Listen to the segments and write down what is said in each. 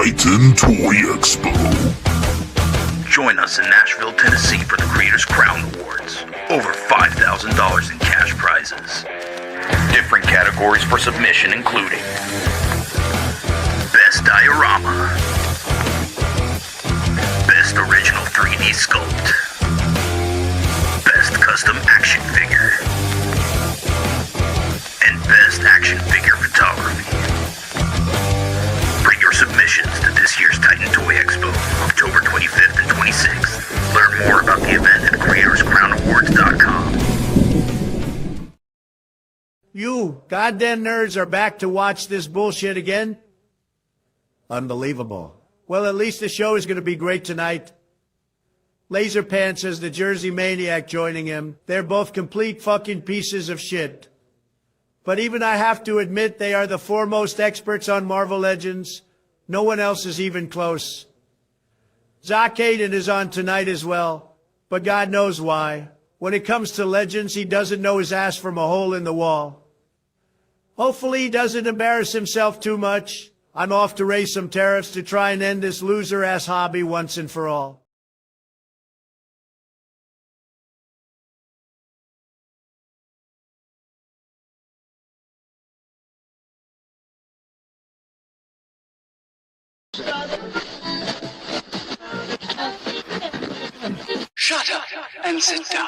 Titan Toy Expo. Join us in Nashville, Tennessee for the Creators Crown Awards. Over $5,000 in cash prizes. Different categories for submission including Best Diorama, Best Original 3D Sculpt, Best Custom Action Figure, and Best Action Figure Photography. Bring your submissions to this year's Titan Toy Expo, October 25th and 26th. Learn more about the event at CreatorsCrownAwards.com. You goddamn nerds are back to watch this bullshit again? Unbelievable. Well, at least the show is going to be great tonight. Laser Pants has the Jersey Maniac joining him. They're both complete fucking pieces of shit. But even I have to admit they are the foremost experts on Marvel Legends. No one else is even close. Zakainen is on tonight as well, but God knows why. When it comes to Legends, he doesn't know his ass from a hole in the wall. Hopefully he doesn't embarrass himself too much. I'm off to raise some tariffs to try and end this loser-ass hobby once and for all. Shut up and sit down.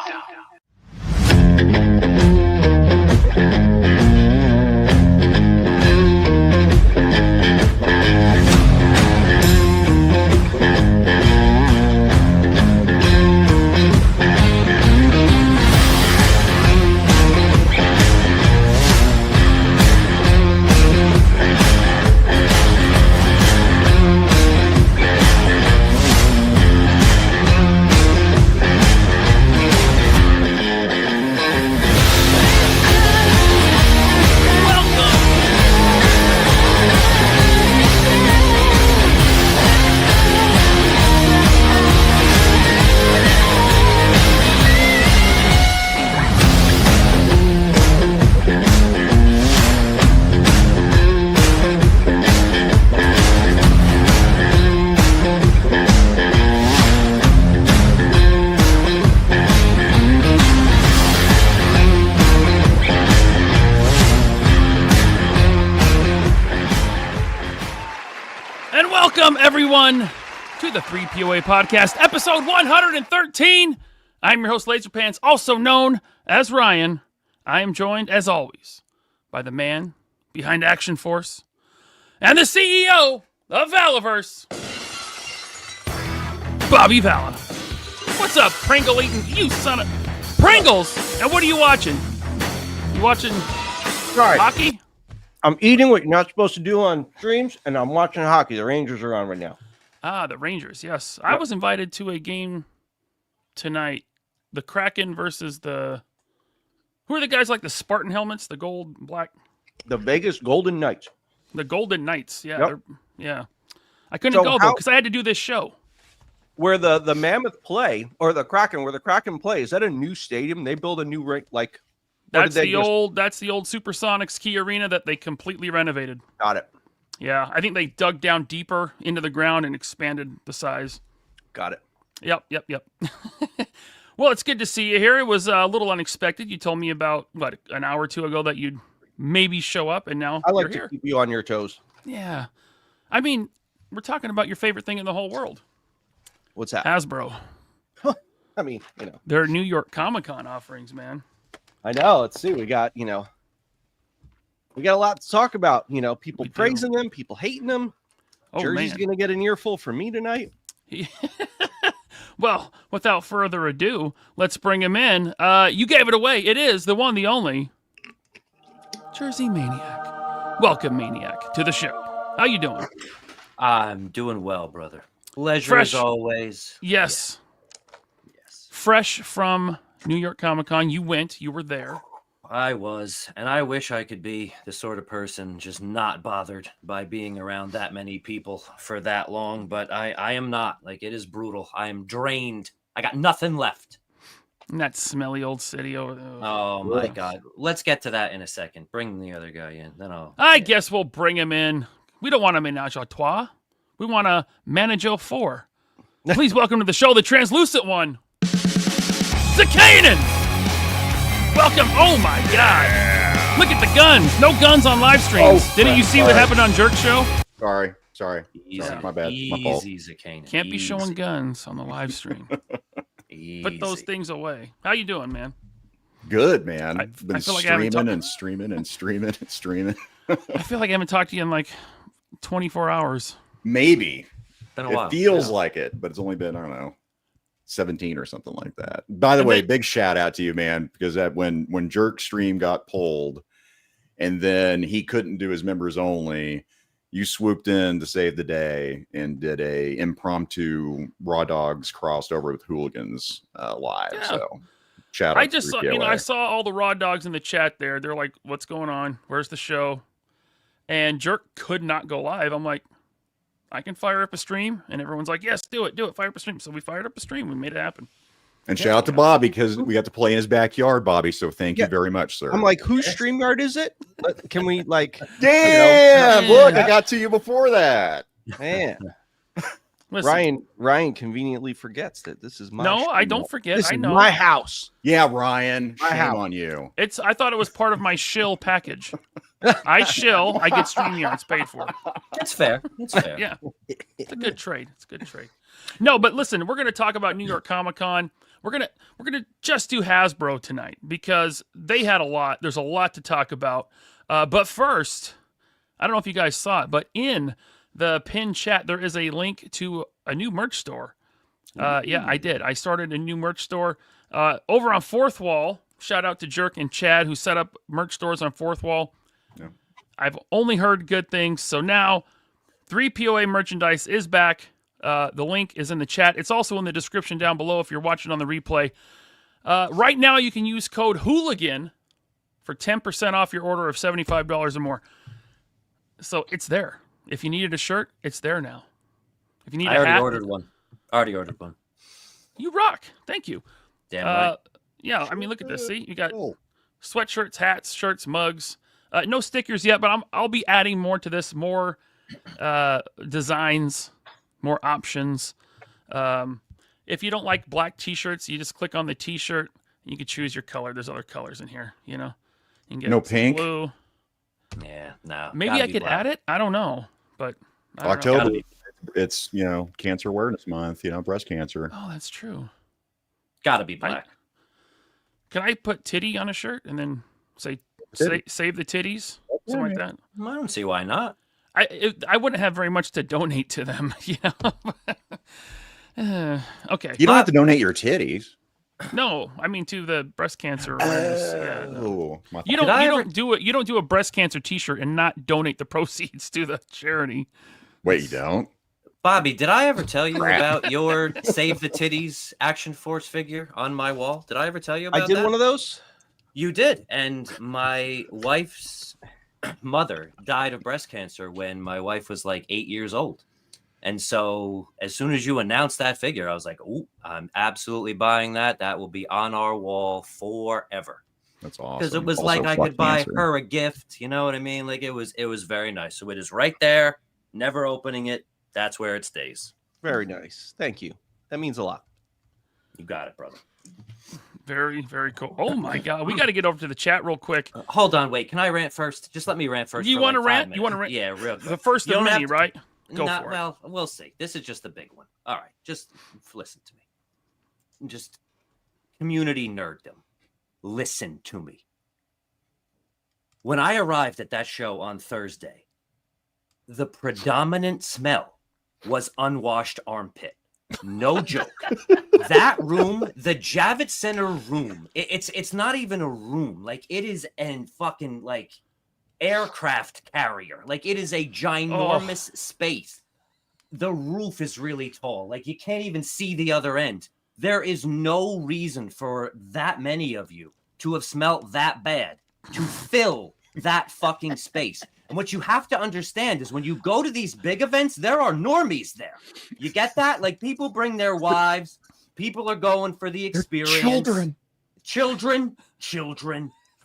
Welcome, everyone, to the 3POA Podcast, episode 113. I'm your host, Laserpants, also known as Ryan. I am joined, as always, by the man behind Action Force and the CEO of Valaverse, Bobby Vala. What's up, Pringle-eating, you son of... Pringles! And what are you watching? You watching hockey? I'm eating what you're not supposed to do on streams, and I'm watching hockey. The Rangers are on right now. Ah, the Rangers, yes. Yep. I was invited to a game tonight. The Kraken versus the... Who are the guys like the Spartan helmets? The gold, black? The Vegas Golden Knights. The Golden Knights, yeah. Yep. Yeah. I couldn't go, though, because I had to do this show. Where the Mammoth play, or the Kraken, where the Kraken play, is that a new stadium? They build a new rink, like... That's the old Supersonics Key Arena that they completely renovated. Got it. Yeah, I think they dug down deeper into the ground and expanded the size. Got it. Yep. Well, it's good to see you here. It was a little unexpected. You told me about, an hour or two ago that you'd maybe show up, and now I like you're here. Keep you on your toes. Yeah. I mean, we're talking about your favorite thing in the whole world. What's that? Hasbro. I mean, Their New York Comic-Con offerings, man. I know. Let's see. We got a lot to talk about. People praising them, people hating them. Oh, Jersey's going to get an earful from me tonight. Well, without further ado, let's bring him in. You gave it away. It is the one, the only Jersey Maniac. Welcome, Maniac, to the show. How you doing? I'm doing well, brother. Pleasure as always. Yes. Yes. Fresh from New York Comic-Con. You were there. I was, and I wish I could be the sort of person just not bothered by being around that many people for that long, but I am not. Like, it is brutal. I am drained. I got nothing left. And that smelly old city over there. Oh, my God. Let's get to that in a second. Bring the other guy in. Then I guess we'll bring him in. We don't want him in menage a trois. We want a Maniac 4. Please welcome to the show, the translucent one, Zakainen. Welcome. Oh my God. Look at the guns. No guns on live streams. Didn't you see what happened on Jerk Show? Sorry. Easy. My bad. My fault. Easy, Zakainen. Can't be showing guns on the live stream. Put those things away. How you doing, man? Good, man. I Been feel like I haven't streaming and streaming. I feel like I haven't talked to you in like 24 hours. Maybe. Been a while. It feels like it, but it's only been, I don't know, 17 or something like that. By the way, big shout out to you, man, because when Jerk Stream got pulled and then he couldn't do his members only, you swooped in to save the day and did a impromptu Raw Dogs crossed over with Hooligans live. Yeah. So shout out. I just saw, I saw all the Raw Dogs in the chat there. They're like, what's going on? Where's the show? And Jerk could not go live. I'm like, I can fire up a stream, and everyone's like, yes, do it, fire up a stream. So we fired up a stream, we made it happen. And shout out to Bobby, because we got to play in his backyard, Bobby. So thank you very much, sir. I'm like, whose StreamYard is it? Can we damn, look, I got to you before that. Man. Listen, Ryan conveniently forgets that this is my No, I don't forget. This I is know. my house. Yeah, Ryan, My shame house. on you. I thought it was part of my shill package. I shill, I get StreamYards paid for. That's fair. That's fair. Yeah. It's a good trade. No, but listen, we're going to talk about New York Comic Con. We're going to just do Hasbro tonight because they had a lot. There's a lot to talk about. But first, I don't know if you guys saw it, but in the pinned chat, there is a link to a new merch store. Yeah, I did. I started a new merch store over on Fourth Wall. Shout out to Jerk and Chad who set up merch stores on Fourth Wall. Yeah. I've only heard good things. So now 3POA merchandise is back. The link is in the chat. It's also in the description down below if you're watching on the replay. Right now you can use code Hooligan for 10% off your order of $75 or more. So it's there. If you needed a shirt, it's there now. If you need a hat, already ordered one. You rock. Thank you. Damn right. Yeah, I mean, look at this. See, you got sweatshirts, hats, shirts, mugs. No stickers yet, but I'll be adding more to this. More designs, more options. If you don't like black T-shirts, you just click on the T-shirt. You can choose your color. There's other colors in here. You know, you can get no pink. Blue. Yeah, no. Maybe I could add it. I don't know, but I don't October. know. It's Cancer Awareness Month. Breast cancer. Oh, that's true. Gotta be black. Can I put titty on a shirt and then save the titties? Something like that. I don't see why not. I wouldn't have very much to donate to them, okay. You don't have to donate your titties. No, I mean to the breast cancer awareness. No. You don't do a breast cancer T-shirt and not donate the proceeds to the charity. Wait, you don't? Bobby, did I ever tell you about your Save the Titties Action Force figure on my wall? Did I ever tell you about that? I did one of those. You did. And my wife's mother died of breast cancer when my wife was like 8 years old. And so as soon as you announced that figure, I was like, oh, I'm absolutely buying that. That will be on our wall forever. That's awesome. Because it was also like I could buy her a gift. You know what I mean? Like it was very nice. So it is right there, never opening it. That's where it stays. Very nice. Thank you. That means a lot. You got it, brother. Very, very cool. Oh my God. We got to get over to the chat real quick. Hold on. Wait, can I rant first? Just let me rant first. You want to rant? You want to rant? Yeah, real quick. The first of many, right? Go for it. Well, we'll see. This is just the big one. All right. Just listen to me. Just community nerddom. Listen to me. When I arrived at that show on Thursday, the predominant smell was unwashed armpit. No joke. That room, the Javits Center room, it's not even a room. Like it is an fucking like aircraft carrier. Like it is a ginormous space. The roof is really tall. Like you can't even see the other end. There is no reason for that many of you to have smelt that bad to fill that fucking space. And what you have to understand is when you go to these big events, there are normies there. You get that? Like people bring their wives. People are going for the experience. Children.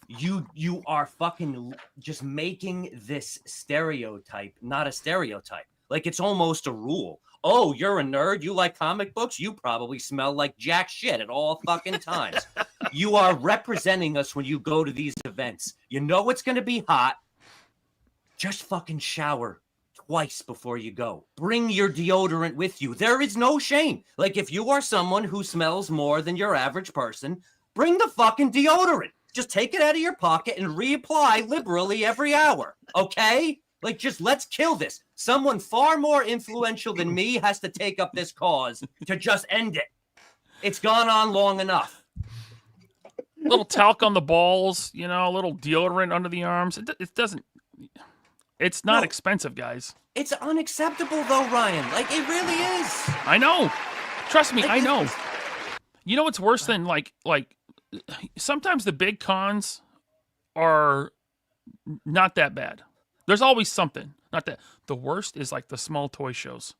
You are fucking just making this stereotype, not a stereotype. Like it's almost a rule. Oh, you're a nerd. You like comic books. You probably smell like jack shit at all fucking times. You are representing us when you go to these events. You know it's going to be hot. Just fucking shower twice before you go. Bring your deodorant with you. There is no shame. Like if you are someone who smells more than your average person, bring the fucking deodorant. Just take it out of your pocket and reapply liberally every hour. Okay? Like just let's kill this. Someone far more influential than me has to take up this cause to just end it. It's gone on long enough. Little talc on the balls, you know, a little deodorant under the arms. It doesn't. It's not expensive, guys. It's unacceptable, though, Ryan. Like, it really is. I know. Trust me, Like, I know. You know what's worse than, like, sometimes the big cons are not that bad. There's always something. Not that. The worst is, like, the small toy shows.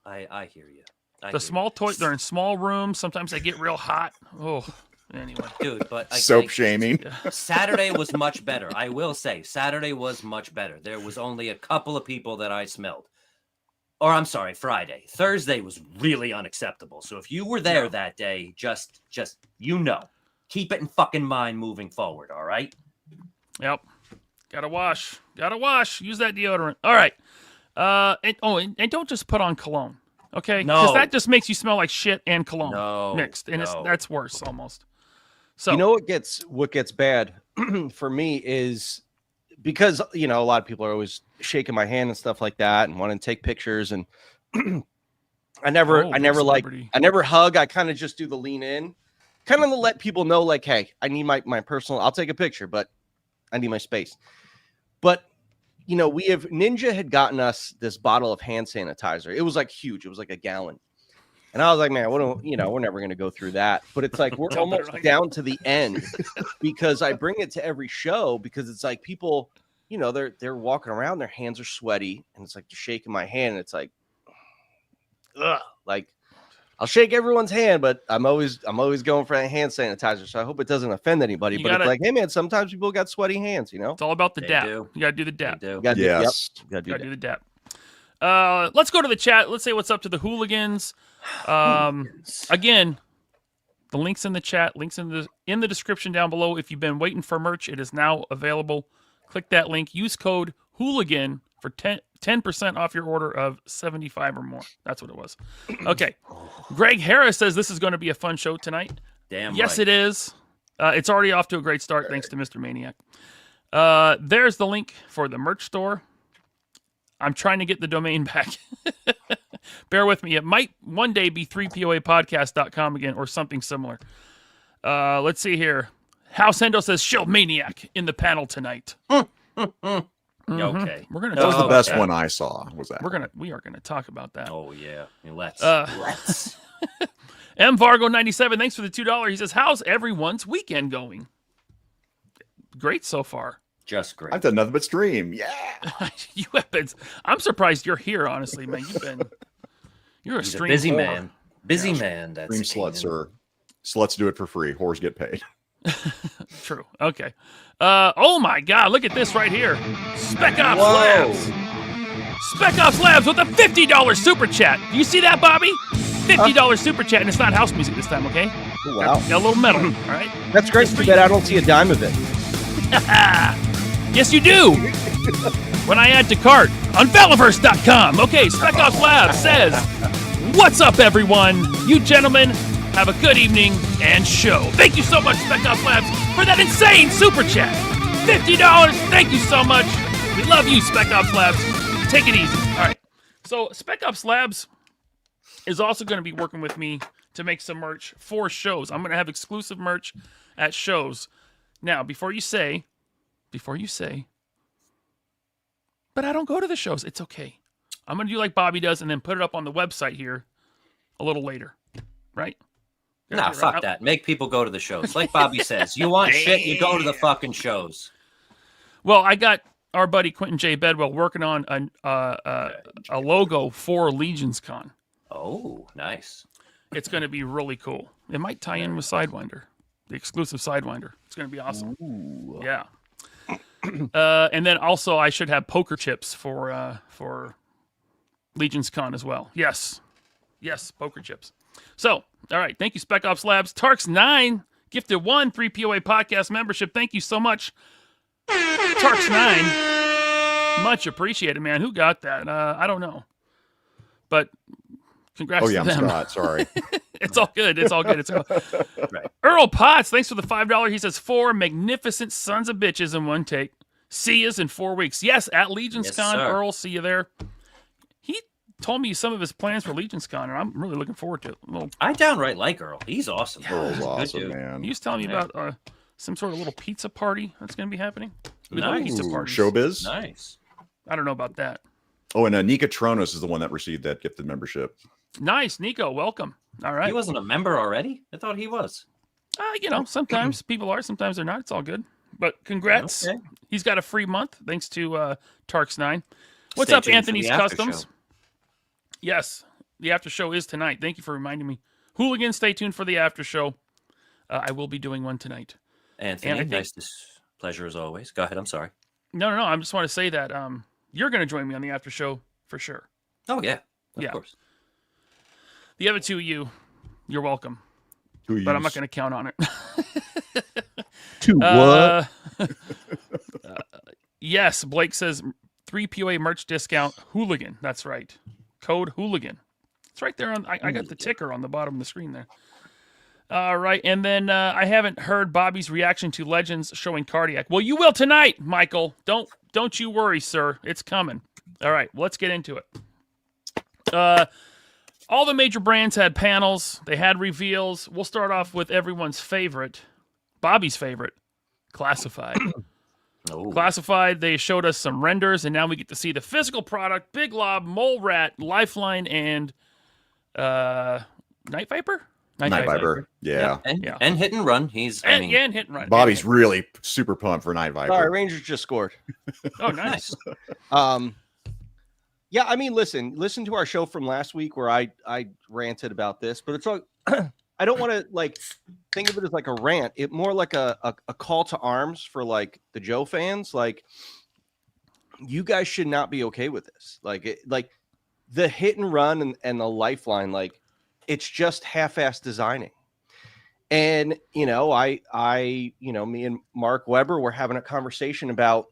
I hear you. The small toys, they're in small rooms. Sometimes they get real hot. Oh, anyway. Dude, but soap shaming. Saturday was much better. I will say, Saturday was much better. There was only a couple of people that I smelled. Or I'm sorry, Friday. Thursday was really unacceptable. So if you were there that day, just you know, keep it in fucking mind moving forward. All right. Yep. Gotta wash. Use that deodorant. All right. And don't just put on cologne. Okay, No. because that just makes you smell like shit and cologne mixed, and that's worse almost. So you know what gets bad for me is because you know a lot of people are always shaking my hand and stuff like that and wanting to take pictures, and I never hug. I kind of just do the lean in, kind of to let people know like, hey, I need my personal. I'll take a picture, but I need my space. But you know, Ninja had gotten us this bottle of hand sanitizer. It was like huge. It was like a gallon. And I was like, man, we're never going to go through that. But it's like, we're almost down to the end because I bring it to every show because it's like people, you know, they're walking around, their hands are sweaty and it's like they're shaking my hand. And it's like, ugh, like I'll shake everyone's hand, but I'm always going for a hand sanitizer. So I hope it doesn't offend anybody. It's like, hey man, sometimes people got sweaty hands, you know? It's all about the They dap. do. You gotta do the dap. They do. Gotta Do the dap. Let's go to the chat. Let's say what's up to the hooligans. Again, the links in the chat, links in the description down below. If you've been waiting for merch, it is now available. Click that link. Use code hooligan for 10% off your order of 75 or more. That's what it was. Okay. Greg Harris says this is going to be a fun show tonight. Damn yes, right. it is. It's already off to a great start thanks to Mr. Maniac. There's the link for the merch store. I'm trying to get the domain back. Bear with me. It might one day be 3poapodcast.com again or something similar. Let's see here. House Hendo says Shield Maniac in the panel tonight. Okay. We're gonna That was talk the about best that. one I saw. Was that? We are gonna talk about that. Oh yeah. Let's. Let's. M Vargo 97. Thanks for the $2. He says, "How's everyone's weekend going?" Great so far. Just great. I've done nothing but stream. Yeah. You have been. I'm surprised you're here. Honestly, man, you're a He's stream busy whore. man. Busy man. That's Stream sluts are sluts do it for free. Whores get paid. True. Okay. Oh my God! Look at this right here. Spec Ops Labs. Spec Ops Labs with a $50 super chat. Do you see that, Bobby? $50 super chat, and it's not house music this time. Okay. Oh, wow. Got a little metal. All right. That's great. Too bad I don't see a dime of it. Yes, you do. When I add to cart on Valiverse.com. Okay, Spec Ops Labs says, "What's up, everyone? You gentlemen have a good evening and show." Thank you so much, Spec Ops Labs, for that insane super chat. $50. Thank you so much. We love you, Spec Ops Labs. Take it easy. All right. So Spec Ops Labs is also going to be working with me to make some merch for shows. I'm going to have exclusive merch at shows. Now, before you say, but I don't go to the shows. It's okay. I'm going to do like Bobby does and then put it up on the website here a little later. Right? Nah, fuck that. Make people go to the shows. Like Bobby says, you want shit, you go to the fucking shows. Well, I got our buddy Quentin J. Bedwell working on a logo for Legions Con. Oh, nice. It's going to be really cool. It might tie in with Sidewinder, the exclusive Sidewinder. It's going to be awesome. Ooh. Yeah. And then also I should have poker chips for Legion's Con as well. Yes, poker chips. So, all right, thank you, Spec Ops Labs. Tarks9 gifted 1 3 POA podcast membership. Thank you so much, Tarks9. Much appreciated, man. Who got that? I don't know, but congrats to them. I'm Scott. Sorry. It's all good. It's all good. Right. Earl Potts, thanks for the $5. He says 4 magnificent sons of bitches in one take. See yous in 4 weeks. Yes, at Legion's Con. sir. Earl, see you there. He told me some of his plans for Legion's Con, and I'm really looking forward to it. I downright like Earl. He's awesome. Earl's Good awesome, dude. man. He was telling me about some sort of little pizza party that's going to be happening. We love Nice. pizza parties. Showbiz. Nice. I don't know about that. Oh, and Nika Tronos is the one that received that gifted membership. Nice, Nico. Welcome. All right. He wasn't a member already? I thought he was. Sometimes people are, sometimes they're not. It's all good. But congrats. Okay. He's got a free month thanks to Tarks9. What's Stay up, tuned for Anthony's the after Customs? show. Yes, the after show is tonight. Thank you for reminding me. Hooligans, stay tuned for the after show. I will be doing one tonight. Anthony, pleasure as always. Go ahead. I'm sorry. No. I just want to say that you're going to join me on the after show for sure. Oh, yeah. Of Yeah. course. The other two of you're welcome. But I'm not going to count on it. To what? Yes, Blake says 3 POA merch discount Hooligan. That's right. Code Hooligan. It's right there. I got the ticker on the bottom of the screen there. All right. And then I haven't heard Bobby's reaction to Legends showing Cardiac. Well, you will tonight, Michael. Don't you worry, sir. It's coming. All right. Let's get into it. All the major brands had panels. They had reveals. We'll start off with everyone's favorite, Bobby's favorite, Classified. Oh. Classified, they showed us some renders, and now we get to see the physical product, Big Lob, Mole Rat, Lifeline, and Night Viper? Night Viper. Yeah. And Hit and Run. Hit and Run. Bobby's really super pumped for Night Viper. Sorry, Rangers just scored. Oh, nice. Yeah, I mean, listen to our show from last week where I ranted about this, but it's all I don't want to think of it as like a rant. It more like a call to arms for the Joe fans. You guys should not be okay with this. The Hit and Run and the Lifeline, it's just half-ass designing. And me and Mark Weber were having a conversation about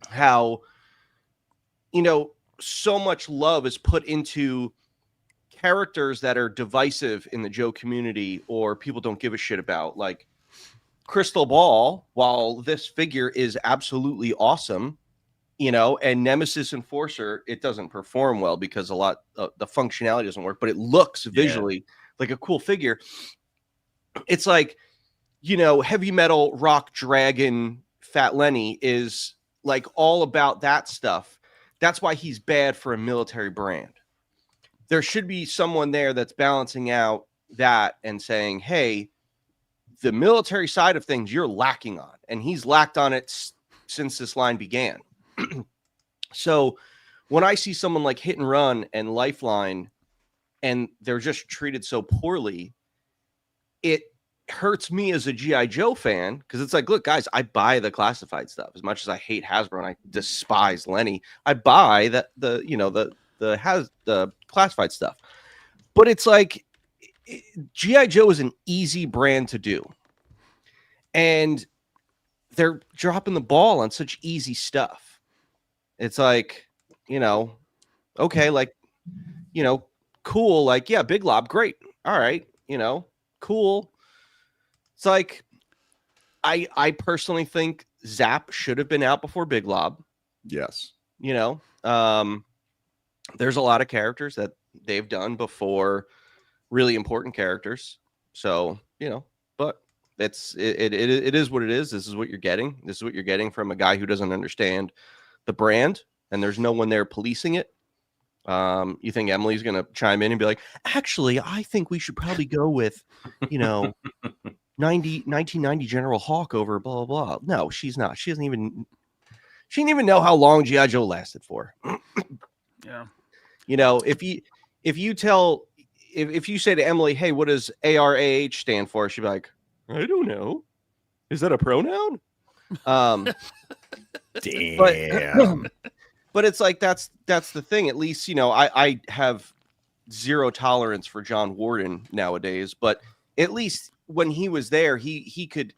how so much love is put into characters that are divisive in the Joe community or people don't give a shit about. Like Crystal Ball, while this figure is absolutely awesome, and Nemesis Enforcer, it doesn't perform well because a lot of the functionality doesn't work, but it looks visually like a cool figure. It's heavy metal rock dragon Fat Lenny is all about that stuff. That's why he's bad for a military brand. There should be someone there that's balancing out that and saying, hey, the military side of things you're lacking on. And he's lacked on it since this line began. So when I see someone like Hit and Run and Lifeline, and they're just treated so poorly, it hurts me as a G.I. Joe fan, because it's look, guys, I buy the classified stuff. As much as I hate Hasbro and I despise Lenny, I buy the classified stuff. But it's G.I. Joe is an easy brand to do. And they're dropping the ball on such easy stuff. It's okay, cool. Big Lob, great. All right, cool. It's I personally think Zap should have been out before Big Lob. Yes. There's a lot of characters that they've done before, really important characters. So, but it is what it is. This is what you're getting. This is what you're getting from a guy who doesn't understand the brand, and there's no one there policing it. You think Emily's going to chime in and be like, actually, I think we should probably go with, 1990 General Hawk over blah, blah, blah. No, she's not. She didn't even know how long G.I. Joe lasted for. Yeah. If you say to Emily, hey, what does ARAH stand for? She'd be like, I don't know. Is that a pronoun? Damn. But it's like that's the thing. At least, you know, I have zero tolerance for John Warden nowadays, but at least when he was there, he could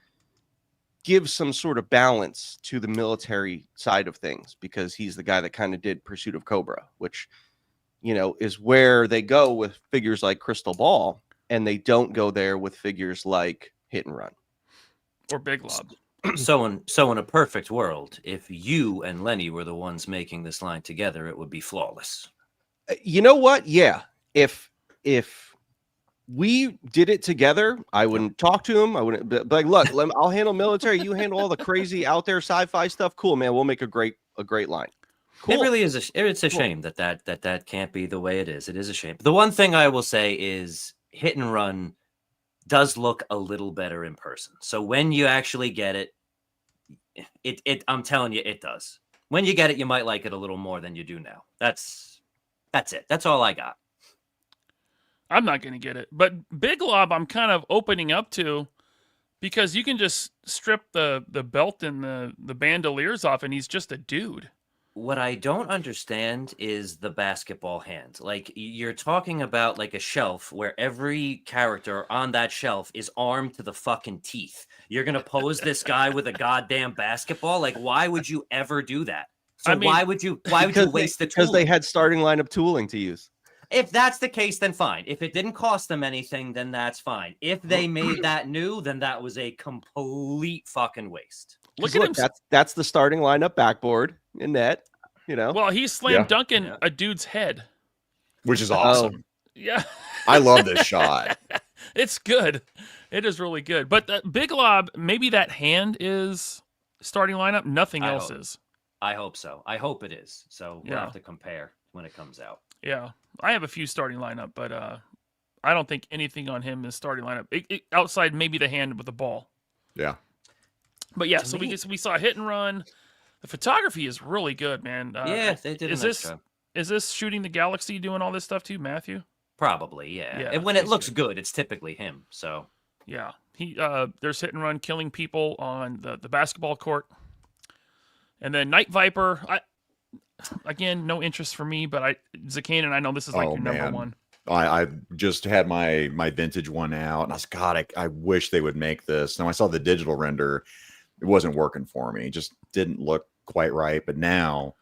give some sort of balance to the military side of things, because he's the guy that kind of did Pursuit of Cobra, which, you know, is where they go with figures like Crystal Ball, and they don't go there with figures like Hit and Run or Big Lob. So in a perfect world, if you and Lenny were the ones making this line together, it would be flawless. You know what? Yeah. If we did it together, I wouldn't talk to him. I wouldn't be like, look, I'll handle military. You handle all the crazy out there sci-fi stuff. Cool, man. We'll make a great line. Cool. It really is. It's a shame that can't be the way it is. It is a shame. The one thing I will say is Hit and Run does look a little better in person. So when you actually get it, I'm telling you, it does. When you get it, you might like it a little more than you do now. That's it. That's all I got. I'm not going to get it. But Big Lob, I'm kind of opening up to, because you can just strip the belt and the bandoliers off, and he's just a dude. What I don't understand is the basketball hand. Like, you're talking about like a shelf where every character on that shelf is armed to the fucking teeth. You're going to pose this guy with a goddamn basketball? Like, why would you ever do that? So why would you waste the tool? Because they had starting lineup tooling to use. If that's the case, then fine. If it didn't cost them anything, then that's fine. If they made that new, then that was a complete fucking waste. Look at him. That's the starting lineup backboard in net, you know. Well, he's slam dunking a dude's head, which is awesome. Yeah. I love this shot. It's good. It is really good. But the Big Lob, maybe that hand is starting lineup. Nothing else is. I hope so. I hope it is. So we'll have to compare when it comes out. Yeah. I have a few starting lineup, but I don't think anything on him is starting lineup. Outside maybe the hand with the ball. Yeah. But yeah, so we saw Hit and Run. The photography is really good, man. Yeah, they did a nice job. Is this Shooting the Galaxy doing all this stuff too, Matthew? Probably, yeah. And when it looks good, it's typically him. So yeah, there's Hit and Run killing people on the basketball court, and then Night Viper. Again, no interest for me, but Zakainen, I know this is like your number one. I just had my vintage one out, and I was, God, I wish they would make this. Now I saw the digital render. It wasn't working for me. It just didn't look quite right. But now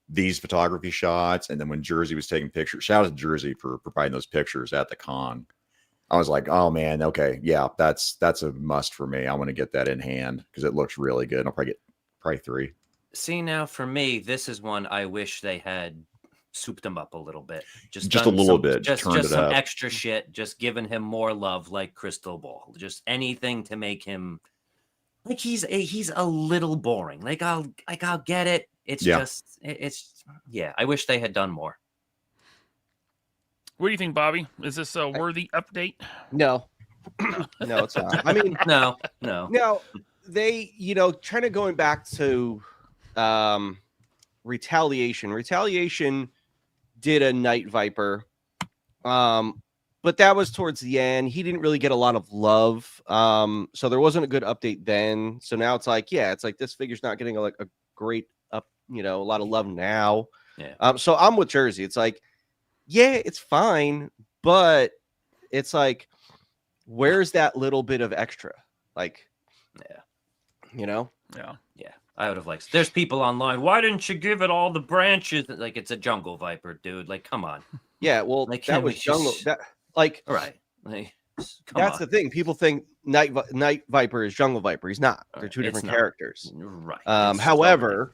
these photography shots, and then when Jersey was taking pictures, shout out to Jersey for providing those pictures at the con. I was like, oh man, okay, yeah, that's a must for me. I want to get that in hand because it looks really good. I'll probably get 3. See, now for me, this is one I wish they had souped him up a little bit. Just a little bit. Just some extra shit. Just giving him more love, like Crystal Ball. Just anything to make him like he's a little boring. Like I'll get it. It's just I wish they had done more. What do you think, Bobby? Is this a worthy update? No, no, it's not. I mean, no. They, kind of going back to Retaliation. Retaliation did a Night Viper, but that was towards the end. He didn't really get a lot of love, so there wasn't a good update then. So now it's like, this figure's not getting a great a lot of love now. Yeah. So I'm with Jersey. It's like, it's fine, but it's like, where's that little bit of extra? Like, Yeah. I would have liked. There's people online. Why didn't you give it all the branches? Like, it's a jungle viper, dude. Like, come on. Yeah, well, like, that was jungle. All right. Like, that's the thing. People think Night Viper is Jungle Viper. He's not. They're two different characters. Right. However,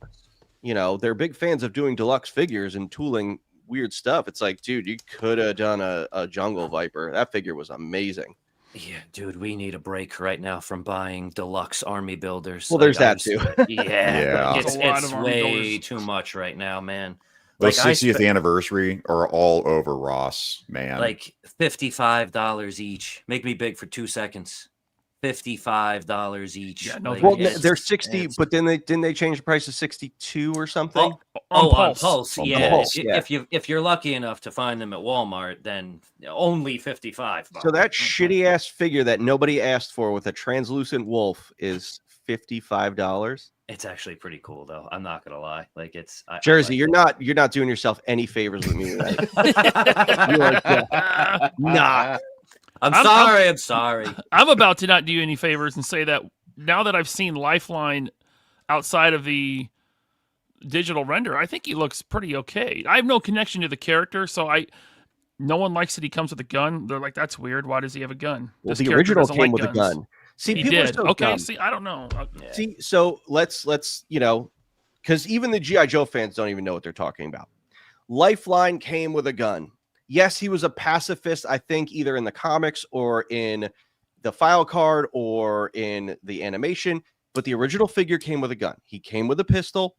they're big fans of doing deluxe figures and tooling weird stuff. It's like, dude, you could have done a Jungle Viper. That figure was amazing. Yeah, dude, we need a break right now from buying deluxe army builders. Well, there's that too. Yeah. It's way too much right now, man. Those 60th anniversary are all over Ross, man. Like $55 each. Make me big for 2 seconds. $55 each. Yeah, no, they're 60, but then didn't they change the price to 62 or something? On Pulse. Yeah. Pulse, If you're lucky enough to find them at Walmart, then only $55. So that shitty ass figure that nobody asked for with a translucent wolf is $55. It's actually pretty cool, though. I'm not gonna lie. Like it's Jersey, you're not doing yourself any favors with me tonight. Not. I'm sorry. I'm about to not do you any favors and say that now that I've seen Lifeline outside of the digital render, I think he looks pretty okay. I have no connection to the character, so no one likes that he comes with a gun. They're like, that's weird. Why does he have a gun? Well, the original came with a gun. See, he people did. are so Okay, dumb. see, I don't know. See, so let's because even the G.I. Joe fans don't even know what they're talking about. Lifeline came with a gun. Yes, he was a pacifist, I think, either in the comics or in the file card or in the animation, but the original figure came with a gun. He came with a pistol.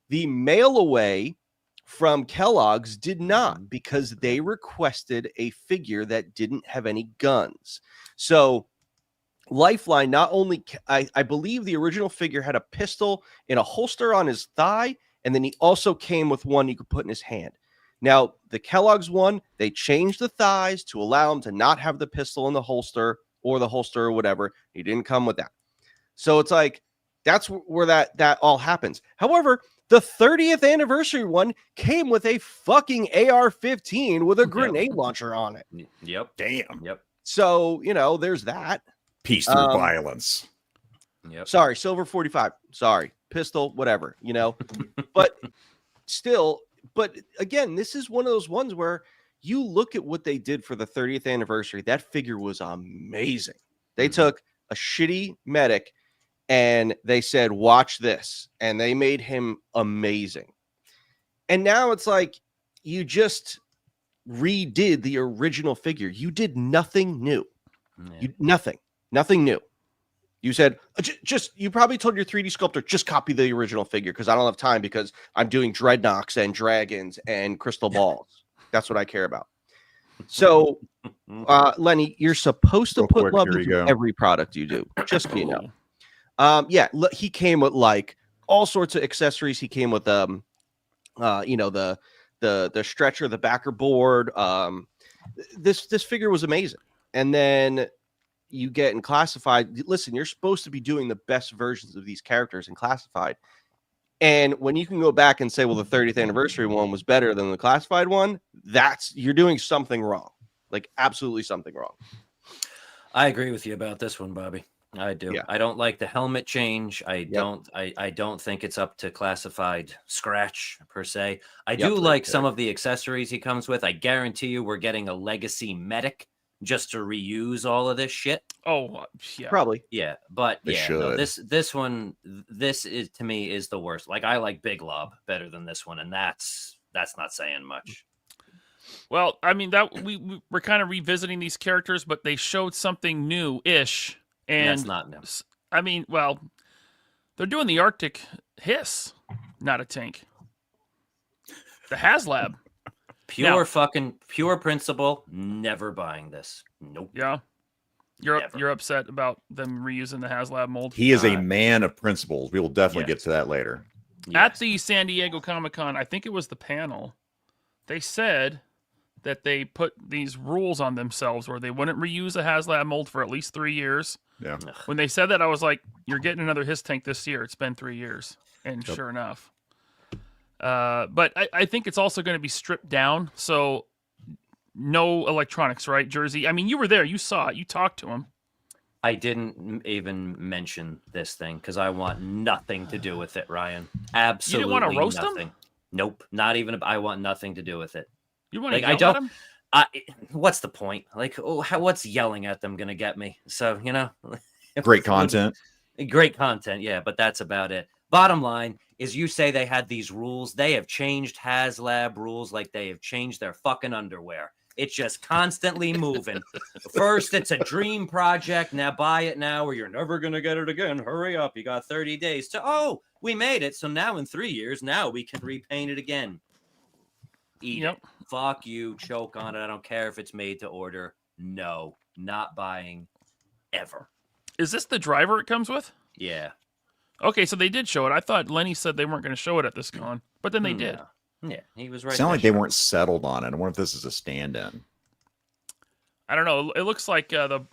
The mail away from Kellogg's did not, because they requested a figure that didn't have any guns. So Lifeline, not only, I believe the original figure had a pistol in a holster on his thigh, and then he also came with one you could put in his hand. Now, the Kellogg's one, they changed the thighs to allow him to not have the pistol in the holster or whatever. He didn't come with that. So it's like, that's where that all happens. However, the 30th anniversary one came with a fucking AR-15 with a grenade launcher on it. Yep. Damn. Yep. So, there's that. Peace through violence. Yep. Sorry, Silver 45. Sorry, pistol, whatever, But still, but again, this is one of those ones where you look at what they did for the 30th anniversary. That figure was amazing. They took a shitty medic and they said, watch this. And they made him amazing. And now it's like you just redid the original figure. You did nothing new. Yeah. Nothing new. You said, you probably told your 3D sculptor, just copy the original figure because I don't have time because I'm doing dreadnoughts and dragons and crystal balls. That's what I care about. So, Lenny, you're supposed to put love into every product you do. Just so you know. He came with like all sorts of accessories. He came with the stretcher, the backer board. This figure was amazing. And then you get in classified. Listen, you're supposed to be doing the best versions of these characters in classified. And when you can go back and say, well, the 30th anniversary one was better than the classified one, you're doing something wrong. Like absolutely something wrong. I agree with you about this one, Bobby. I do. Yeah. I don't like the helmet change. I don't think it's up to classified scratch per se. I do like some of the accessories he comes with. I guarantee you we're getting a legacy medic just to reuse all of this shit. Oh, yeah. Probably. Yeah, but they should. No, this one is to me is the worst. Like I like Big Lob better than this one, and that's not saying much. Well, I mean that we're kind of revisiting these characters, but they showed something new-ish. And that's not new. I mean, well, they're doing the Arctic hiss, not a tank. The Haslab. Pure principle. Never buying this. Nope. Yeah. You're upset about them reusing the Haslab mold. He is a man of principles. We will definitely get to that later. Yes. At the San Diego Comic-Con, I think it was the panel, they said that they put these rules on themselves where they wouldn't reuse a Haslab mold for at least 3 years. Yeah. When they said that, I was like, you're getting another Hiss tank this year. It's been 3 years. And sure enough. But I think it's also going to be stripped down. So no electronics, right, Jersey? I mean, you were there. You saw it. You talked to him. I didn't even mention this thing because I want nothing to do with it, Ryan. Absolutely you didn't want to roast nothing. him? Nope. Not even. I want nothing to do with it. You want to yell at him? What's the point? Like, what's yelling at them going to get me? So, great content. Great content, yeah, but that's about it. Bottom line is you say they had these rules. They have changed Haslab rules like they have changed their fucking underwear. It's just constantly moving. First, it's a dream project. Now buy it now or you're never going to get it again. Hurry up. You got 30 days to, we made it. So now in 3 years, now we can repaint it again. Eat it. Fuck you. Choke on it. I don't care if it's made to order. No, not buying ever. Is this the driver it comes with? Yeah. Okay, so they did show it. I thought Lenny said they weren't going to show it at this con, but then they did. Yeah, he was right. Sound like they weren't settled on it. I wonder if this is a stand-in. I don't know. It looks like the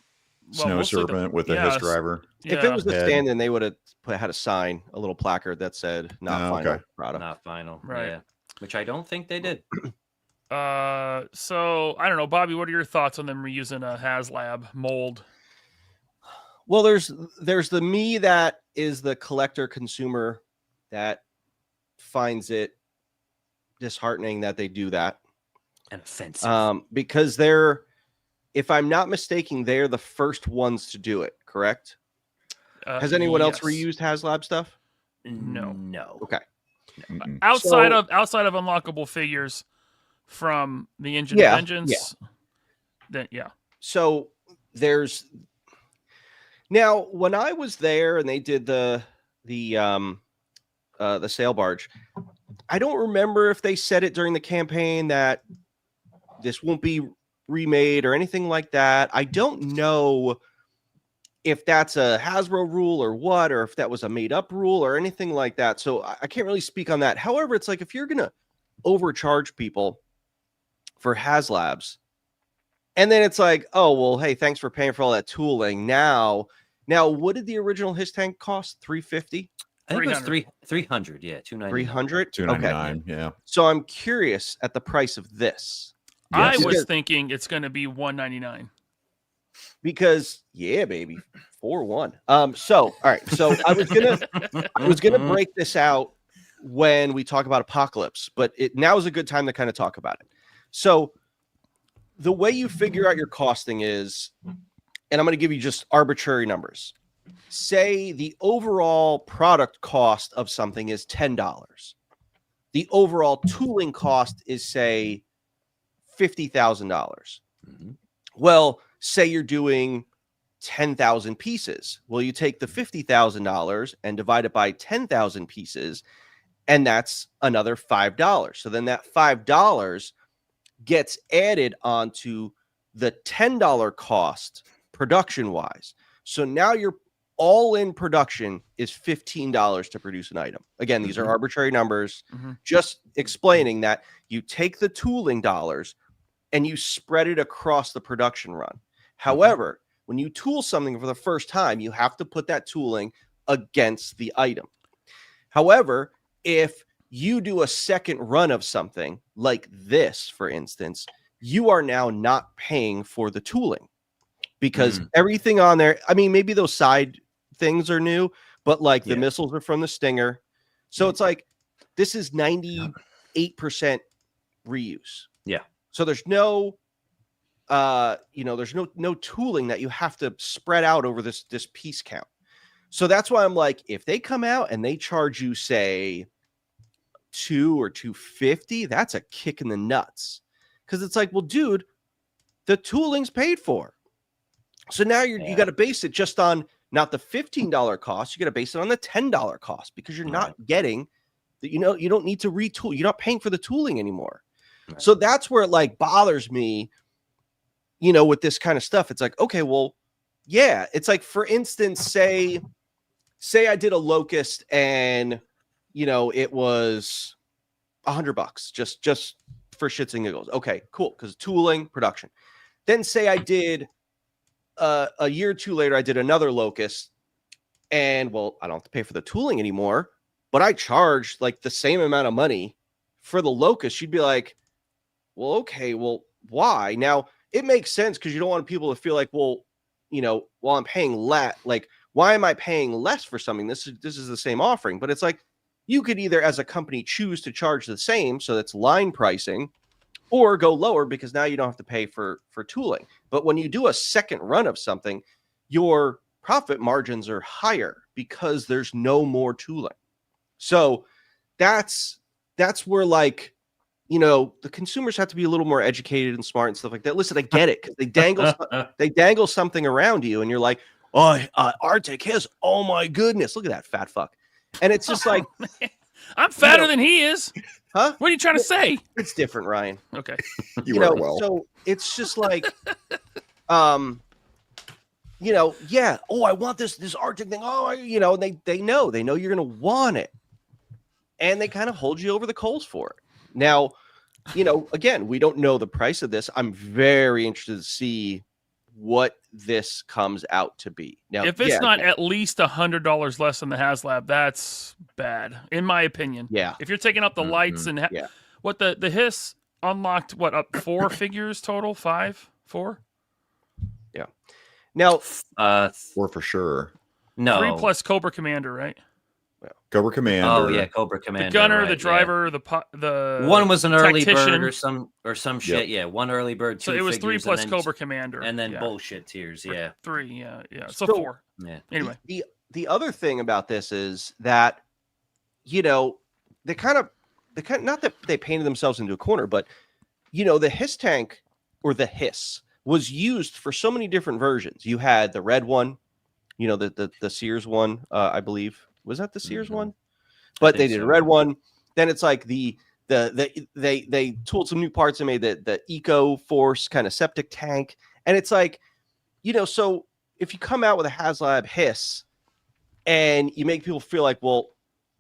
Snow we'll see Serpent with the Hiss driver. Yeah. If it was the Head. stand, then they would have had a sign, a little placard that said "Not Oh, final okay. product." Not final. Right. Yeah. Which I don't think they did. So I don't know, Bobby. What are your thoughts on them reusing a Haslab mold? Well, there's the me that is the collector consumer that finds it disheartening that they do that, And offensive. because if I'm not mistaken, they're the first ones to do it. Correct? Has anyone else yes. reused Haslab stuff? No. No. Okay. Mm-mm. Outside of unlockable figures from the Engine Yeah, of Vengeance. Then So there's now when I was there and they did the sail barge, I don't remember if they said it during the campaign that this won't be remade or anything like that. I don't know if that's a Hasbro rule or what, or if that was a made up rule or anything like that. So I can't really speak on that. However, it's like if you're gonna overcharge people for Haslabs, and then it's like, oh well, hey, thanks for paying for all that tooling. Now, what did the original Hiss tank cost? $350? I think it was 300. 300. Yeah, 290. $300? $299. Yeah. So I'm curious at the price of this. I Yes. was thinking it's going to be $199. Because baby, 4-1. So all right, so I was gonna break this out when we talk about Apocalypse, but now is a good time to kind of talk about it. So the way you figure out your costing is, and I'm going to give you just arbitrary numbers. Say the overall product cost of something is $10. The overall tooling cost is, say, $50,000. Mm-hmm. Well, say you're doing 10,000 pieces. Well, you take the $50,000 and divide it by 10,000 pieces, and that's another $5. So then that $5 gets added onto the $10 cost production-wise. So now your all-in production is $15 to produce an item. Again, these are arbitrary numbers. Just explaining that you take the tooling dollars and you spread it across the production run. However, when you tool something for the first time, you have to put that tooling against the item. However, if you do a second run of something like this, for instance, you are now not paying for the tooling because everything on there, I mean, maybe those side things are new, but like the missiles are from the Stinger. So it's like, this is 98% reuse. Yeah. So there's no, there's no tooling that you have to spread out over this piece count. So that's why I'm like, if they come out and they charge you, say, $200 or $250, that's a kick in the nuts. Because it's like, well, dude, the tooling's paid for. So now you got to base it just on not the $15 cost. You got to base it on the $10 cost because you're not getting that. You don't need to retool. You're not paying for the tooling anymore. Right. So that's where it like bothers me. With this kind of stuff, it's like, okay, well, yeah, it's like, for instance, say I did a Locust and it was $100 just for shits and giggles. Okay, cool, because tooling, production. Then say I did a year or two later, I did another Locust, and well, I don't have to pay for the tooling anymore, but I charged like the same amount of money for the Locust. You'd be like, well, okay, well, why? Now it makes sense because you don't want people to feel like, well, while I'm paying less, like, why am I paying less for something? This is the same offering, but it's like you could either, as a company, choose to charge the same, so that's line pricing, or go lower because now you don't have to pay for tooling. But when you do a second run of something, your profit margins are higher because there's no more tooling. So that's where, like, the consumers have to be a little more educated and smart and stuff like that. Listen, I get it because they dangle something around you, and you're like, oh, Arctic Hiss, oh my goodness, look at that fat fuck, and it's just like, I'm fatter than he is. Huh? What are you trying to say? It's different, Ryan. Okay. You are well. So it's just like, yeah. Oh, I want this Arctic thing. Oh, and they know you're gonna want it, and they kind of hold you over the coals for it. Now, again, we don't know the price of this. I'm very interested to see what this comes out to be. Now, if it's not at least $100 less than the Haslab, that's bad, in my opinion. Yeah. If you're taking up the lights and what the Hiss unlocked, what, up 4 figures total? 5? 4? Yeah. Now, 4 for sure. No. 3 plus Cobra Commander, right? Cobra Commander. Oh yeah, Cobra Commander. The gunner, right, the driver, the one was an early tactician. bird or some shit. Yeah, one early bird. 2 So it was 3 figures, plus Cobra Commander, and then bullshit tiers. Yeah, 3. Yeah. So 4. Yeah. Anyway, the other thing about this is that, you know, they kind of not that they painted themselves into a corner, but you know, the Hiss tank or the Hiss was used for so many different versions. You had the red one, you know, the Sears one, I believe. Was that the Sears one? But they did a red one. Then it's like they tooled some new parts and made the Eco Force kind of septic tank. And it's like, you know, so if you come out with a Haslab Hiss and you make people feel like, well,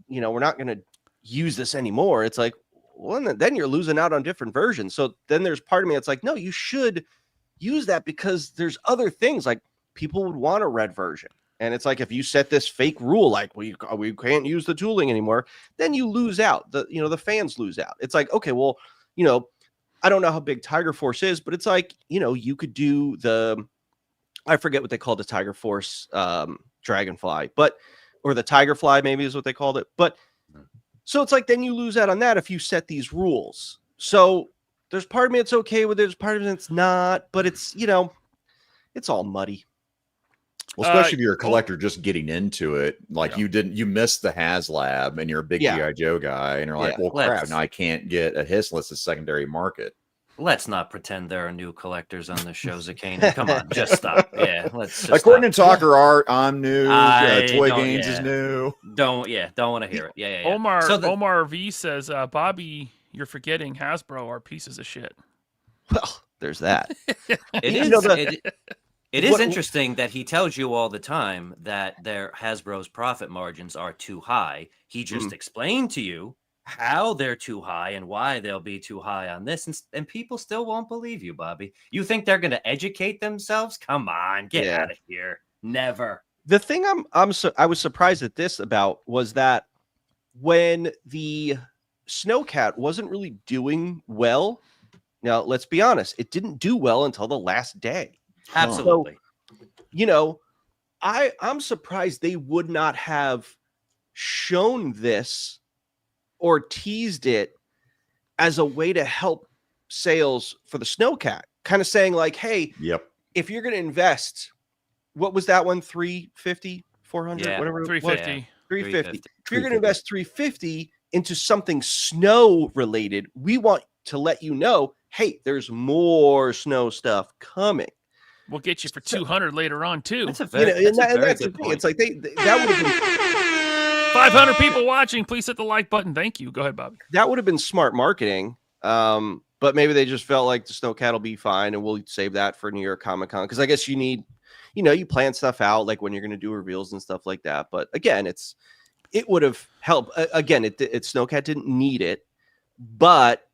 you know, we're not going to use this anymore. It's like, well, then you're losing out on different versions. So then there's part of me that's like, no, you should use that because there's other things like people would want a red version. And it's like, if you set this fake rule, like we can't use the tooling anymore, then you lose out. The fans lose out. It's like, okay, well, you know, I don't know how big Tiger Force is, but it's like, you know, you could do I forget what they called the Tiger Force Dragonfly, or the Tigerfly maybe is what they called it. But so it's like, then you lose out on that if you set these rules. So there's part of me it's okay with it, there's part of it it's not, but it's, you know, it's all muddy. Well, especially if you're a collector just getting into it, like you missed the Haslab and you're a big G.I. Joe guy, and you're like, well, crap, now I can't get a Hiss unless it's secondary market. Let's not pretend there are new collectors on the show, Zakainen. Come on, just stop. Yeah, let's just according stop. to Talker Art, I'm new. Toy Games is new. Don't want to hear it. Yeah. Omar V says, Bobby, you're forgetting Hasbro are pieces of shit. Well, there's that. It is interesting that he tells you all the time that their Hasbro's profit margins are too high. He just explained to you how they're too high and why they'll be too high on this, and people still won't believe you, Bobby. You think they're going to educate themselves? Come on, get out of here. Never. The thing I was surprised at this about was that when the Snowcat wasn't really doing well. Now, let's be honest, it didn't do well until the last day. Absolutely. So, you know, I'm surprised they would not have shown this or teased it as a way to help sales for the Snowcat. Kind of saying like, hey, if you're going to invest, what was that one? 350, 400, whatever. 350. 350. If you're going to invest 350 into something snow related, we want to let you know, hey, there's more snow stuff coming. We'll get you for 200 later on too. That's a very, that's the thing. It's like that would have been 500 people watching. Please hit the like button. Thank you. Go ahead, Bobby. That would have been smart marketing. But maybe they just felt like the Snowcat will be fine, and we'll save that for New York Comic Con because I guess you need, you know, you plan stuff out like when you're going to do reveals and stuff like that. But again, it would have helped. Again, Snowcat didn't need it, but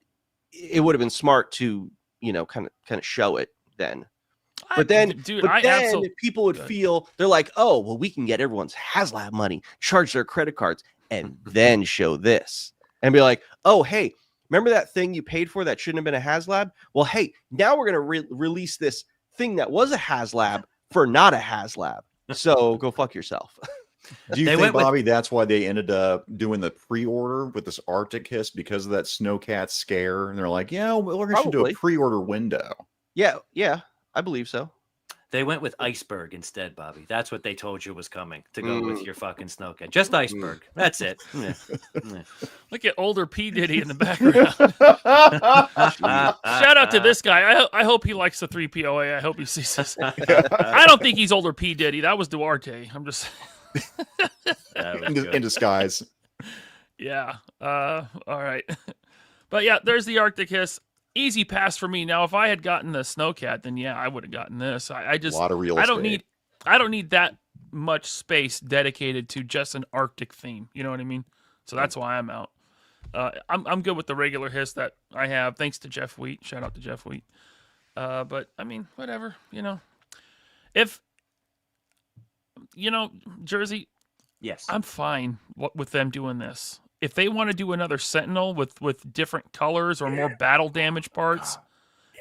it would have been smart to, you know, kind of show it then. But then people would feel they're like, oh, well, we can get everyone's Haslab money, charge their credit cards, and then show this and be like, oh, hey, remember that thing you paid for that shouldn't have been a Haslab? Well, hey, now we're going to release this thing that was a Haslab for not a Haslab. So go fuck yourself. Do you think, Bobby, that's why they ended up doing the pre-order with this Arctic Hiss because of that Snowcat scare? And they're like, yeah, we're going to do a pre-order window. Yeah, I believe so. They went with Iceberg instead, Bobby. That's what they told you was coming to go with your fucking Snowcat. Just Iceberg. That's it. Look at older P. Diddy in the background. Shout out to this guy. I hope he likes the 3POA. I hope he sees this. I don't think he's older P. Diddy. That was Duarte. I'm just in disguise. Yeah. All right. But yeah, there's the Arctic Hiss. Easy pass for me. Now, if I had gotten the Snowcat, then yeah, I would have gotten this. I just a lot of real estate. I don't need that much space dedicated to just an Arctic theme. You know what I mean? So that's why I'm out. I'm good with the regular Hiss that I have. Thanks to Jeff Wheat. Shout out to Jeff Wheat. But I mean, whatever. You know, If Jersey, Yes. I'm fine with them doing this. If they want to do another Sentinel with different colors or more battle damage parts,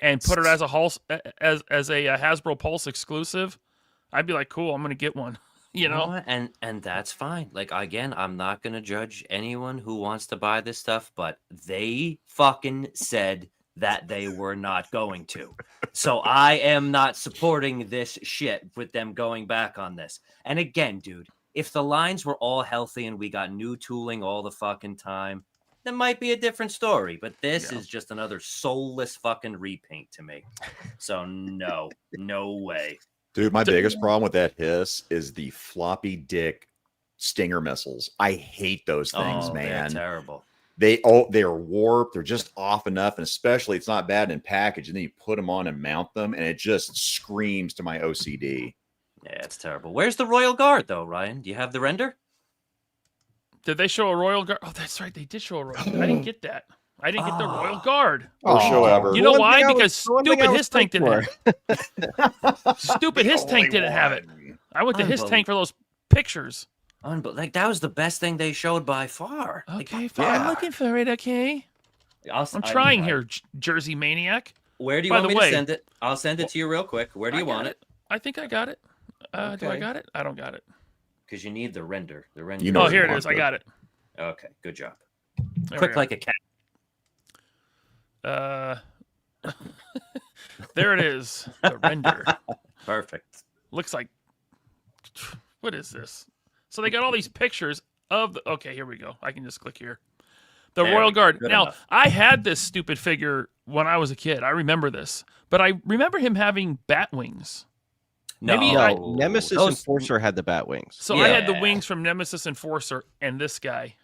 and put it as a Hasbro Pulse exclusive, I'd be like, cool, I'm gonna get one. And that's fine. Like, again, I'm not gonna judge anyone who wants to buy this stuff, but they fucking said that they were not going to. So I am not supporting this shit with them going back on this. And again, dude, if the lines were all healthy and we got new tooling all the fucking time, that might be a different story. But this is just another soulless fucking repaint to me. So no way. Dude, my biggest problem with that hiss is the floppy dick Stinger missiles. I hate those things, man. They're terrible. They're warped. They're just off enough, and especially it's not bad in package. And then you put them on and mount them, and it just screams to my OCD. Yeah, it's terrible. Where's the Royal Guard, though, Ryan? Do you have the render? Did they show a Royal Guard? Oh, that's right. They did show a Royal Guard. I didn't get that. I didn't get the Royal Guard. Worst show ever. You know why? Because stupid His Tank didn't have Stupid His Tank didn't have it. I went to His Tank for those pictures. Like, that was the best thing they showed by far. Okay, fine. I'm looking for it, okay? I'm trying here, Jersey Maniac. Where do you want me to send it? I'll send it to you real quick. Where do you want it? I think I got it. Do I got it? I don't got it. Because you need the render. The render. Here it is. I got it. Okay, good job. Quick like a cat. There it is. The render. Perfect. Looks like, what is this? So they got all these pictures of the, okay, here we go. I can just click here. The Royal Guard. Now, enough. I had this stupid figure when I was a kid. I remember this. But I remember him having bat wings. Nemesis Enforcer had the bat wings. So I had the wings from Nemesis Enforcer and this guy.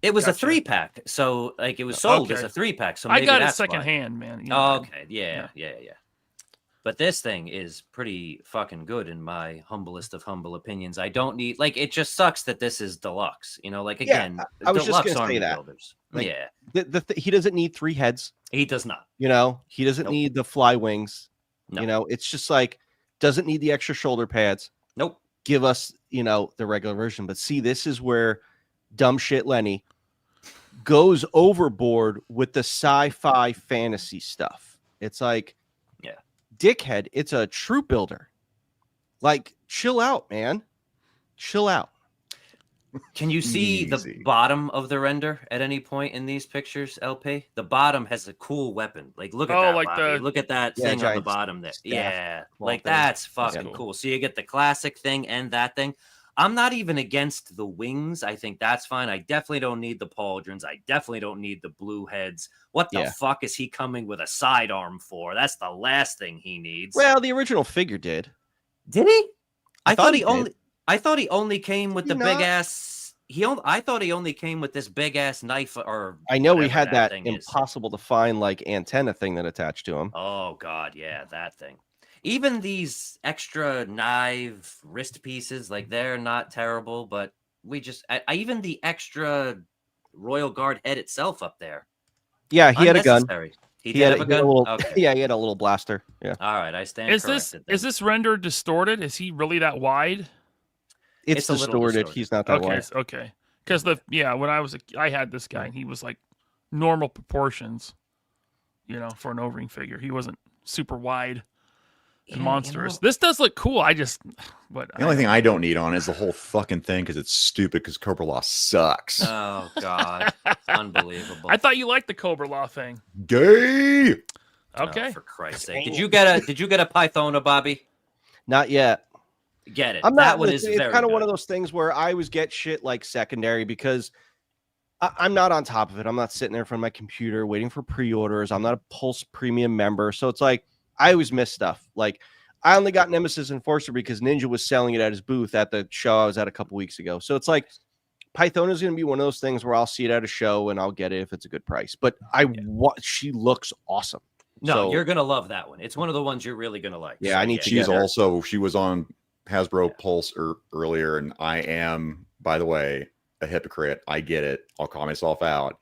It was a 3-pack. So, like, it was sold as a 3-pack. So maybe I got it that's secondhand, man. Okay. Yeah. But this thing is pretty fucking good in my humblest of humble opinions. I don't need, like, it just sucks that this is deluxe. Like, again, I was just deluxe gonna say army that. builders. Like, he doesn't need 3 heads. He does not. He doesn't need the fly wings. No. It's just like, doesn't need the extra shoulder pads. Nope. Give us, the regular version. But see, this is where dumb shit Lenny goes overboard with the sci-fi fantasy stuff. It's like, dickhead, it's a troop builder. Like, chill out, man. Chill out. Can you see the bottom of the render at any point in these pictures, LP? The bottom has a cool weapon. Like, look at that. Like look at that thing on the bottom there. Like, that's fucking cool. So you get the classic thing and that thing. I'm not even against the wings. I think that's fine. I definitely don't need the pauldrons. I definitely don't need the blue heads. What the fuck is he coming with a sidearm for? That's the last thing he needs. Well, the original figure did. Did he? I thought he only came with the big ass. I thought he only came with this big ass knife. Or I know he had that impossible to find like antenna thing that attached to him. Oh god, yeah, that thing. Even these extra knife wrist pieces, like, they're not terrible, but even the extra Royal Guard head itself up there. Yeah, he had a gun. He had a gun. Yeah, he had a little blaster. Yeah. All right, I stand corrected. Is this render distorted? Is he really that wide? It's distorted. He's not that wide. Okay. Because when I had this guy, and he was like normal proportions, for an O-ring figure. He wasn't super wide. And monstrous. This does look cool. The only thing I don't need on is the whole fucking thing because it's stupid because Cobra Law sucks. Oh god, unbelievable! I thought you liked the Cobra Law thing. Gay. Okay. Oh, for Christ's sake, did you get a Pythona, Bobby? Not yet. Get it. I'm not. It's very kind of good. one of those things where I always get shit like secondary because I'm not on top of it. I'm not sitting there in front of my computer waiting for pre-orders. I'm not a Pulse Premium member, so it's like. I always miss stuff. Like, I only got Nemesis Enforcer because Ninja was selling it at his booth at the show I was at a couple weeks ago. So it's like, Pythona is going to be one of those things where I'll see it at a show and I'll get it if it's a good price. But she looks awesome. No, you're going to love that one. It's one of the ones you're really going to like. Yeah, so, I need to get her. She was on Hasbro Pulse earlier, and I am, by the way, a hypocrite. I get it. I'll call myself out.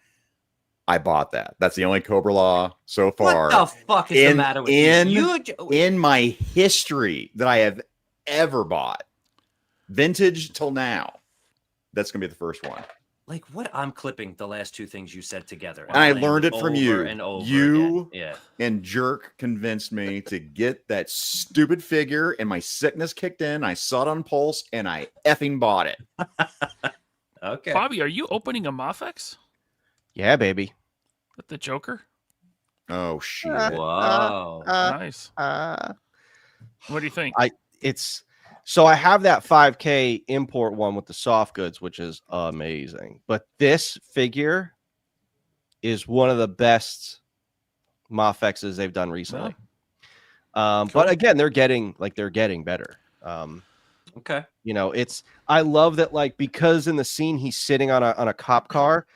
I bought that. That's the only Cobra Law so far. What the fuck is the matter with you? In my history that I have ever bought, vintage till now. That's gonna be the first one. Like what? I'm clipping the last two things you said together. And I playing learned it from you. and over You again. and Jerk convinced me to get that stupid figure, and my sickness kicked in. I saw it on Pulse, and I effing bought it. Okay. Bobby, are you opening a Mafex Yeah, baby. with the Joker? Oh shit! Wow. Nice. What do you think? So I have that 5K import one with the soft goods, which is amazing. But this figure is one of the best Mafexes they've done recently. Cool. But again, they're getting better. Okay. You know, I love that, like, because in the scene he's sitting on a cop car,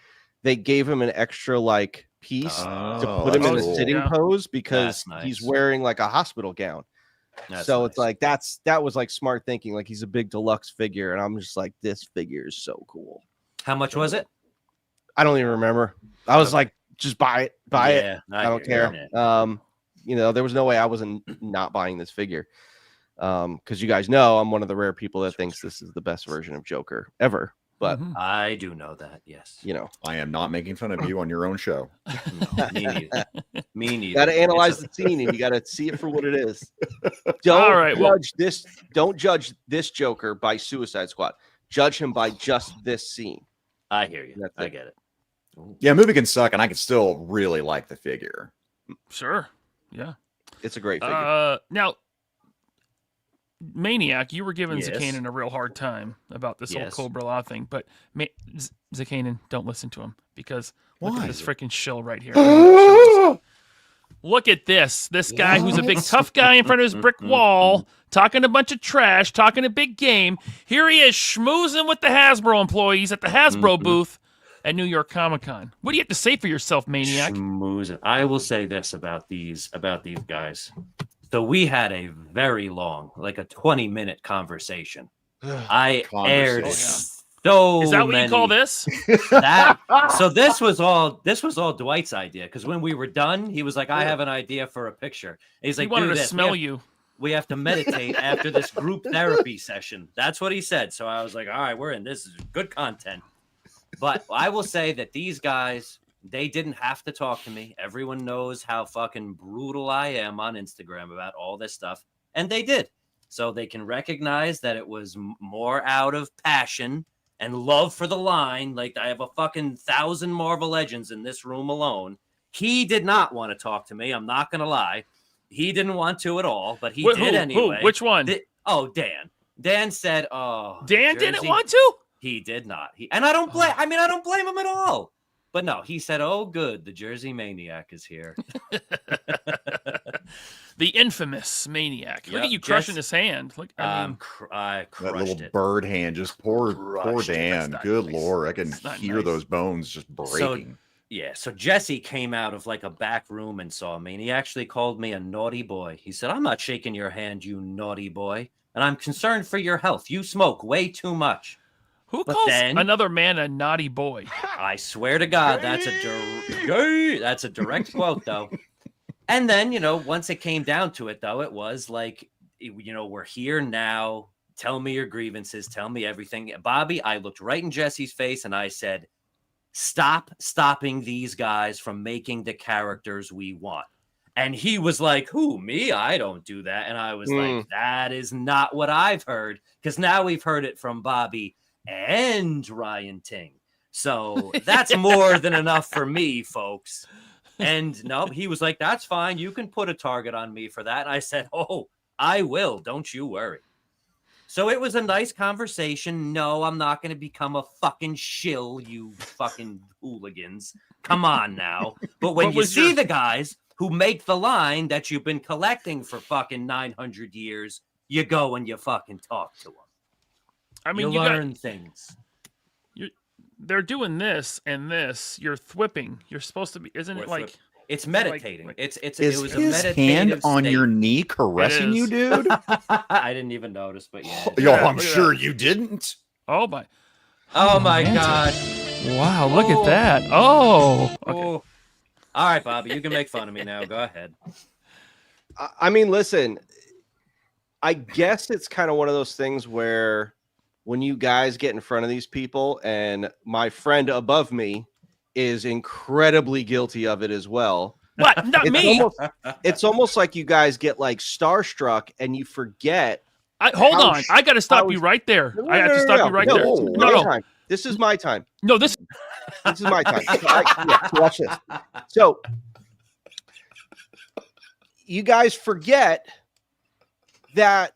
they gave him an extra like piece to put him in a sitting pose because he's wearing like a hospital gown. So it's like that was like smart thinking. Like, he's a big deluxe figure, and I'm just like, this figure is so cool. How much was it? I don't even remember. I was like, just buy it. I don't care. You know, there was no way I wasn't not buying this figure. Because you guys know I'm one of the rare people that thinks this is the best version of Joker ever. But I do know that, yes. You know, I am not making fun of you on your own show. No, me neither. Me neither. Got to analyze the scene, and you got to see it for what it is. Don't judge this Joker by Suicide Squad. Judge him by just this scene. I hear you. I get it. Yeah, movie can suck, and I can still really like the figure. Sure. Yeah. It's a great figure. Now, Maniac, you were giving Yes. Zakainen a real hard time about this whole Cobra Law thing, but Zakainen, don't listen to him because look at this freaking shill right here. Look at this. This guy who's a big tough guy in front of his brick wall, talking a bunch of trash, talking a big game. Here he is schmoozing with the Hasbro employees at the Hasbro booth at New York Comic Con. What do you have to say for yourself, Maniac? Schmoozing. I will say this about these guys. So we had a very long, like a 20-minute conversation. I aired so Is that what many. you call this? So this was all Dwight's idea, because when we were done, he was like, "I have an idea for a picture." And he's like, he wanted "Do to this. smell you. We have to meditate after this group therapy session." That's what he said. So I was like, "All right, we're in. This is good content." But I will say that these guys, they didn't have to talk to me. Everyone knows how fucking brutal I am on Instagram about all this stuff. And they did. So they can recognize that it was more out of passion and love for the line. Like, I have a fucking 1,000 Marvel Legends in this room alone. He did not want to talk to me. I'm not going to lie. He didn't want to at all, but he did anyway. Who? Which one? Dan. Dan said, "Oh, Dan Jersey." didn't want to? He did not. And I don't blame. I mean, I don't blame him at all. But no, he said, "Oh, good, the Jersey Maniac is here." The infamous Maniac. Look at you crushing his hand. Look, I crushed that little it. bird hand, just poor Dan. Good Lord, I can hear nice. those bones just breaking. So Jesse came out of like a back room and saw me, and he actually called me a naughty boy. He said, "I'm not shaking your hand, you naughty boy, and I'm concerned for your health. You smoke way too much." Who calls another man a naughty boy? I swear to God, that's a direct quote, though. And then, once it came down to it, though, it was like, we're here now. Tell me your grievances. Tell me everything. Bobby, I looked right in Jesse's face and I said, stopping these guys from making the characters we want. And he was like, "Who, me? I don't do that." And I was like, that is not what I've heard. Because now we've heard it from Bobby and Ryan Ting. So that's more than enough for me, folks. And no, he was like, "That's fine. You can put a target on me for that." And I said, "Oh, I will. Don't you worry." So it was a nice conversation. No, I'm not going to become a fucking shill, you fucking hooligans. Come on now. But when you see the guys who make the line that you've been collecting for fucking 900 years, you go and you fucking talk to them. I mean, you learn things. They're doing this and this. You're thwipping. You're supposed to be. Isn't it like? It's meditating. It was a his meditative hand on state. your knee caressing you, dude? I didn't even notice, but yeah. Yo, I'm sure you didn't. Oh my! Oh my God! Wow, look at that! Oh. Okay. All right, Bobby, you can make fun of me now. Go ahead. I mean, listen. I guess it's kind of one of those things where when you guys get in front of these people, and my friend above me is incredibly guilty of it as well. What? Not me. It's almost like you guys get like starstruck and you forget. Hold on. I got to stop you right there. I have to stop you right there. No. This is my time. No, this is my time. Watch this. So you guys forget that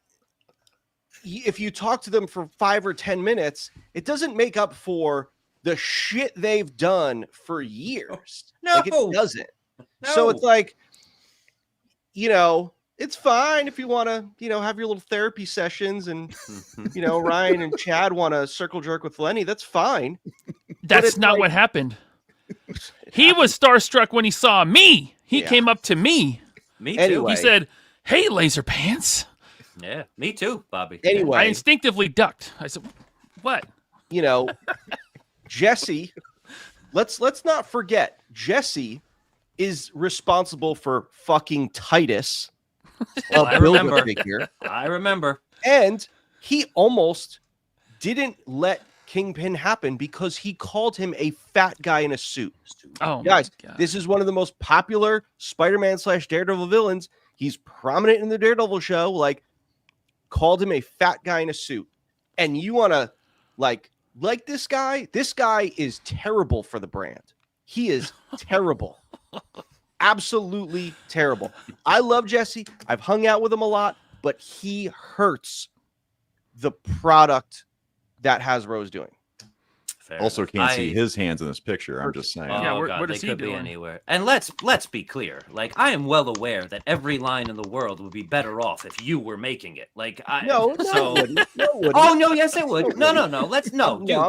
if you talk to them for 5 or 10 minutes, it doesn't make up for the shit they've done for years. No, like, it doesn't. No. So it's like, it's fine if you want to, have your little therapy sessions and, Ryan and Chad want to circle jerk with Lenny. That's fine. That's not what happened. He was starstruck when he saw me. He came up to me. Me too. Anyway. He said, "Hey, Laser Pants." Yeah, me too, Bobby. Anyway, I instinctively ducked. I said, "What?" Jesse. Let's not forget, Jesse is responsible for fucking Titus. I remember. Figure. I remember. And he almost didn't let Kingpin happen because he called him a fat guy in a suit. Oh, guys, this is one of the most popular Spider-Man / Daredevil villains. He's prominent in the Daredevil show. Like, called him a fat guy in a suit. And you want to like this guy? This guy is terrible for the brand. He is terrible. Absolutely terrible. I love Jesse. I've hung out with him a lot, but he hurts the product that Hasbro is doing. Fair Also, enough. can't see his hands in this picture. I'm just saying. Yeah, Oh, where God, does they he could be doing? anywhere. And let's be clear. Like, I am well aware that every line in the world would be better off if you were making it. Like, No, so. it wouldn't. No, it wouldn't. Oh no, yes it would. No. Dude, I'm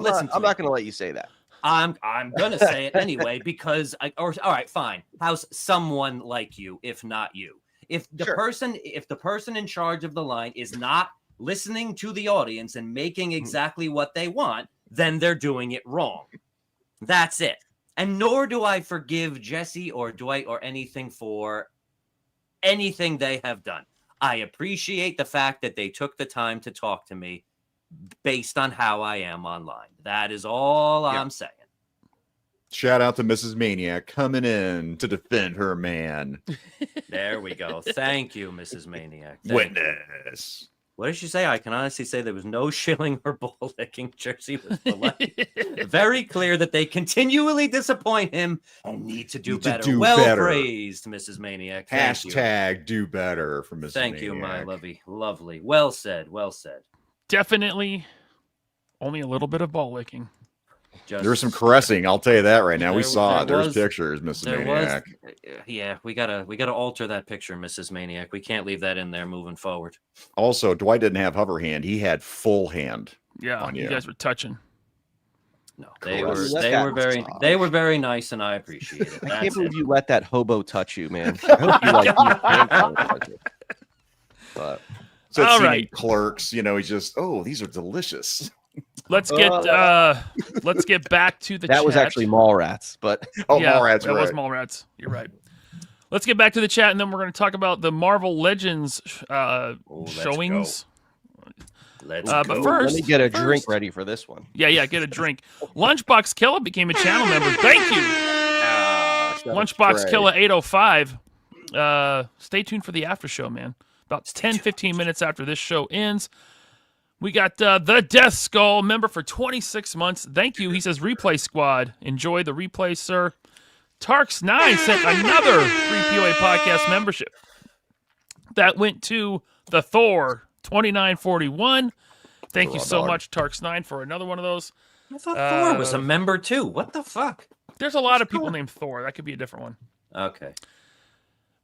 listen. not going to let you say that. I'm gonna say it anyway because all right, fine. How's someone like you, if not you? If the person in charge of the line is not listening to the audience and making exactly what they want, then they're doing it wrong. That's it. And nor do I forgive Jesse or Dwight or anything for anything they have done. I appreciate the fact that they took the time to talk to me based on how I am online. That is all I'm saying. Shout out to Mrs. Maniac coming in to defend her man. There we go. Thank you, Mrs. Maniac. Thank you. Witness. What did she say? I can honestly say there was no shilling or ball licking. Jersey was very clear that they continually disappoint him and need to do better. Better. Praised, Mrs. Maniac. Thank you. Hashtag do better for Mrs. Thank Maniac. you, my lovely. Well said. Definitely only a little bit of ball licking. There's some caressing. I'll tell you that right now. We There- saw there it. There's was- pictures, Mrs. There Maniac. yeah, we gotta alter that picture, Mrs. Maniac. We can't leave that in there moving forward. Also, Dwight didn't have hover hand. He had full hand. Yeah, On you you. guys were touching. No, Correct. they were very nice, and I appreciate it. I That's can't believe it. you let that hobo touch you, man. I hope you like you. But So All it's right. Clerks, he's just, these are delicious. Let's get back to the that chat. was actually Mallrats, but Mallrats, that was right. Mallrats. You're right. Let's get back to the chat, and then we're going to talk about the Marvel Legends let's showings. Let's But go. first, let me get a drink ready for this one. Yeah, get a drink. Lunchbox Killer became a channel member. Thank you. Lunchbox Killer 805. Stay tuned for the after show, man. About 10-15 minutes after this show ends. We got the Death Skull member for 26 months. Thank you. He says, Replay Squad. Enjoy the replay, sir. Tarks9 sent another 3POA podcast membership. That went to the Thor 2941. Thank you so much, Tarks9, for another one of those. I thought Thor was a member too. What the fuck? There's a lot of people named Thor. That could be a different one. Okay.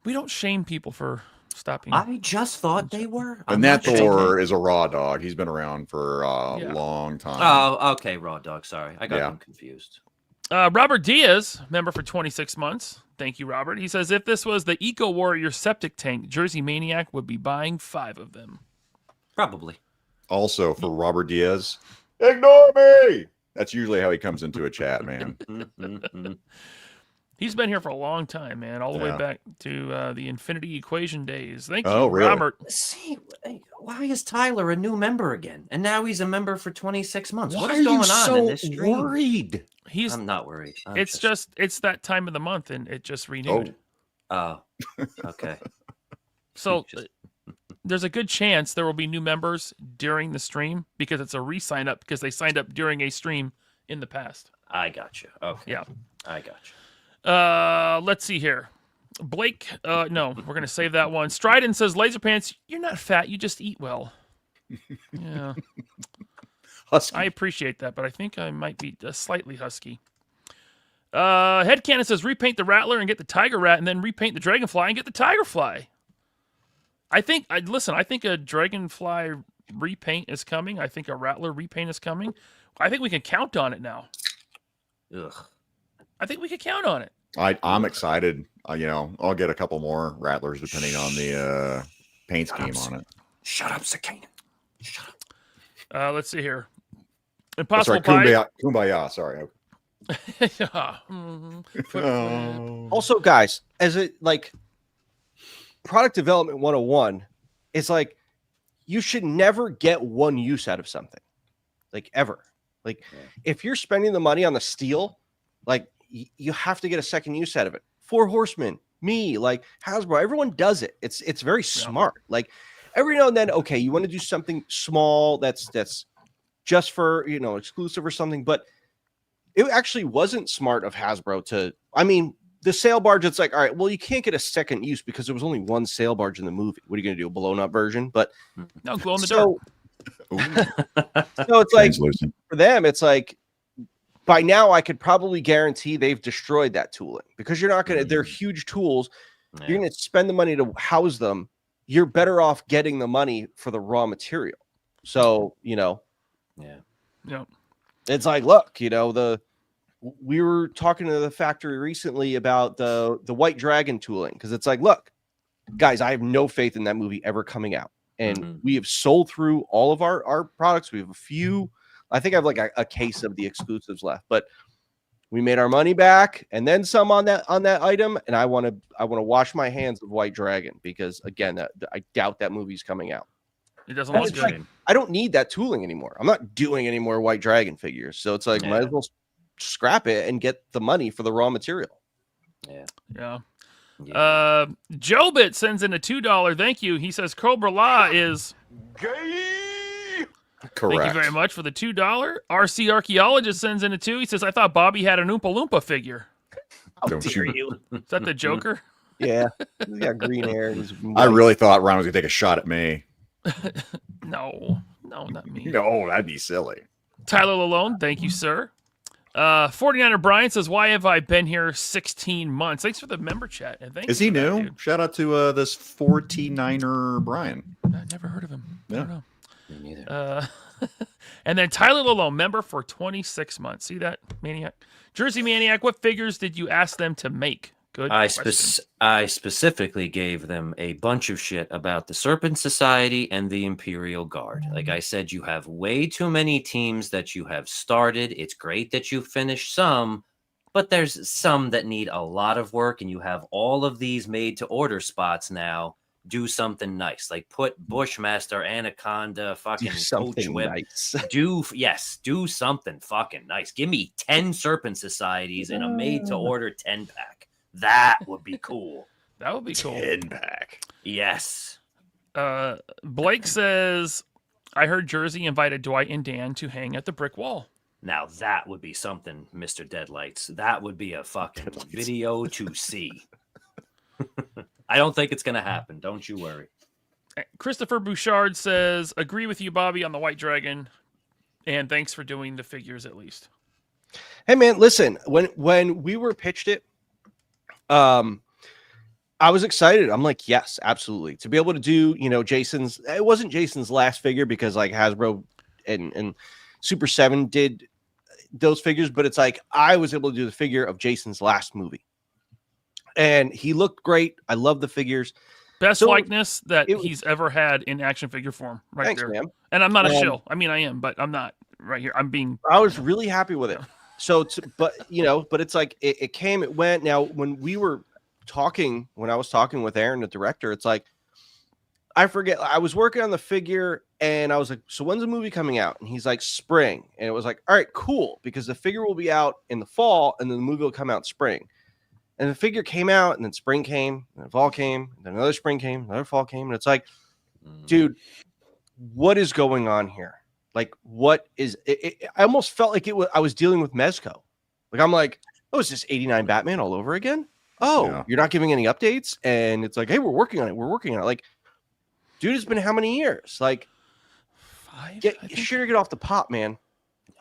We don't shame people for stopping. I just thought they were. And that Thor is a raw dog. He's been around for a long time. Oh, okay, Raw Dog. Sorry, I got them confused. Robert Diaz, member for 26 months. Thank you, Robert. He says, if this was the Eco Warrior septic tank, Jersey Maniac would be buying 5 of them. Probably. Also, for Robert Diaz, ignore me. That's usually how he comes into a chat, man. He's been here for a long time, man, all the way back to the Infinity Equation days. Thank you, really? Robert. See, why is Tyler a new member again? And now he's a member for 26 months. Why what are is going you on so in this stream? worried? I'm not worried. It's that time of the month, and it just renewed. Oh, okay. So there's a good chance there will be new members during the stream because it's a re-sign up because they signed up during a stream in the past. I got you. Okay. Yeah. I got you. Let's see here. Blake, no, we're going to save that one. Strident says, Laser Pants, you're not fat. You just eat well. Yeah. Husky. I appreciate that, but I think I might be slightly husky. Headcanon says, repaint the Rattler and get the Tiger Rat, and then repaint the Dragonfly and get the Tigerfly. I think a Dragonfly repaint is coming. I think a Rattler repaint is coming. I think we can count on it now. Ugh. I think we can count on it. I'm excited. I'll get a couple more Rattlers depending on the paint scheme on it. Shut up, Zakainen. Shut up. Let's see here. That's Impossible right. Pie. Kumbaya. Sorry. Also, guys, as it like product development 101, it's like you should never get one use out of something, like ever. Like if you're spending the money on the steel, like you have to get a second use out of it. Four Horsemen, me, like Hasbro, everyone does it. It's very smart. Like every now and then, okay, you want to do something small that's just for exclusive or something, but it actually wasn't smart of Hasbro to. I mean, the sail barge. It's like, all right, well, you can't get a second use because there was only one sail barge in the movie. What are you going to do? A blown up version? But no, glow in the dark. So it's like for them, it's like by now I could probably guarantee they've destroyed that tooling because you're not going to. They're huge tools. Yeah. You're going to spend the money to house them. You're better off getting the money for the raw material. So yeah. It's like, look, we were talking to the factory recently about the White Dragon tooling because it's like, look, guys, I have no faith in that movie ever coming out. And we have sold through all of our products. We have a few. I think I have like a case of the exclusives left, but we made our money back and then some on that item. And I want to wash my hands of White Dragon because again, I doubt that movie's coming out. It doesn't look good. Like, I don't need that tooling anymore. I'm not doing any more White Dragon figures. So it's like, might as well scrap it and get the money for the raw material. Yeah. Jobit sends in a $2. Thank you. He says Cobra Law is gay. Correct. Thank you very much for the $2. RC Archaeologist sends in a 2. He says, I thought Bobby had an Oompa Loompa figure. Don't you? Is that the Joker? Yeah. He's got green hair. I really thought Ryan was going to take a shot at me. No, not me. No, that'd be silly. Tyler Lalone, thank you, sir. 49er Brian says, why have I been here 16 months? Thanks for the member chat. And thanks. Is he new? Shout out to this 49er Brian. I never heard of him. Yeah. I don't know. Me neither. And then Tyler Lalone, member for 26 months. See that, Maniac? Jersey Maniac, what figures did you ask them to make? Good question. I specifically gave them a bunch of shit about the Serpent Society and the Imperial Guard. Like I said, you have way too many teams that you have started. It's great that you finished some, but there's some that need a lot of work, and you have all of these made-to-order spots now. Do something nice, like put Bushmaster, Anaconda, fucking Coach Whip. Nice. Do something fucking nice. Give me 10 Serpent Societies and a made-to-order 10-pack. That would be cool. That would be cool. 10-pack. Yes. Blake says, I heard Jersey invited Dwight and Dan to hang at the brick wall. Now that would be something, Mr. Deadlights. That would be a fucking video to see. I don't think it's going to happen. Don't you worry. Christopher Bouchard says, agree with you, Bobby, on the White Dragon. And thanks for doing the figures at least. Hey, man, listen, when we were pitched it, I was excited. I'm like, yes, absolutely. To be able to do, Jason's, it wasn't Jason's last figure because like Hasbro and Super 7 did those figures, but it's like I was able to do the figure of Jason's last movie. And he looked great. I love the figures. Best likeness that he's ever had in action figure form. Thanks, there. Man. And I'm not a shill. I mean, I am, but I'm not right here. I was really happy with it. but it's like it came, it went. Now, when I was talking with Aaron, the director, it's like, I forget, I was working on the figure and I was like, so when's the movie coming out? And he's like, spring. And it was like, all right, cool, because the figure will be out in the fall and then the movie will come out in spring. And the figure came out, and then spring came, and then fall came, and then another spring came, another fall came, and it's like, dude, what is going on here? Like, what is it? I almost felt like I was dealing with Mezco. Like, I'm like, oh, is this 89 Batman all over again? Oh, yeah. You're not giving any updates, and it's like, hey, we're working on it. We're working on it. Like, dude, it's been how many years? Like, 5. Get off the pot, man.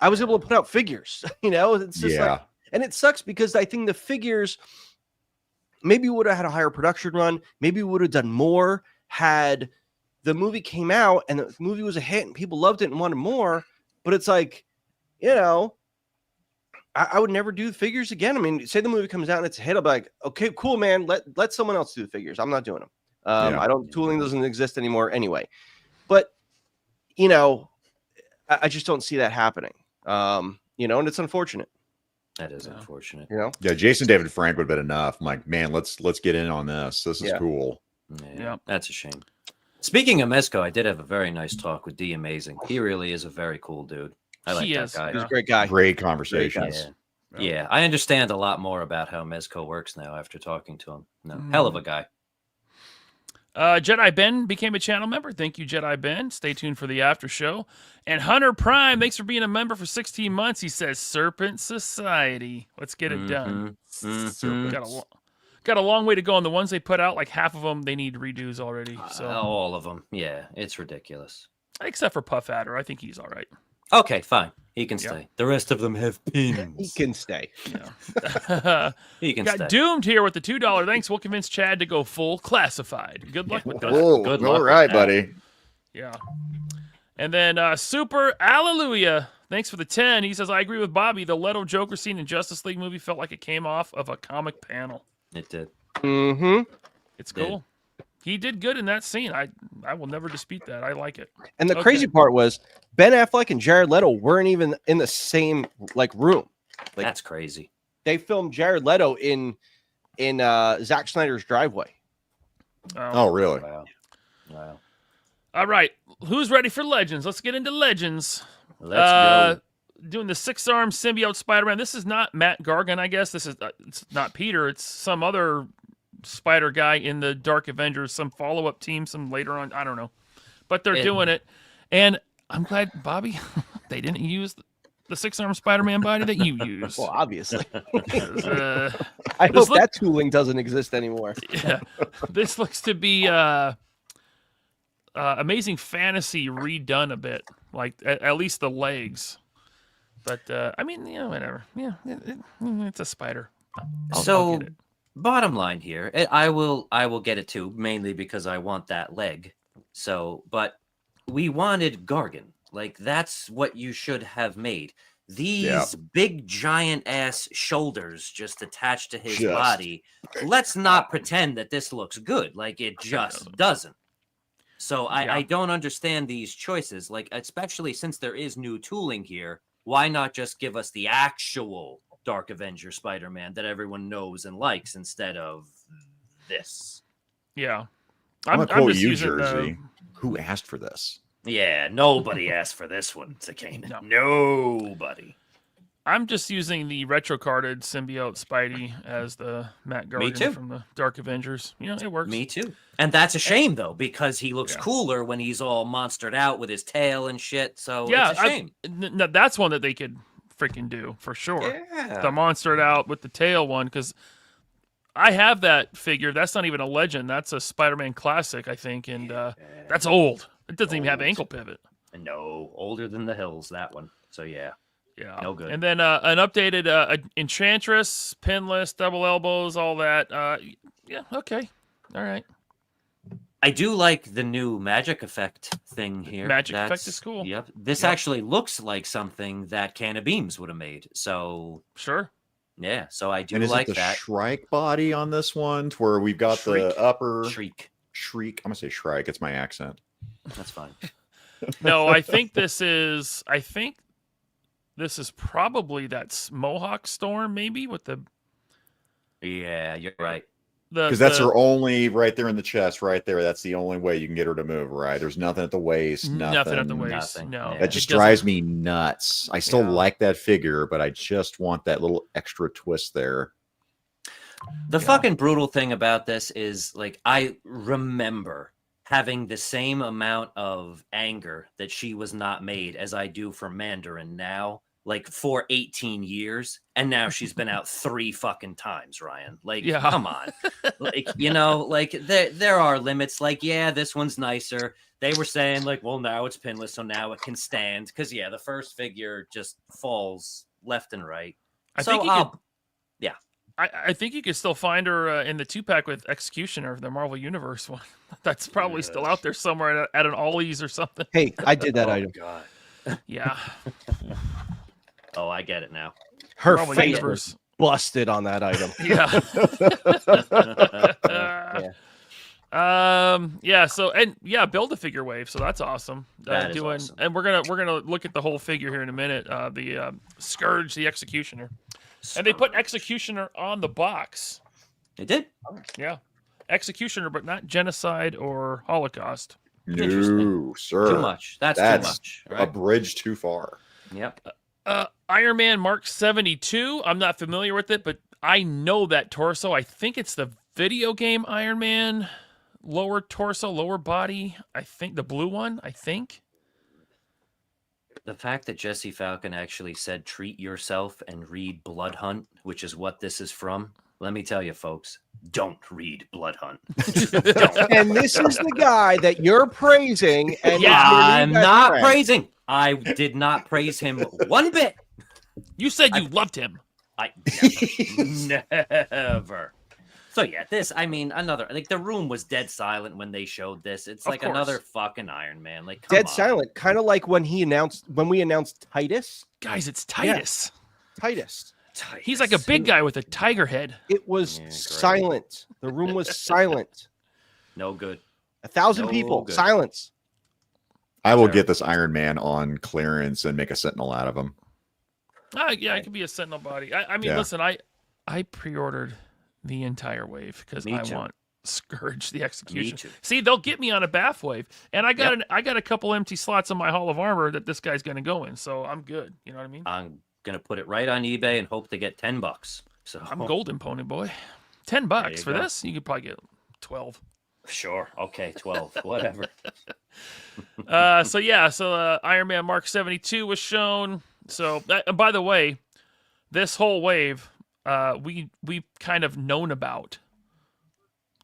I was able to put out figures. It's just like, and it sucks because I think the figures. Maybe we would have had a higher production run. Maybe we would have done more had the movie came out and the movie was a hit and people loved it and wanted more. But it's like, I would never do the figures again. I mean, say the movie comes out and it's a hit, I'll be like, okay, cool, man. Let someone else do the figures. I'm not doing them. Tooling doesn't exist anymore anyway. But, I just don't see that happening. And it's unfortunate. That is unfortunate. Yeah, Jason David Frank would have been enough. I'm like, man, let's get in on this. This is cool. Yeah, that's a shame. Speaking of Mezco, I did have a very nice talk with D Amazing. He really is a very cool dude. I like that guy. He's a great guy. Great conversations. Yeah, I understand a lot more about how Mezco works now after talking to him. Hell of a guy. Jedi Ben became a channel member. Thank you, Jedi Ben. Stay tuned for the after show. And Hunter Prime, thanks for being a member for 16 months. He says, Serpent Society. Let's get it done. Got a long way to go on the ones they put out. Like half of them, they need redos already. So all of them. Yeah, it's ridiculous. Except for Puff Adder. I think he's all right. Okay, fine. He can stay. The rest of them have pins. He can stay. He can stay. Doomed here with the $2. Thanks. We'll convince Chad to go full classified. Good luck with that. Good luck. All right, buddy. Yeah. And then Super Alleluia. Thanks for the 10. He says, I agree with Bobby. The Leto Joker scene in Justice League movie felt like it came off of a comic panel. It did. Mm-hmm. It's cool. He did good in that scene. I will never dispute that. I like it. And the crazy part was Ben Affleck and Jared Leto weren't even in the same room. Like, that's crazy. They filmed Jared Leto in Zack Snyder's driveway. Oh, really? Wow. All right. Who's ready for Legends? Let's get into Legends. Let's go. Doing the 6-arm symbiote Spider-Man. This is not Matt Gargan, I guess. This is it's not Peter. It's some other Spider guy in the Dark Avengers, some follow-up team, some later on. I don't know. But they're doing it. And I'm glad, Bobby, they didn't use the 6-arm Spider-Man body that you use. Well, obviously. I hope that tooling doesn't exist anymore. Yeah. This looks to be Amazing Fantasy redone a bit. Like, at least the legs. But, I mean, whatever. Yeah, it's a spider. I'll get it. Bottom line here, I will get it too, mainly because I want that leg. So, but we wanted Gargan. Like, that's what you should have made. These big giant ass shoulders just attached to his body. Let's not pretend that this looks good. Like, it just doesn't. So I don't understand these choices. Like, especially since there is new tooling here, why not just give us the actual Dark Avenger Spider-Man that everyone knows and likes instead of this? Yeah. I'm quote you, Jersey. Who asked for this? Yeah, nobody asked for this one, Zakainen. No. Nobody. I'm just using the retro-carded symbiote Spidey as the Matt Gargan from the Dark Avengers. It works. Me too. And that's a shame, though, because he looks cooler when he's all monstered out with his tail and shit. So it's a shame. That's one that they could freaking do, for sure. Yeah. The monstered out with the tail one, because I have that figure. That's not even a legend. That's a Spider-Man classic, I think, and that's old. It doesn't even have ankle pivot. No, older than the hills, that one. So, yeah. Yeah. No good. And then an updated Enchantress, pinless, double elbows, all that. Yeah, okay. All right. I do like the new magic effect thing here. Effect is cool. Yep. This actually looks like something that Can of Beams would have made. So sure. Yeah. So I do and is like it the that. Shrike body on this one, to where we've got the upper Shriek. I'm gonna say Shrike. It's my accent. That's fine. No, I think this is. this is probably that Mohawk Storm, maybe with the. Yeah, you're right. Because that's her only right there in the chest, right there. That's the only way you can get her to move, right? There's nothing at the waist, nothing at the waist. Nothing. No, that just drives me nuts. I still like that figure, but I just want that little extra twist there. The fucking brutal thing about this is, like, I remember having the same amount of anger that she was not made as I do for Mandarin now, like for 18 years, and now she's been out 3 fucking times, Ryan. Like, come on. Like, you know, like there are limits. Like, yeah, this one's nicer. They were saying, like, well, now it's pinless, so now it can stand. Because, yeah, the first figure just falls left and right. I think Hey, I did that item. God. Yeah. Oh, I get it now. Her Marvel face Universe. was busted on that item. Yeah. Yeah. So build a figure wave, so that's awesome. That is awesome. And we're gonna look at the whole figure here in a minute. The Scourge, the Executioner. And they put Executioner on the box. They did? Yeah. Executioner, but not genocide or Holocaust. No, sir. Too much. That's too much. Right? A bridge too far. Yep. Iron Man Mark 72. I'm not familiar with it, but I know that torso. I think it's the video game Iron Man. Lower torso, lower body. I think the blue one, I think. The fact that Jesse Falcon actually said treat yourself and read Blood Hunt, which is what this is from, let me tell you, folks, don't read Blood Hunt. And this is the guy that you're praising. And I'm not praising. I did not praise him one bit. You said you loved him. I never. So yeah, this, I mean, another, like, the room was dead silent when they showed this. It's like another fucking Iron Man. Like, come dead on. silent, kind of like when we announced Titus. Guys, it's Titus. Yeah. Titus. He's like a big guy with a tiger head. It was silent. The room was silent. No good. 1,000 people. Good. Silence. I will get this Iron Man on clearance and make a Sentinel out of him. Yeah, it could be a Sentinel body. I mean, listen, I pre-ordered the entire wave because I want Scourge, the Execution. See, they'll get me on a Bath wave, and I got I got a couple empty slots on my Hall of Armor that this guy's going to go in, so I'm good. You know what I mean? I'm gonna put it right on eBay and hope to get $10. So I'm golden pony boy. $10 for this? You could probably get 12. Sure. Okay, 12. Whatever. So Iron Man Mark 72 was shown. So by the way, this whole wave we've kind of known about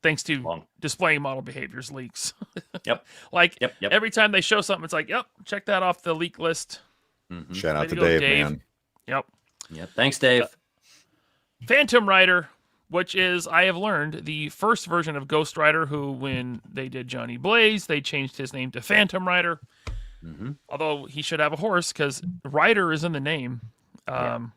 thanks to displaying model behaviors leaks. Yep. Yep. Every time they show something, it's like, yep, check that off the leak list. Mm-hmm. Shout out to Dave, man. Yep. Thanks, Dave. Phantom Rider, which is, I have learned, the first version of Ghost Rider, who, when they did Johnny Blaze, they changed his name to Phantom Rider. Mm-hmm. Although he should have a horse, because Rider is in the name. Are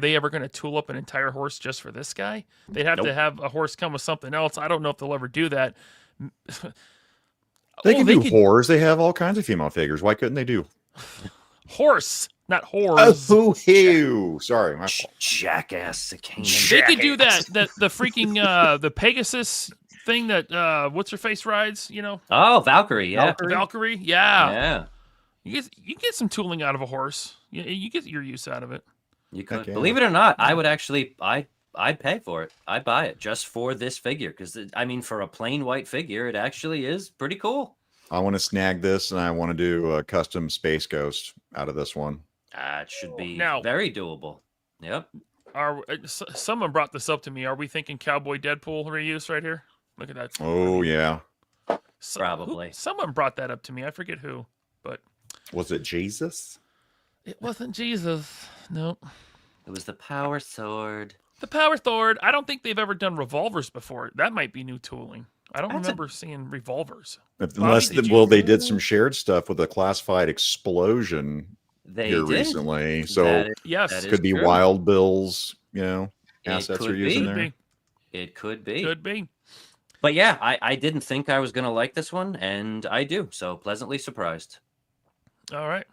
they ever going to tool up an entire horse just for this guy? They'd have to have a horse come with something else. I don't know if they'll ever do that. They can do whores. They have all kinds of female figures. Why couldn't they do horse, not whores? Oh, sorry, my fault. Jackass. They could do that. The freaking the Pegasus thing that what's her face rides. You know? Oh, Valkyrie. Yeah, Valkyrie. Yeah. Yeah. You get some tooling out of a horse. You get your use out of it. You could. Believe it or not, I would actually. I'd pay for it. I'd buy it just for this figure because, I mean, for a plain white figure, it actually is pretty cool. I want to snag this, and I want to do a custom Space Ghost out of this one. It should be very doable. Yep. Someone brought this up to me. Are we thinking Cowboy Deadpool reuse right here? Look at that. Oh, yeah. Probably. Someone brought that up to me. I forget who, but. Was it Jesus? It wasn't Jesus. Nope. It was the Power Sword. The Power Sword. I don't think they've ever done revolvers before. That might be new tooling. I don't remember seeing revolvers. Unless, they did some shared stuff with a classified explosion recently. So yes, could be true. Wild Bill's, assets are using there. It could be. Could be. But yeah, I didn't think I was going to like this one, and I do. So pleasantly surprised. All right.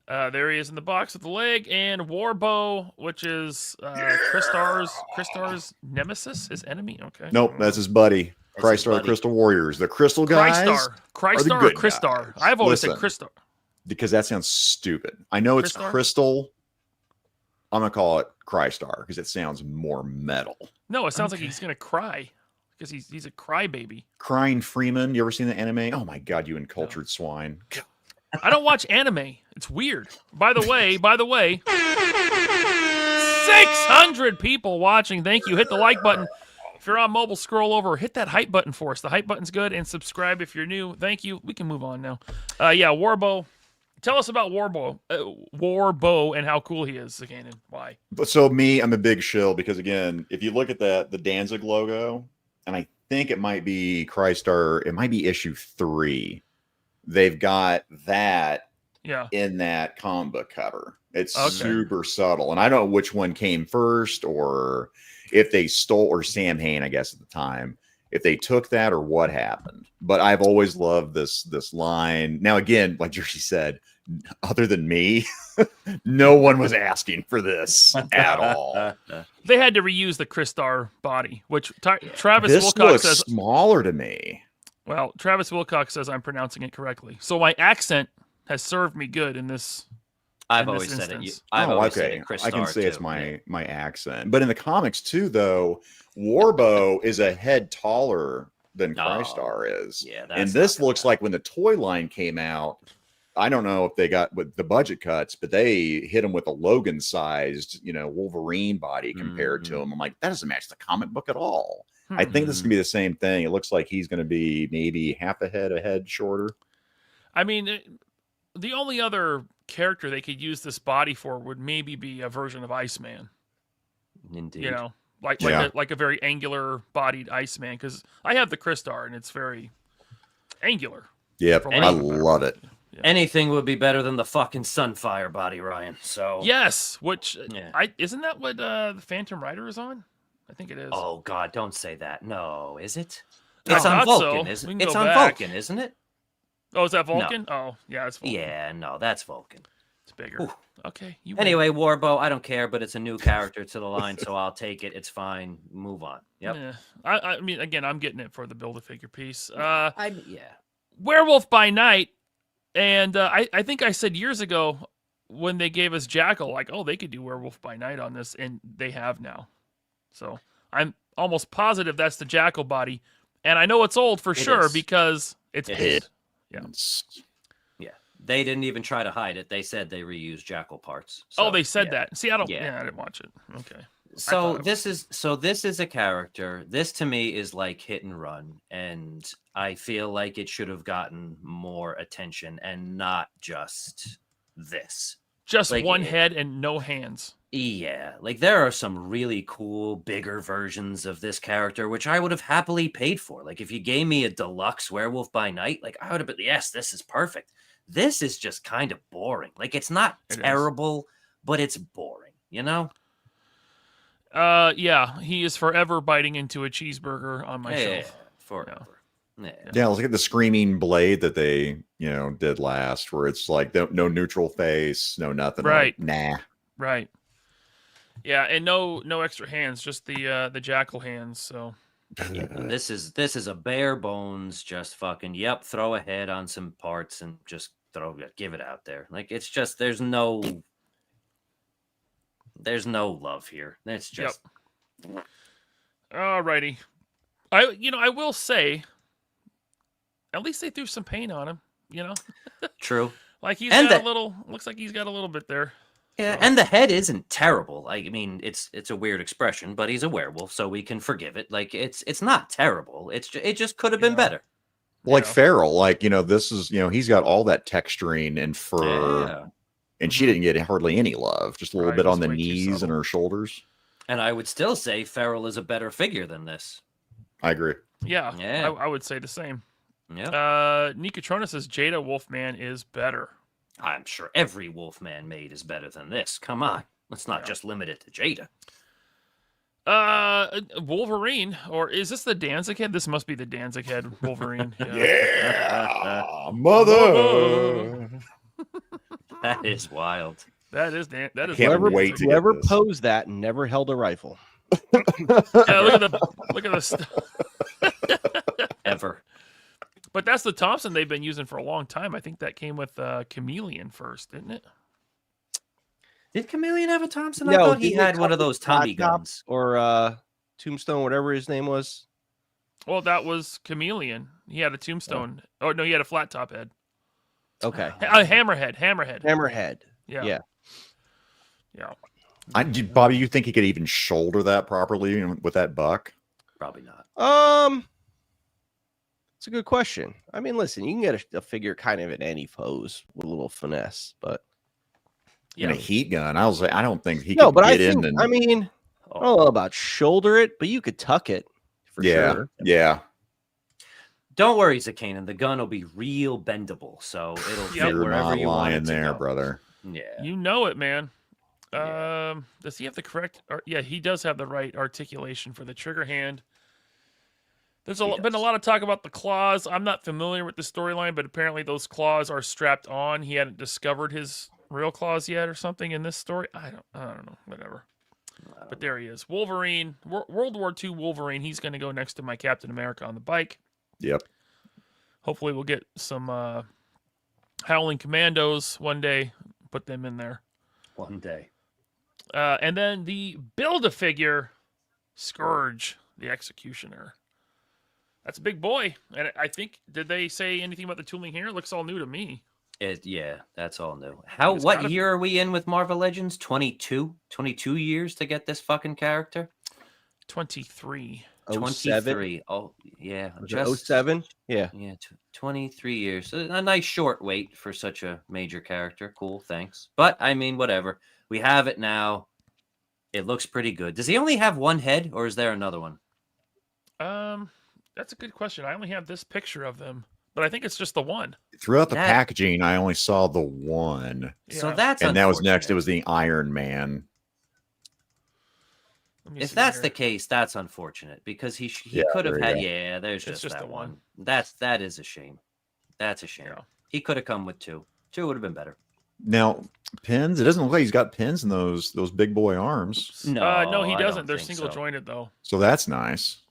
There he is in the box with the leg, and Warbow, which is Kristar's nemesis, his enemy. Okay. Nope, that's his buddy. That's his Crystar, the buddy. Crystal Warriors. The Crystal guys. Crystar or good Kristar? guys. I've always Listen, said Kristar. because that sounds stupid. I know it's Crystar? Crystal. I'm gonna call it Crystar because it sounds more metal. No, it sounds like he's gonna cry because he's a crybaby. Crying Freeman. You ever seen the anime? Oh my god, you uncultured swine. I don't watch anime. It's weird. By the way, 600 people watching. Thank you. Hit the like button. If you're on mobile, scroll over. Hit that hype button for us. The hype button's good. And subscribe if you're new. Thank you. We can move on now. Warbow. Tell us about Warbow and how cool he is, Zakainen. Why? But so I'm a big shill because again, if you look at the Danzig logo, and I think it might be Crystar, it might be issue 3. They've got that in that comic book cover. It's super subtle, and I don't know which one came first, or if they stole, or Sam Hain, I guess at the time, if they took that or what happened. But I've always loved this line. Now, again, like Jersey said, other than me, no one was asking for this at all. They had to reuse the Kristar body, which Travis This Wilcox looks says smaller to me. Well, Travis Wilcox says I'm pronouncing it correctly. So my accent has served me good in this. I've always said it. I've Oh, always said okay. it. Chris I can Starr, say it's too. my accent. But in the comics too, though, Warbow is a head taller than Crystar is. Yeah, that's and this not looks like when the toy line came out. I don't know if they got with the budget cuts, but they hit him with a Logan-sized, Wolverine body compared to him. I'm like, that doesn't match the comic book at all. I think this is gonna be the same thing. It looks like he's gonna be maybe half a head shorter. I mean, the only other character they could use this body for would maybe be a version of Iceman. Indeed. Like a very angular bodied Iceman, because I have the Kristar and it's very angular. Yep, I love it. Yeah. Anything would be better than the fucking Sunfire body, Ryan. So yes, which isn't that what the Phantom Rider is on? I think it is. Oh God, don't say that. No, is it? I It's on thought Vulcan, so. isn't We it? can It's go on back. Vulcan, isn't it? Oh, is that Vulcan? Oh, yeah, it's Vulcan. Yeah, no, that's Vulcan. It's bigger. Ooh. Okay. Anyway, Warbow, I don't care, but it's a new character to the line, so I'll take it. It's fine. Move on. Yep. Yeah. I mean, again, I'm getting it for the Build-A-Figure piece. Yeah. Werewolf by Night, and I think I said years ago when they gave us Jackal, like, oh, they could do Werewolf by Night on this, and they have now. So I'm almost positive that's the Jackal body, and I know it's old for sure is. because it's painted. Yeah. Yeah. They didn't even try to hide it. They said they reused Jackal parts. Oh, they said that. See, I Yeah. I didn't watch it. Okay. So this is a character. This to me is like hit and run, and I feel like it should have gotten more attention and not just this. Just Like, one head and no hands. Yeah, like there are some really cool, bigger versions of this character, which I would have happily paid for. Like if you gave me a deluxe Werewolf by Night, like I would have been, yes, this is perfect. This is just kind of boring. Like it's not terrible, but it's boring, Yeah, he is forever biting into a cheeseburger on my shelf. Forever. Yeah, look at the screaming blade that they, did last, where it's like no neutral face, no nothing. Right. Like, nah. Right. Yeah, and no extra hands, just the Jackal hands. So Yeah, this is a bare bones, just fucking throw a head on some parts and just give it out there. Like it's just there's no love here. It's just Alrighty. I will say, at least they threw some paint on him. True. Like he's And got a little. Looks like he's got a little bit there. Yeah, and the head isn't terrible. I mean, it's a weird expression, but he's a werewolf, so we can forgive it. Like it's not terrible. It just could have been better. Like Farrell, like this is he's got all that texturing and fur, and she didn't get hardly any love, just a little bit on the knees and her shoulders. And I would still say Farrell is a better figure than this. I agree. Yeah. I would say the same. Yeah. Nikatrona says Jada Wolfman is better. I'm sure every Wolfman made is better than this. Come on. Let's not just limit it to Jada. Wolverine, or is this the Danzig head? This must be the Danzig head Wolverine. Yeah, mother. That is wild. That is Can't whoever, wait to get Whoever this. posed that never held a rifle. Yeah, look at the stuff. Ever. But that's the Thompson they've been using for a long time. I think that came with Chameleon first, didn't it? Did Chameleon have a Thompson? I No, thought he didn't it had one come of those with Flat Tommy Top guns. or Tombstone, whatever his name was. Well, that was Chameleon. He had a Tombstone. Oh no, he had a flat top head. Okay. Hammerhead. Hammerhead. Yeah. Bobby, you think he could even shoulder that properly with that buck? Probably not. It's a good question. I mean, listen, you can get a figure kind of in any pose with a little finesse, but In a heat gun, I don't think he no, could but get I think, in. And, I mean, I don't know about shoulder it, but you could tuck it for sure. Yeah. Don't worry, Zakainen. The gun will be real bendable, so it'll fit You're wherever not you want it lying to there, go. brother. Yeah. You know it, man. Yeah. Does he have the correct? Yeah, he does have the right articulation for the trigger hand. There's been a lot of talk about the claws. I'm not familiar with the storyline, but apparently those claws are strapped on. He hadn't discovered his real claws yet, or something in this story. I don't know. Whatever. But there he is, Wolverine, World War II Wolverine. He's going to go next to my Captain America on the bike. Yep. Hopefully, we'll get some Howling Commandos one day. Put them in there. One day. And then the Build-A-Figure Scourge, the Executioner. That's a big boy. And I think, did they say anything about the tooling here? It looks all new to me. Yeah, that's all new. It's What gotta year are we in with Marvel Legends? 22? 22 years to get this fucking character? 23. 23. Oh, yeah. Was it 07? Yeah. Yeah, 23 years. A nice short wait for such a major character. Cool, thanks. But, I mean, whatever. We have it now. It looks pretty good. Does he only have one head, or is there another one? That's a good question. I only have this picture of them, but I think it's just the one. Throughout the packaging, I only saw the one. Yeah. So that's And that was next. unfortunate. It was the Iron Man. Let me If see that's here. the case, that's unfortunate because he Yeah, could have there had. you go. Yeah, there's It's just just that the one. That is a shame. That's a shame. Yeah. He could have come with two. Two would have been better. Now, pins. It doesn't look like he's got pins in those big boy arms. No, he I doesn't. don't They're think single so. jointed though. So that's nice.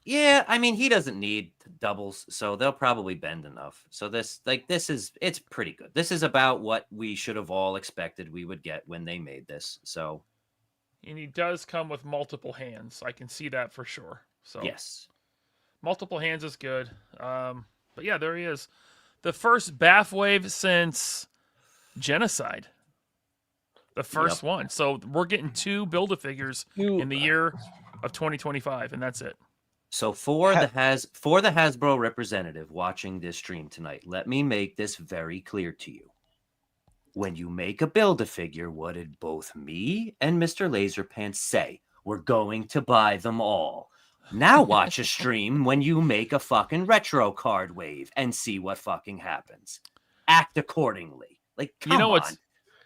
Yeah, I mean, he doesn't need doubles, so they'll probably bend enough. So it's pretty good. This is about what we should have all expected we would get when they made this. So And he does come with multiple hands. I can see that for sure. So yes, multiple hands is good. But yeah, there he is. The first Bath wave since Genocide. The first one. So we're getting two Build-A-Figures in the year of 2025, and that's it. So for the Hasbro representative watching this stream tonight, let me make this very clear to you. When you make a Build-A-Figure, what did both me and Mr. Laserpants say? We're going to buy them all. Now watch a stream when you make a fucking retro card wave and see what fucking happens. Act accordingly. Like, come You know on. what's-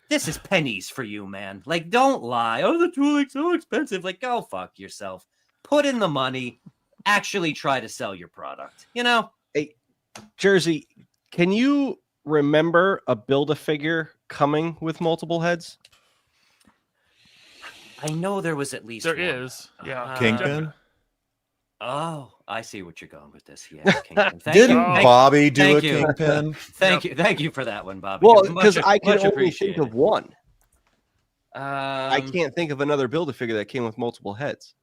This is pennies for you, man. Like, don't lie. Oh, the tooling's so expensive. Like, go fuck yourself. Put in the money. Actually try to sell your product. You know? Hey, Jersey, can you remember a Build-A-Figure coming with multiple heads? I know there was at least There one. is. Yeah. Kingpin. Oh, I see what you're going with this. Yeah, Kingpin. Thank Didn't you. Bobby do thank a you. Kingpin? Thank you for that one, Bobby. Well, Much- because I can much only think appreciated. of one. I Um, can't think of another Build-A-Figure that came with multiple heads.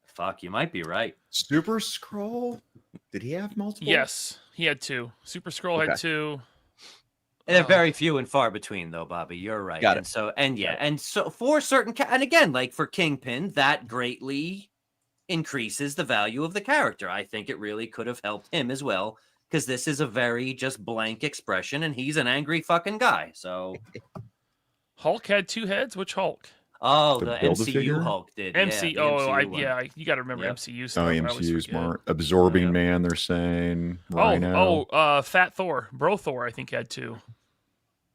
Fuck, you might be right. Super Scroll? Did he have multiple? Yes, he had two. Super Scroll had Okay. two. They're very few and far between, though, Bobby. You're right. Got and so, and so for certain, and again, like for Kingpin, that greatly increases the value of the character. I think it really could have helped him as well, because this is a very just blank expression, and he's an angry fucking guy. So, Hulk had two heads. Which Hulk? oh, The the Build-A-Figure? MCU Hulk did. MC. Yeah, the Oh, MCU one. you got to remember Yep. MCU Oh, stuff. I always MCU's forget. more Absorbing Yeah. Man, they're saying. Rhino. Fat Thor, Bro Thor. I think had two.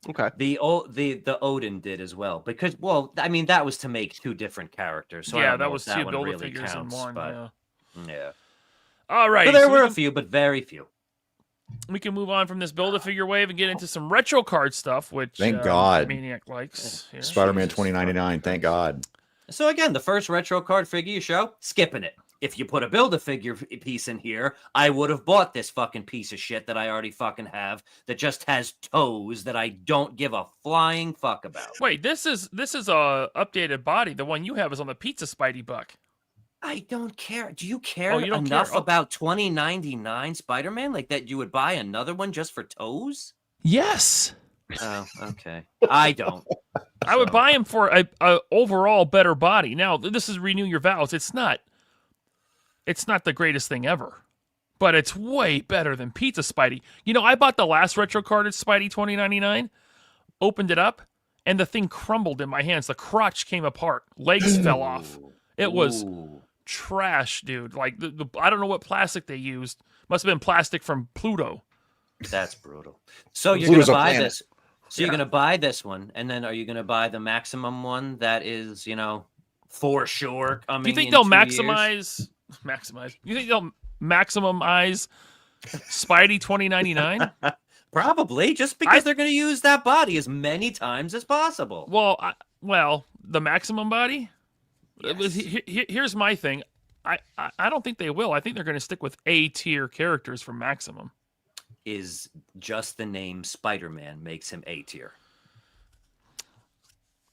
Okay. The Odin did as well, because I mean that was to make two different characters. So I Yeah, don't that know was if two one Build-A really figures in counts, one. but Yeah. yeah. All right. So there so we were a can- few, but very few. we can move on from this Build-A-Figure wave and get into some retro card stuff, which Thank God. Maniac likes. Here. Spider-Man 2099. Thank God. So again, the first retro card figure you show, skipping it. If you put a Build-A-Figure piece in here, I would have bought this fucking piece of shit that I already fucking have that just has toes that I don't give a flying fuck about. Wait, this is a updated body. The one you have is on the Pizza Spidey buck. I don't care. Do you care Oh, you don't enough care? Oh. about 2099 Spider-Man like that you would buy another one just for toes? Yes. Oh, okay. I don't. I would buy him for a overall better body. Now, this is Renew Your Vows. It's not the greatest thing ever, but it's way better than Pizza Spidey. You know, I bought the last retro carded Spidey 2099, opened it up, and the thing crumbled in my hands. The crotch came apart. Legs fell off. It was trash, dude. Like, the I don't know what plastic they used. Must have been plastic from Pluto. That's brutal. So you're Pluto's going to a buy planet. this. So you're going to buy this one, and then are you going to buy the maximum one that is, for sure coming? Do you think in they'll 2 years? maximize? You think they'll maximize Spidey 2099? Probably, just because they're going to use that body as many times as possible. Well, the maximum body. Yes. Here's my thing. I don't think they will. I think they're going to stick with A tier characters for maximum. Is just the name Spider-Man makes him A tier.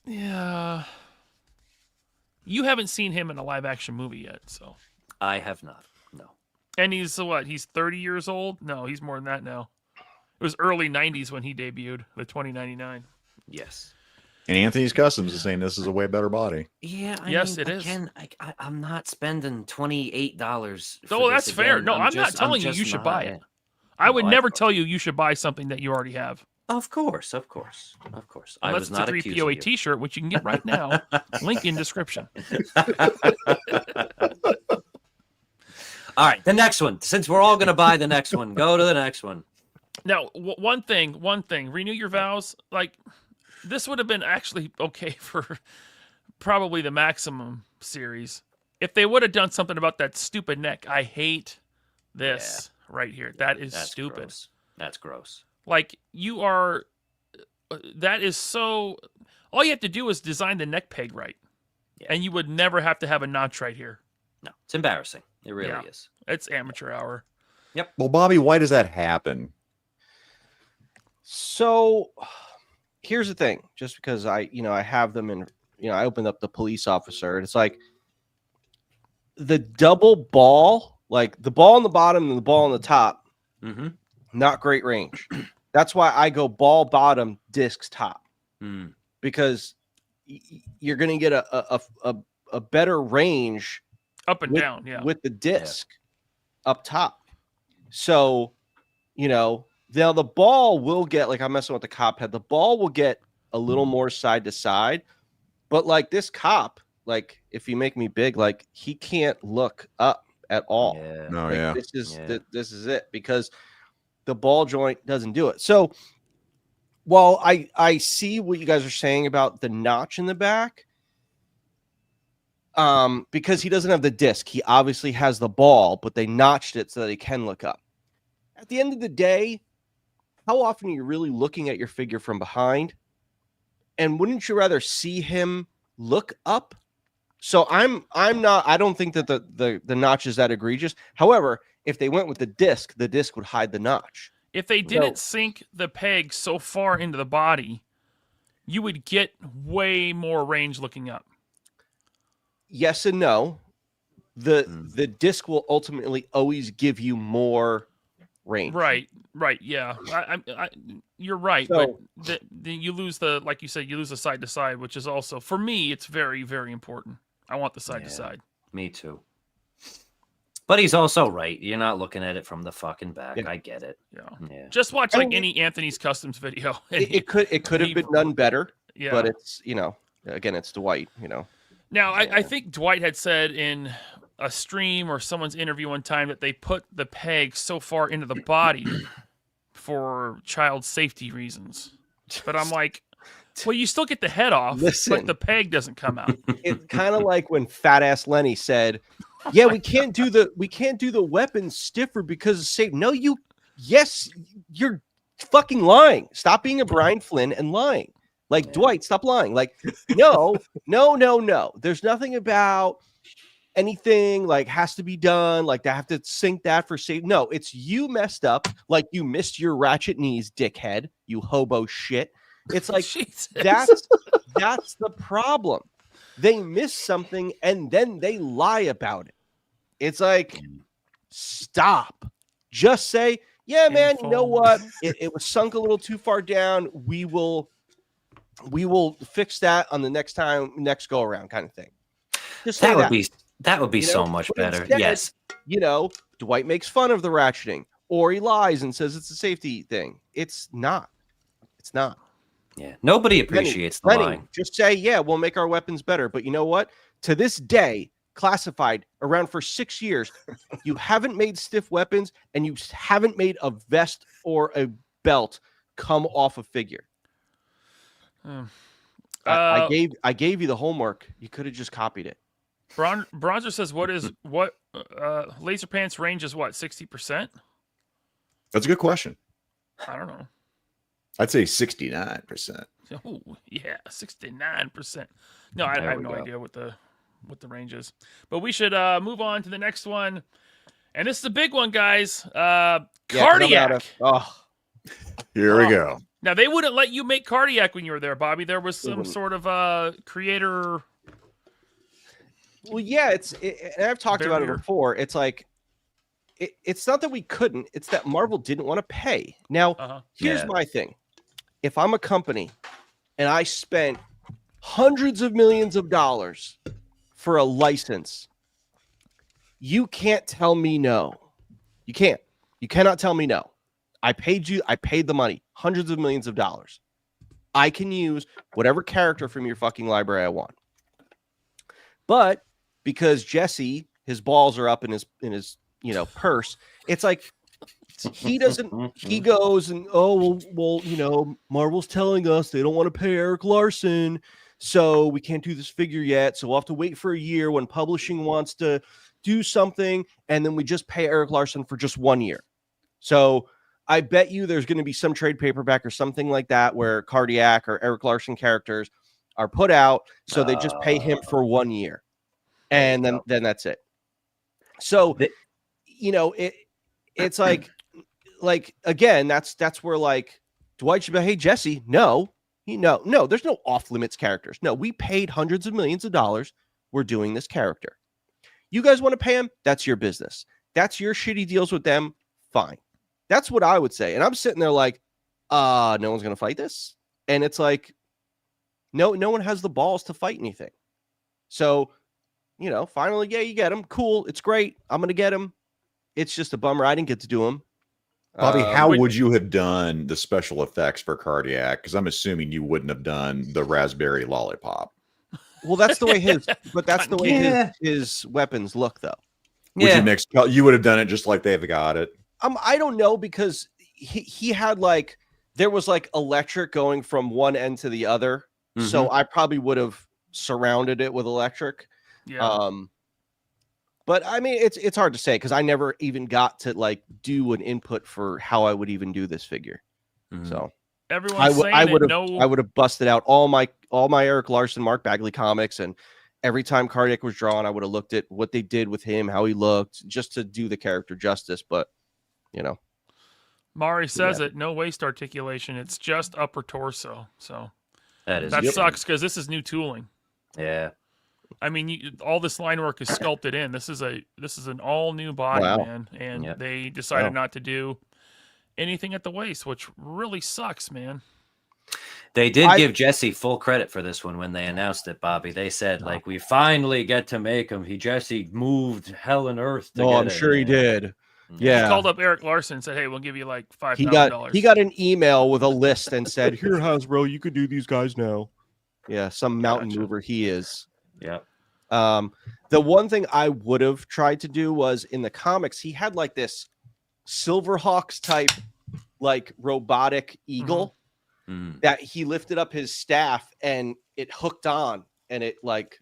Yeah. You haven't seen him in a live action movie yet, so. I have not. No. And he's what? He's 30 years old? No, he's more than that now. It was early 90s when he debuted with 2099. Yes. And Anthony's Customs is saying this is a way better body. Yeah. Yes, it is. Again, I'm not spending $28. Oh, that's fair. No, I'm not telling you you should buy it. I would never tell you should buy something that you already have. Of course. I was Unless not it's a accusing 3POA you. t-shirt, which you can get right now. Link in description. All right, the next one. Since we're all going to buy the next one, go to the next one. Now, one thing. Renew Your Vows. Like, this would have been actually okay for probably the Maximum series. If they would have done something about that stupid neck. I hate this right here. That's stupid. Gross. That's gross. Like, you are... That is so... All you have to do is design the neck peg right. Yeah. And you would never have to have a notch right here. No, it's embarrassing. It really is. It's amateur hour. Well, Bobby, why does that happen? So here's the thing, just because I have them in, I opened up the police officer and it's like the double ball, like the ball on the bottom and the ball on the top, not great range. That's why I go ball bottom, discs top, because you're going to get a better range up and down, with the disc up top. So, now the ball will get, like I'm messing with the cop head, the ball will get a little more side to side, but like this cop, like if you make me big, like he can't look up at all. Yeah. No, Like, this is it, because the ball joint doesn't do it. So while I see what you guys are saying about the notch in the back, because he doesn't have the disc, he obviously has the ball, but they notched it so that he can look up. At the end of the day, how often are you really looking at your figure from behind? And wouldn't you rather see him look up? So I don't think that the notch is that egregious. However, if they went with the disc would hide the notch. If they didn't sink the peg so far into the body, you would get way more range looking up. Yes and no. The disc will ultimately always give you more range. Right, yeah. You're right, So- but you lose like you said, you lose the side to side, which is also, for me, it's very, very important. I want the side to side. Me too. But he's also right. You're not looking at it from the fucking back. Yeah. I get it. Yeah. Just watch like any Anthony's Customs video. It could have been done better, Yeah. but it's, again, it's Dwight, Now, I think Dwight had said in a stream or someone's interview one time that they put the peg so far into the body for child safety reasons. But I'm like, well, you still get the head off, Listen. but the peg doesn't come out. It's kind of like when Fat Ass Lenny said, "Yeah, we can't do the weapon stiffer because it's safe." No, you Yes, you're fucking lying. Stop being a Brian Flynn and lying. Like, Dwight, stop lying. Like, no. There's nothing about anything like has to be done. Like, they have to sync that for safety. No, it's you messed up. Like, you missed your ratchet knees, dickhead. You hobo shit. It's like, that's the problem. They miss something and then they lie about it. It's like, stop. Just say, yeah, man, you know what? It was sunk a little too far down. We will fix that on the next go around kind of thing. Just that would be so much better. Instead, yes. Dwight makes fun of the ratcheting, or he lies and says it's a safety thing. It's not. It's not. Yeah. Nobody appreciates the lying. Just say, yeah, we'll make our weapons better. But you know what? To this day, classified around for 6 years, you haven't made stiff weapons and you haven't made a vest or a belt come off a figure. I gave you the homework. You could have just copied it. Bronzer says, laser pants range is what, 60%? That's a good question. I don't know. I'd say 69%. Oh yeah, 69%. No, I have no idea what the range is. But we should move on to the next one. And this is the big one, guys. Cardiac. Here we go. Now, they wouldn't let you make Cardiac when you were there, Bobby. There was some sort of creator. Well, yeah, and I've talked about it before. It's like, it's not that we couldn't. It's that Marvel didn't want to pay. Now, here's my thing. If I'm a company and I spent hundreds of millions of dollars for a license, you can't tell me no. You can't. You cannot tell me no. I paid the money, hundreds of millions of dollars. I can use whatever character from your fucking library I want. But because Jesse, his balls are up in his purse, it's like he goes and Marvel's telling us they don't want to pay Eric Larson, so we can't do this figure yet. So we'll have to wait for a year when publishing wants to do something, and then we just pay Eric Larson for just 1 year. So I bet you there's going to be some trade paperback or something like that where Cardiac or Eric Larson characters are put out, so they just pay him for 1 year, and then that's it. So it's like again, that's where like Dwight should be, hey Jesse, no, there's no off limits characters. No, we paid hundreds of millions of dollars. We're doing this character. You guys want to pay him? That's your business. That's your shitty deals with them. Fine. That's what I would say. And I'm sitting there like, no one's going to fight this. And it's like, no one has the balls to fight anything. So, finally, yeah, you get him. Cool. It's great. I'm going to get him. It's just a bummer I didn't get to do him. Bobby, how would you have done the special effects for Cardiac? Because I'm assuming you wouldn't have done the raspberry lollipop. Well, that's the way his weapons look, though. You would have done it just like they've got it. I don't know, because he had like, there was like electric going from one end to the other. Mm-hmm. So I probably would have surrounded it with electric. Yeah. But I mean, it's hard to say because I never even got to like do an input for how I would even do this figure. Mm-hmm. So I would have busted out all my Eric Larson, Mark Bagley comics, and every time Cardiac was drawn, I would have looked at what they did with him, how he looked, just to do the character justice. But Mari says it, no waist articulation. It's just upper torso. So that sucks because this is new tooling. Yeah. I mean, all this line work is sculpted in. This is an all new body, man, and they decided not to do anything at the waist, which really sucks, man. They did give Jesse full credit for this one when they announced it, Bobby. They said, like, we finally get to make him. Jesse moved hell and earth to I'm sure he did. Yeah. He called up Eric Larson and said, hey, we'll give you like $5,000. He got an email with a list and said, here, Hasbro, you could do these guys now. Yeah, some mountain mover he is. Yeah. The one thing I would have tried to do was in the comics, he had like this Silverhawks type, like robotic eagle that he lifted up his staff and it hooked on and it like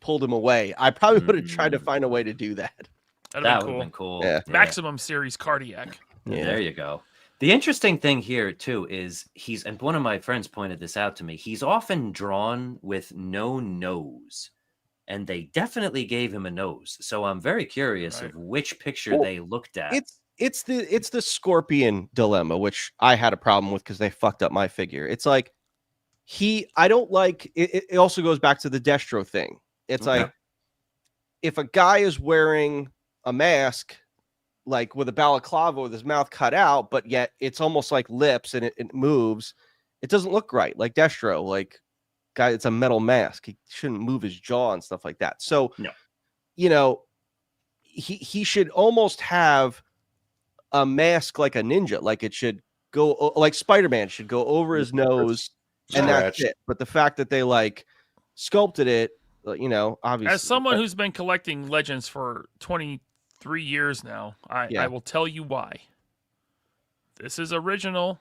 pulled him away. I probably would have tried to find a way to do that. That'd have been cool. Yeah. Maximum series Cardiac. Yeah. There you go. The interesting thing here too is and one of my friends pointed this out to me. He's often drawn with no nose, and they definitely gave him a nose. So I'm very curious of which picture they looked at. It's the Scorpion dilemma, which I had a problem with because they fucked up my figure. It's like I don't like it. It also goes back to the Destro thing. It's like if a guy is wearing a mask, like with a balaclava with his mouth cut out, but yet it's almost like lips and it moves, it doesn't look right. Like Destro, like guy, it's a metal mask. He shouldn't move his jaw and stuff like that. So, you know, he should almost have a mask like a ninja, like it should go like Spider-Man should go over his nose and that's it. But the fact that they like sculpted it, you know, obviously. As someone who's been collecting Legends for 23 years now, I will tell you why. This is original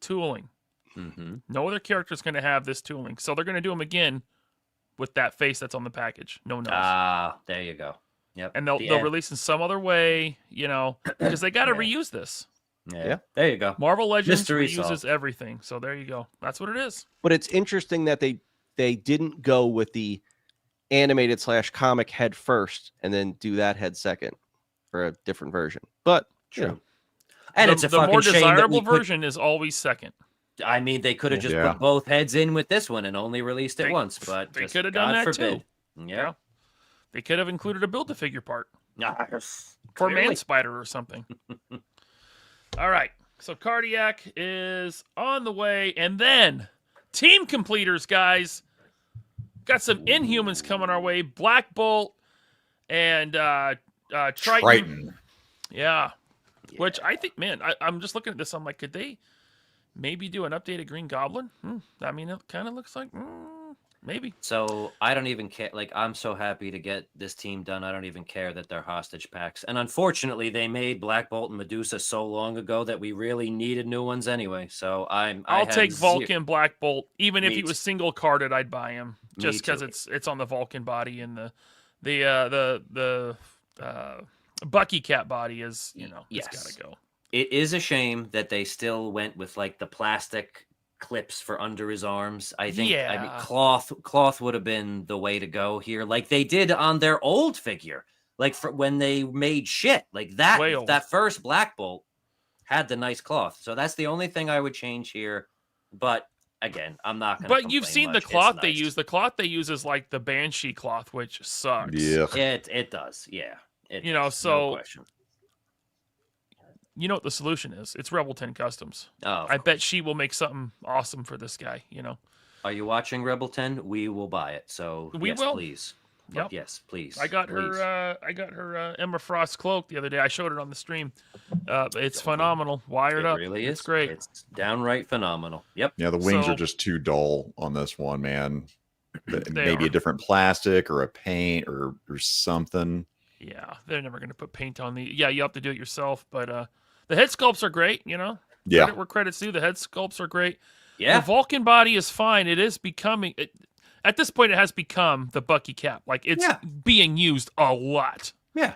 tooling. Mm-hmm. No other character is going to have this tooling. So they're going to do them again with that face that's on the package. No nose. Ah, there you go. Yep. And they'll release in some other way, you know, because they got to reuse this. Yeah. There you go. Marvel Legends Mystery reuses solved. everything. So there you go. That's what it is. But it's interesting that they didn't go with the animated / comic head first and then do that head second for a different version. But true. You know. And it's a the fucking more shame that desirable we could- version is always second. I mean, they could have just put both heads in with this one and only released it once, but they just could have done God that forbid. too. Yeah. They could have included a Build-A-Figure part. Yes, for clearly. Man Spider or something. All right. So Cardiac is on the way. And then team completers, guys. Got some Inhumans coming our way. Black Bolt and Triton. Yeah. Which I think, man, I'm just looking at this. I'm like, could they maybe do an updated Green Goblin? I mean, it kind of looks like maybe. So I don't even care. Like, I'm so happy to get this team done. I don't even care that they're hostage packs. And unfortunately, they made Black Bolt and Medusa so long ago that we really needed new ones anyway. So I'll take Vulcan Black Bolt. Even if he was single carded, I'd buy him just because it's on the Vulcan body and the Bucky Cat body is, you know, it's gotta go. It is a shame that they still went with like the plastic clips for under his arms. I think I mean, cloth would have been the way to go here, like they did on their old figure, like for when they made shit like that. That first Black Bolt had the nice cloth, so that's the only thing I would change here. But again, I'm not gonna. But you've seen the cloth they use. The cloth they use is like the Banshee cloth, which sucks. Yeah, it does. Yeah, you know, so no question. You know what the solution is? It's Rebel 10 Customs. Oh, I bet she will make something awesome for this guy, you know. Are you watching Rebel 10? We will buy it. So we will. Please. Yep. Yes, please. I got her Emma Frost cloak the other day. I showed it on the stream. It's phenomenal. Wired up. It really is. It's great. It's downright phenomenal. Yep. Yeah, the wings are just too dull on this one, man. Maybe are. a different plastic or a paint or something. Yeah, they're never going to put paint on the. Yeah, you have to do it yourself, but the head sculpts are great, you know? Yeah. Credit where credit's due. The head sculpts are great. Yeah. The Vulcan body is fine. It is becoming... at this point, it has become the Bucky cap. Like, it's being used a lot. Yeah.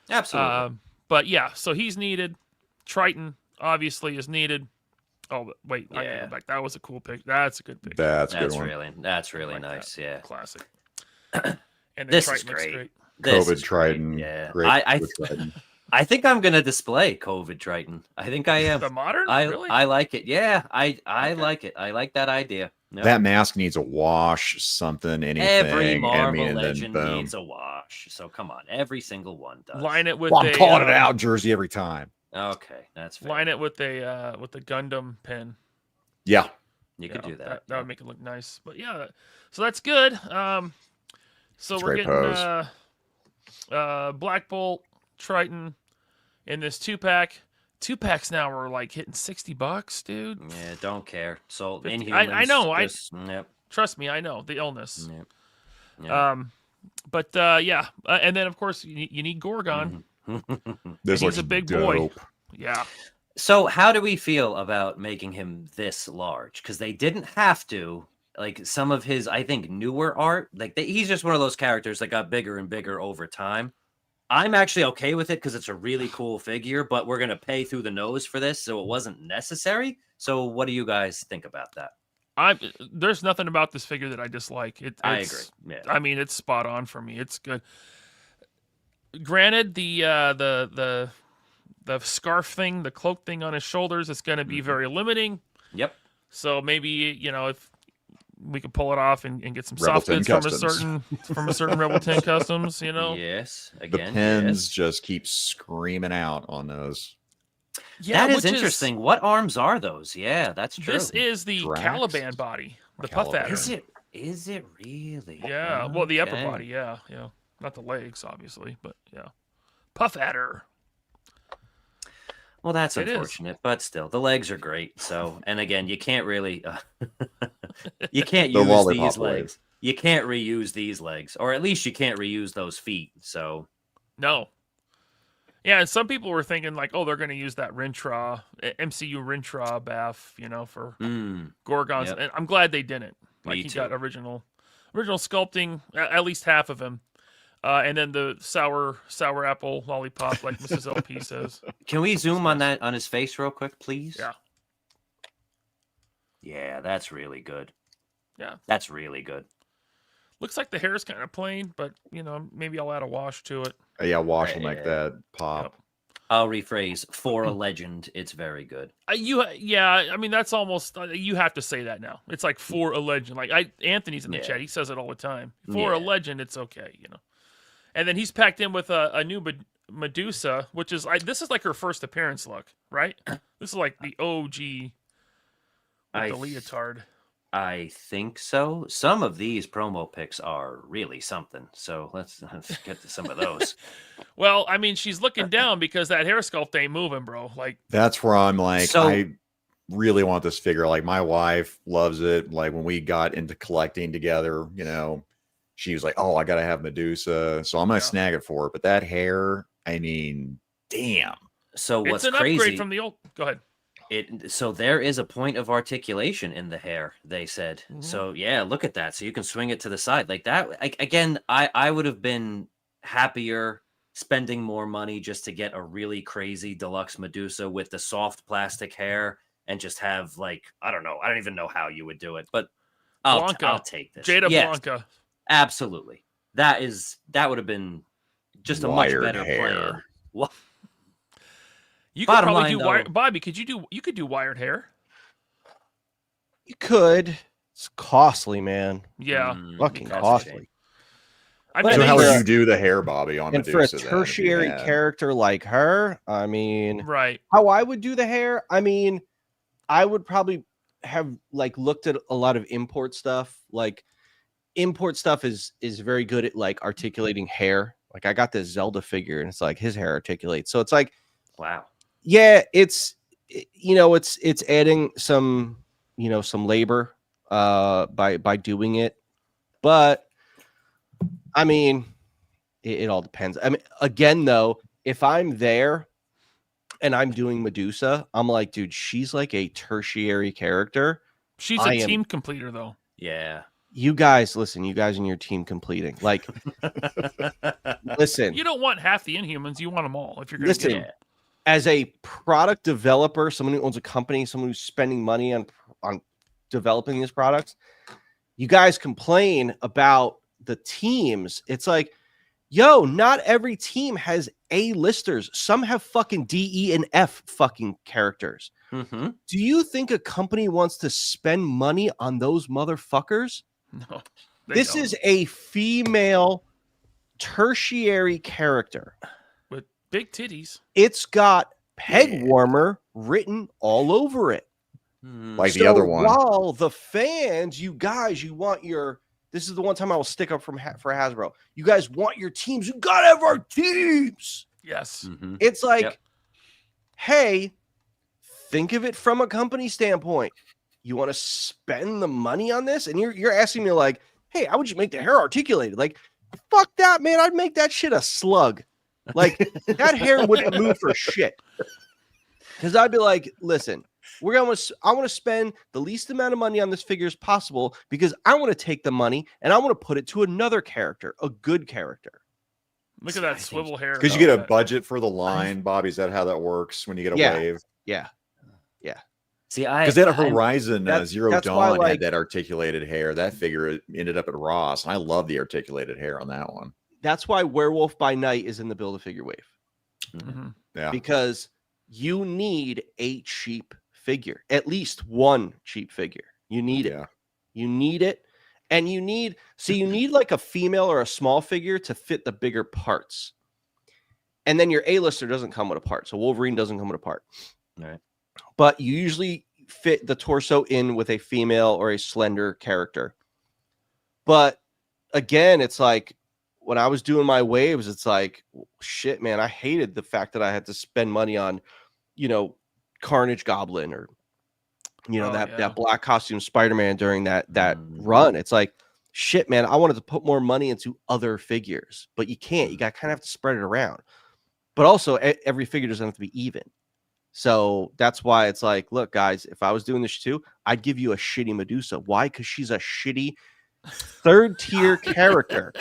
Absolutely. But, yeah, so he's needed. Triton, obviously, is needed. Oh, wait. I gotta go back. That was a cool pic. That's a good picture. That's a good one. That's really nice, yeah. Classic. And this Triton is great. looks great. COVID Triton. Yeah. Great. I think I'm gonna display COVID Triton. I think I am. The modern? Really? I like it. Yeah, I like it. I like that idea. No. That mask needs a wash, something, anything. Every Marvel and then Legend boom. needs a wash. So come on, every single one does. Line it with I'm calling it out jersey every time. Okay, that's fair. Line it with the Gundam pin. Yeah. You could do that. That would make it look nice. But yeah, so that's good. So we're getting Black Bolt, Triton in this 2-pack. 2-packs now are like hitting $60, dude. Yeah, don't care. So Inhumans. I know. Yep. Trust me, I know the illness. Yep. But yeah, and then of course you need Gorgon. This he's a big boy. Yeah. So how do we feel about making him this large? Because they didn't have to. Like some of his, I think, newer art, like he's just one of those characters that got bigger and bigger over time. I'm actually okay with it because it's a really cool figure, but we're gonna pay through the nose for this, so it wasn't necessary. So what do you guys think about that? There's nothing about this figure that I dislike. I agree. Yeah. I mean, it's spot on for me. It's good. Granted, the scarf thing, the cloak thing on his shoulders is going to be very limiting. Yep. So maybe if we could pull it off and get some Rebel soft 10 goods from a certain Rebel 10 Customs, Yes. The Again, pins just keep screaming out on those. Yeah, that is interesting. What arms are those? Yeah, that's true. This is the Drax? Caliban body, the puff Caliban. adder. Is it really? Yeah. Well, the upper Okay. body. Yeah. Not the legs, obviously, but yeah. Puff adder. Well, that's It is. unfortunate, but still, the legs are great. So, and again, you can't really, you can't The use lollipop these legs. You can't reuse these legs, or at least you can't reuse those feet. So, No. Yeah, and some people were thinking like, oh, they're going to use that Rintra, MCU Rintra bath, for Gorgons, Yep. and I'm glad they didn't. Like Me he too. got original sculpting, at least half of him, and then the sour apple lollipop, like Mrs. LP says. can we zoom on that on his face real quick, please? Yeah. Yeah, that's really good. Yeah. That's really good. Looks like the hair is kind of plain, but maybe I'll add a wash to it. Yeah, wash will make that pop. Yep. I'll rephrase. For a legend, it's very good. I mean that's almost you have to say that now. It's like for a legend. Like Anthony's in the Yeah. chat. He says it all the time. For a Yeah. legend, it's okay. And then he's packed in with a new Medusa, which is this is like her first appearance look, right? This is like the OG with the leotard. I think so. Some of these promo pics are really something. So let's get to some of those. Well, I mean, she's looking down because that hair sculpt ain't moving, bro. Like That's where I'm like, So- I really want this figure. Like my wife loves it. Like when we got into collecting together, she was like, "Oh, I gotta have Medusa," so I'm gonna snag it for her. But that hair, I mean, damn. So what's it's an crazy? upgrade from the old. Go ahead. So there is a point of articulation in the hair, they said. So yeah, look at that. So you can swing it to the side like that. Again, I would have been happier spending more money just to get a really crazy deluxe Medusa with the soft plastic hair and just have I don't know. I don't even know how you would do it, but I'll take this. Jada Yes, Blanca. absolutely. That would have been just a much Wired better hair. plan. What? You could Bottom probably line, do though- wired. Bobby, you could do wired hair. You could. It's costly, man. Yeah. Fucking that's a costly. shame. I But mean, So I how mean, would you do the hair, Bobby, on And Medusa? for a then, if you tertiary had? character like her, I mean, right. how I would do the hair, I mean, I would probably have looked at a lot of import stuff. Like import stuff is very good at articulating hair. Like I got this Zelda figure and it's like his hair articulates. So it's like, Wow. yeah, it's adding some some labor by doing it, but I mean it all depends. I mean, again though, if I'm there and I'm doing Medusa, I'm like, dude, she's like a tertiary character. She's I a am- team completer though. Yeah. You guys and your team completing, listen, You don't want half the Inhumans. You want them all. If you're going to listen, get as a product developer, someone who owns a company, someone who's spending money on developing these products, you guys complain about the teams. It's like, yo, not every team has A-listers. Some have fucking D, E, and F fucking characters. Mm-hmm. Do you think a company wants to spend money on those motherfuckers? no, they This don't. is a female tertiary character. with big titties. It's got peg warmer written all over it. Like the other one. While the fans, you guys, you want this is the one time I will stick up for Hasbro. You guys want your teams. You gotta have our teams. Yes. Mm-hmm. It's like, Yep. hey, think of it from a company standpoint. You want to spend the money on this, and you're asking me like, hey, how would you make the hair articulated? Like, fuck that, man. I'd make that shit a slug. Like that hair wouldn't move for shit. Because I'd be like, listen, I want to spend the least amount of money on this figure as possible because I want to take the money and I want to put it to another character, a good character. Look at that swivel hair. Because you get a budget for the line, Bobby. Is that how that works when you get a wave? Yeah. See, because that Horizon Zero that's Dawn why, had that articulated hair. That figure ended up at Ross, and I love the articulated hair on that one. That's why Werewolf by Night is in the Build-A-Figure wave. Mm-hmm. Yeah, because you need a cheap figure, at least one cheap figure. You need it. You need it, and you need like a female or a small figure to fit the bigger parts. And then your A-lister doesn't come with a part, so Wolverine doesn't come with a part. All right. But you usually fit the torso in with a female or a slender character. But again, it's like when I was doing my waves, it's like, shit, man, I hated the fact that I had to spend money on, Carnage Goblin or, that black costume Spider-Man during that run. It's like, shit, man, I wanted to put more money into other figures, but you can't. You got kind of have to spread it around. But also, every figure doesn't have to be even. So that's why it's like, look, guys, if I was doing this too, I'd give you a shitty Medusa. Why? Because she's a shitty third-tier character.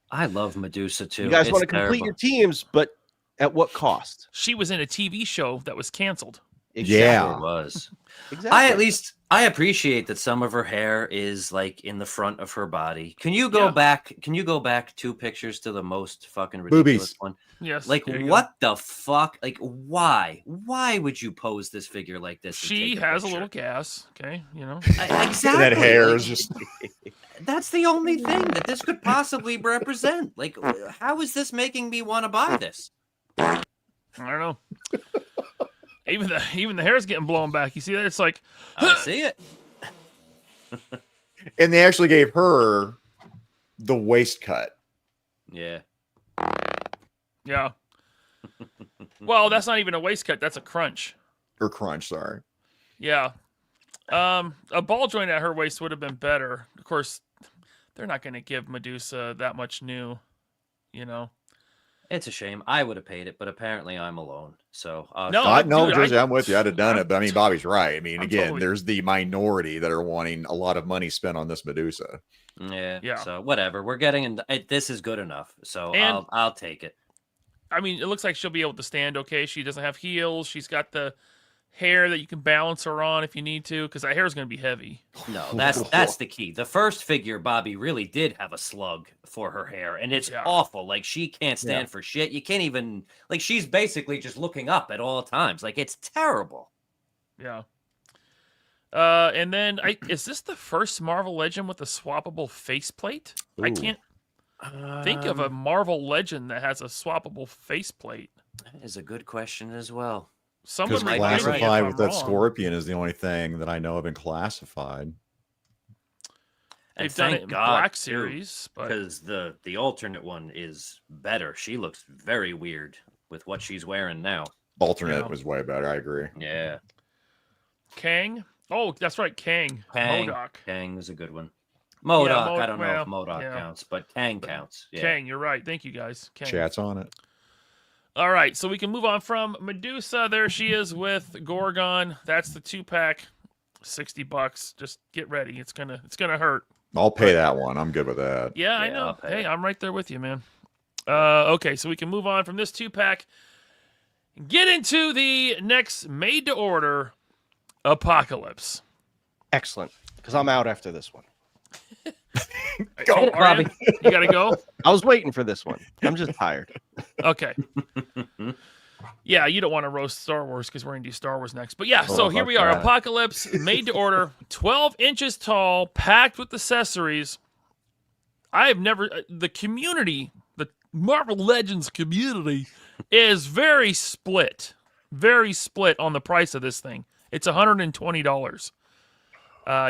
I love Medusa too. You guys want to complete your teams, but at what cost? She was in a TV show that was canceled. Exactly. Yeah, it was. Exactly. I appreciate that some of her hair is like in the front of her body. Can you go back? Can you go back 2 pictures to the most fucking ridiculous one? Yes. Like what the fuck? Like why? Why would you pose this figure like this? She has a little gas. Okay, exactly. That hair is just. That's the only thing that this could possibly represent. Like, how is this making me want to buy this? I don't know. Even the hair's getting blown back. You see that? It's like I see it. And they actually gave her the waist cut. Yeah. Yeah. Well, that's not even a waist cut. That's a crunch. Or crunch, sorry. Yeah. A ball joint at her waist would have been better. Of course, they're not going to give Medusa that much new, It's a shame. I would have paid it, but apparently I'm alone. So no, Jersey, I'm with you. I'd have done it, but I mean, Bobby's right. I mean, again, there's the minority that are wanting a lot of money spent on this Medusa. Yeah. So whatever. We're getting this is good enough. So I'll take it. I mean, it looks like she'll be able to stand okay. She doesn't have heels. She's got the hair that you can balance her on if you need to, because that hair is going to be heavy. No, that's the key. The first figure, Bobby, really did have a slug for her hair, and it's awful. Like, she can't stand for shit. You can't even, like, she's basically just looking up at all times. Like, it's terrible. Yeah. And then, is this the first Marvel Legend with a swappable faceplate? I can't think of a Marvel Legend that has a swappable faceplate. That is a good question as well. Because classified with that Scorpion is the only thing that I know have been classified. They've done it in Black Series, because the alternate one is better. She looks very weird with what she's wearing now. Alternate was way better. I agree. Yeah. Kang. Oh, that's right, Kang. MODOK. Kang is a good one. MODOK. I don't know if MODOK counts, but Kang counts. Yeah. Kang, you're right. Thank you, guys. Kang. Chat's on it. All right, so we can move on from Medusa. There she is with Gorgon. That's the 2-pack, $60. Just get ready. It's gonna hurt. I'll pay that one. I'm good with that. Yeah, I know. Hey, I'm right there with you, man. Okay, so we can move on from this 2-pack. Get into the next made-to-order Apocalypse. Excellent, because I'm out after this one. Go, Bobby. You gotta go. I was waiting for this one. I'm just tired. Okay. Yeah, you don't want to roast Star Wars because we're going to do Star Wars next. But yeah, so here we are. Apocalypse, made to order, 12 inches tall, packed with accessories. I have never... The community, the Marvel Legends community, is very split. Very split on the price of this thing. It's $120.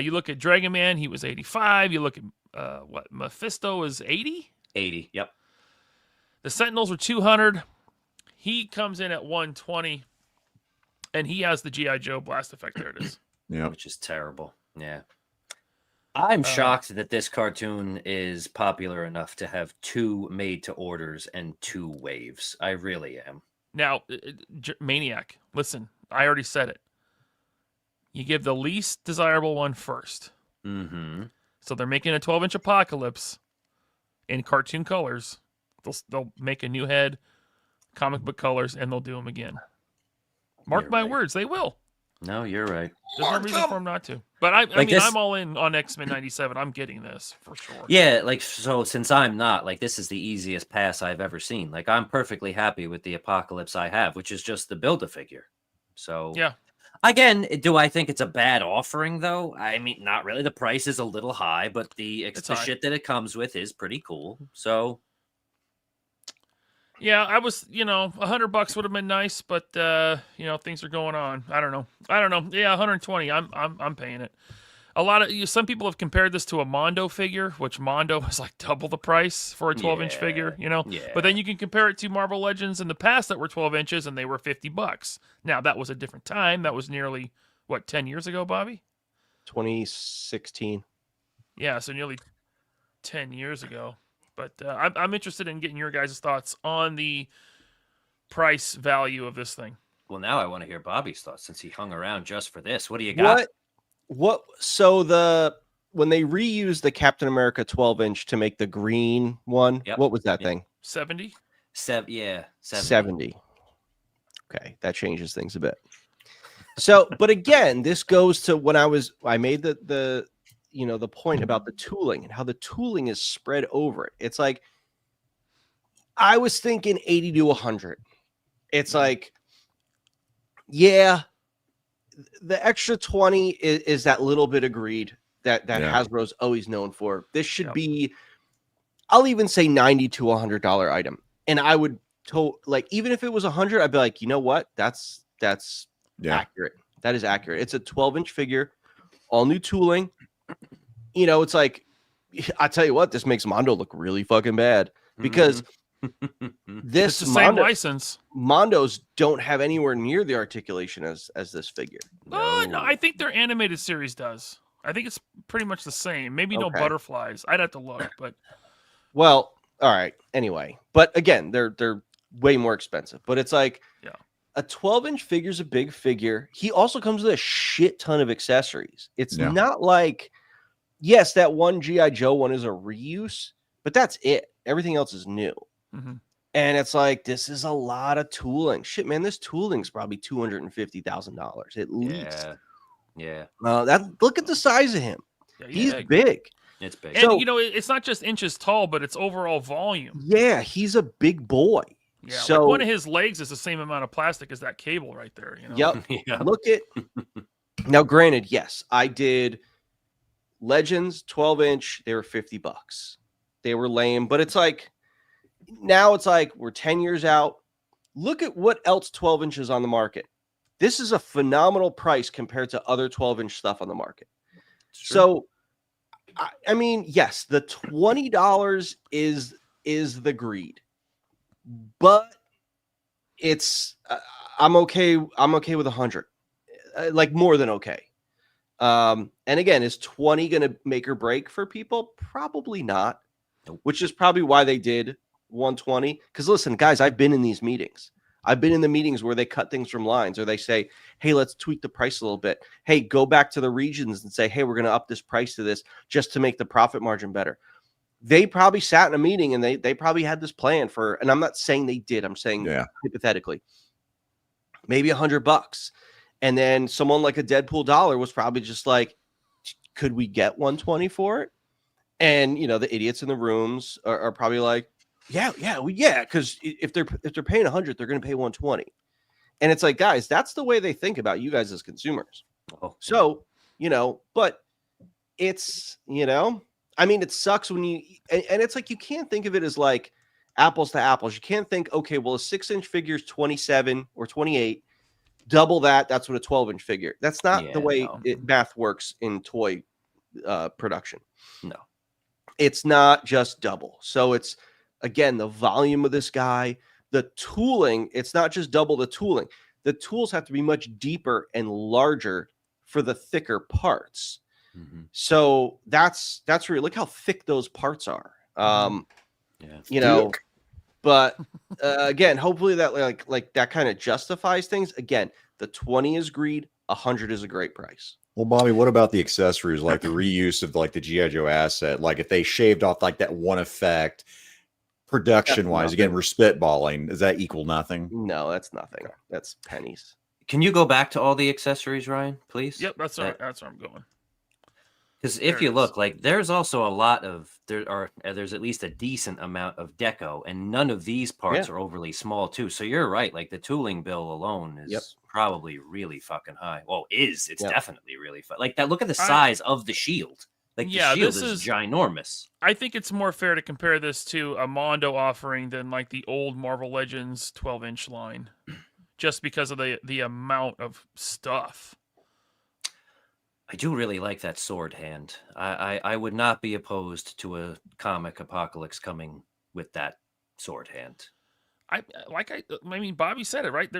You look at Dragon Man, he was $85. You look at Mephisto is $80? $80, yep. The Sentinels were $200. He comes in at $120, and he has the G.I. Joe blast effect. There it is. Yeah, which is terrible. Yeah. I'm shocked that this cartoon is popular enough to have 2 made-to-orders and 2 waves. I really am. Now, Maniac, listen, I already said it. You give the least desirable one first. Mm-hmm. So they're making a 12-inch Apocalypse in cartoon colors. They'll make a new head, comic book colors, and they'll do them again. Mark You're my right. words, they will. No, you're right. There's no reason for them not to. But I Like mean, this- I'm all in on X-Men 97. I'm getting this for sure. Yeah, like, so since I'm not, like, this is the easiest pass I've ever seen. Like, I'm perfectly happy with the Apocalypse I have, which is just the Build-A-Figure. So, Yeah. Again, do I think it's a bad offering, though? I mean, not really. The price is a little high, but the It's high. shit that it comes with is pretty cool. So, Yeah, I was, $100 would have been nice, but things are going on. I don't know. Yeah, 120. I'm paying it. A lot of some people have compared this to a Mondo figure, which Mondo is like double the price for a 12-inch figure, Yeah. But then you can compare it to Marvel Legends in the past that were 12 inches and they were $50. Now that was a different time. That was nearly 10 years ago, Bobby? 2016. Yeah, so nearly 10 years ago. But I'm interested in getting your guys' thoughts on the price value of this thing. well, now I want to hear Bobby's thoughts since he hung around just for this. What do you got? What? So when they reused the Captain America 12-inch to make the green one, Yep. what was that thing? 70? 70. Okay, that changes things a bit. So, but again, this goes to when I made the point about the tooling and how the tooling is spread over it. It's like I was thinking 80 to 100. It's like, yeah, the extra 20 is that little bit of greed that Hasbro's always known for. This should be, I'll even say $90 to $100 item. And I would even if it was 100, I'd be like, you know what? That's accurate. That is accurate. It's a 12-inch figure, all new tooling. It's like, I tell you what, this makes Mondo look really fucking bad because It's the same license. Mondos don't have anywhere near the articulation as this figure. No, I think their animated series does. I think it's pretty much the same. Maybe no butterflies. I'd have to look, but well, all right. Anyway, but again, they're way more expensive. But it's like a 12-inch figure is a big figure. He also comes with a shit ton of accessories. It's not like, yes, that one G.I. Joe one is a reuse, but that's it. Everything else is new. Mm-hmm. And it's like, this is a lot of tooling. Shit, man, this tooling's probably $250,000 at least. Yeah. Look at the size of him. Yeah, he's big. It's big. And it's not just inches tall, but it's overall volume. Yeah, he's a big boy. Yeah, so like one of his legs is the same amount of plastic as that cable right there. Yep. Look at now. Granted, yes, I did Legends 12-inch. They were $50. They were lame, but it's like now it's like we're 10 years out. Look at what else 12 inches on the market. This is a phenomenal price compared to other 12-inch stuff on the market. So, I mean, yes, the $20 is the greed, but it's I'm okay with 100, like more than okay. And again, is 20 going to make or break for people? Probably not. Which is probably why they did 120. Because listen, guys, I've been in these meetings. I've been in the meetings where they cut things from lines, or they say, hey, let's tweak the price a little bit. Hey, go back to the regions and say, hey, we're going to up this price to this just to make the profit margin better. They probably sat in a meeting and they probably had this plan for, and I'm not saying they did, I'm saying hypothetically, maybe $100. And then someone like a Deadpool dollar was probably just like, could we get 120 for it? And the idiots in the rooms are probably like, yeah, because if they're paying 100, they're going to pay 120. And it's like, guys, that's the way they think about you guys as consumers. So, but it's, I mean, it sucks when and it's like, you can't think of it as like apples to apples. You can't think, okay, well, a 6-inch figure is 27 or 28. Double that's what a 12-inch figure. That's not the way math works in toy production. No. It's not just double. So it's, again, the volume of this guy, the tooling, it's not just double the tooling. The tools have to be much deeper and larger for the thicker parts. Mm-hmm. So that's really, look how thick those parts are. But again, hopefully that like that kind of justifies things. Again, the 20 is greed, 100 is a great price. Well, Bobby, what about the accessories, like the reuse of like the G.I. Joe asset? Like if they shaved off like that one effect, Production wise, again, we're spitballing. Does that equal nothing? No, that's nothing. That's pennies. Can you go back to all the accessories, Ryan, please? Yep, that's where I'm going. Because if you look, like, there's also a lot of there's at least a decent amount of deco, and none of these parts are overly small too. So you're right. Like the tooling bill alone is probably really fucking high. Well, it's definitely really like that. Look at the size of the shield. Like the shield is ginormous. I think it's more fair to compare this to a Mondo offering than like the old Marvel Legends 12-inch line, just because of the amount of stuff. I do really like that sword hand. I would not be opposed to a comic Apocalypse coming with that sword hand. I mean, Bobby said it right.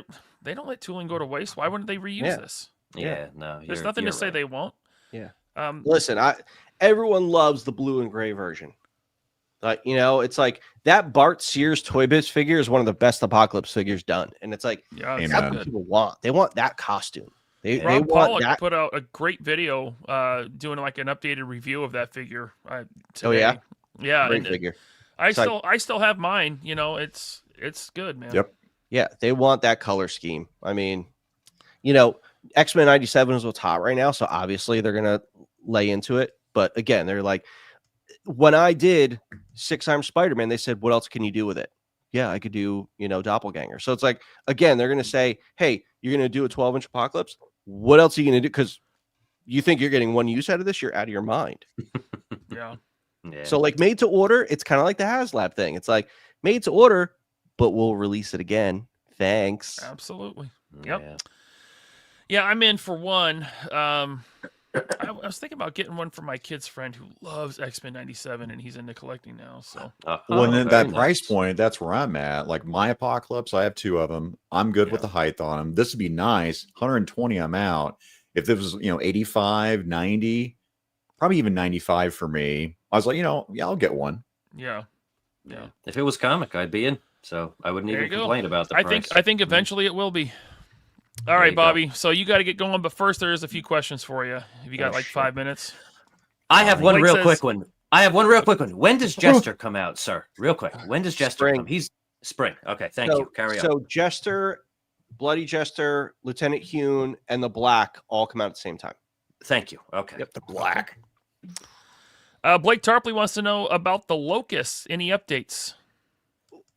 They don't let tooling go to waste. Why wouldn't they reuse this? Yeah, no. There's nothing to say they won't. Yeah. Listen, everyone loves the blue and gray version. It's like that Bart Sears Toy Biz figure is one of the best Apocalypse figures done, and it's like that's what people want. They want that costume. Rob Pollock put out a great video doing like an updated review of that figure. Today. Yeah, great figure. I still have mine. It's good, man. Yep. Yeah, they want that color scheme. I mean, X-Men 97 is what's hot right now, so obviously they're gonna lay into it. But again, they're like, when I did 6-armed Spider-Man, they said, "What else can you do with it?" Yeah, I could do, Doppelganger. So it's like, again, they're gonna say, "Hey, you're gonna do a 12-inch Apocalypse. What else are you gonna do?" Because you think you're getting one use out of this, you're out of your mind. Yeah. So like made to order, it's kind of like the Haslab thing. It's like made to order, but we'll release it again. Thanks. Absolutely. Yep. Yeah, I'm in for one. I was thinking about getting one for my kid's friend who loves X-Men 97, and he's into collecting now. So, well, and then price point, that's where I'm at. Like my Apocalypse, I have 2 of them. I'm good with the height on them. This would be nice. 120, I'm out. If this was, 85, 90, probably even 95 for me, I was like, I'll get one. Yeah. If it was comic, I'd be in. So I wouldn't even complain about the price. I think eventually it will be. All right, Bobby. So you got to get going, but first there is a few questions for you. Have you got 5 minutes? I have one real quick one. When does Jester come out, sir? Real quick. When does Jester come? He's spring. Okay, thank you. Carry on. So Jester, Bloody Jester, Lieutenant Hune, and the Black all come out at the same time. Thank you. Okay. Yep, the Black. Blake Tarpley wants to know about the Locusts. Any updates?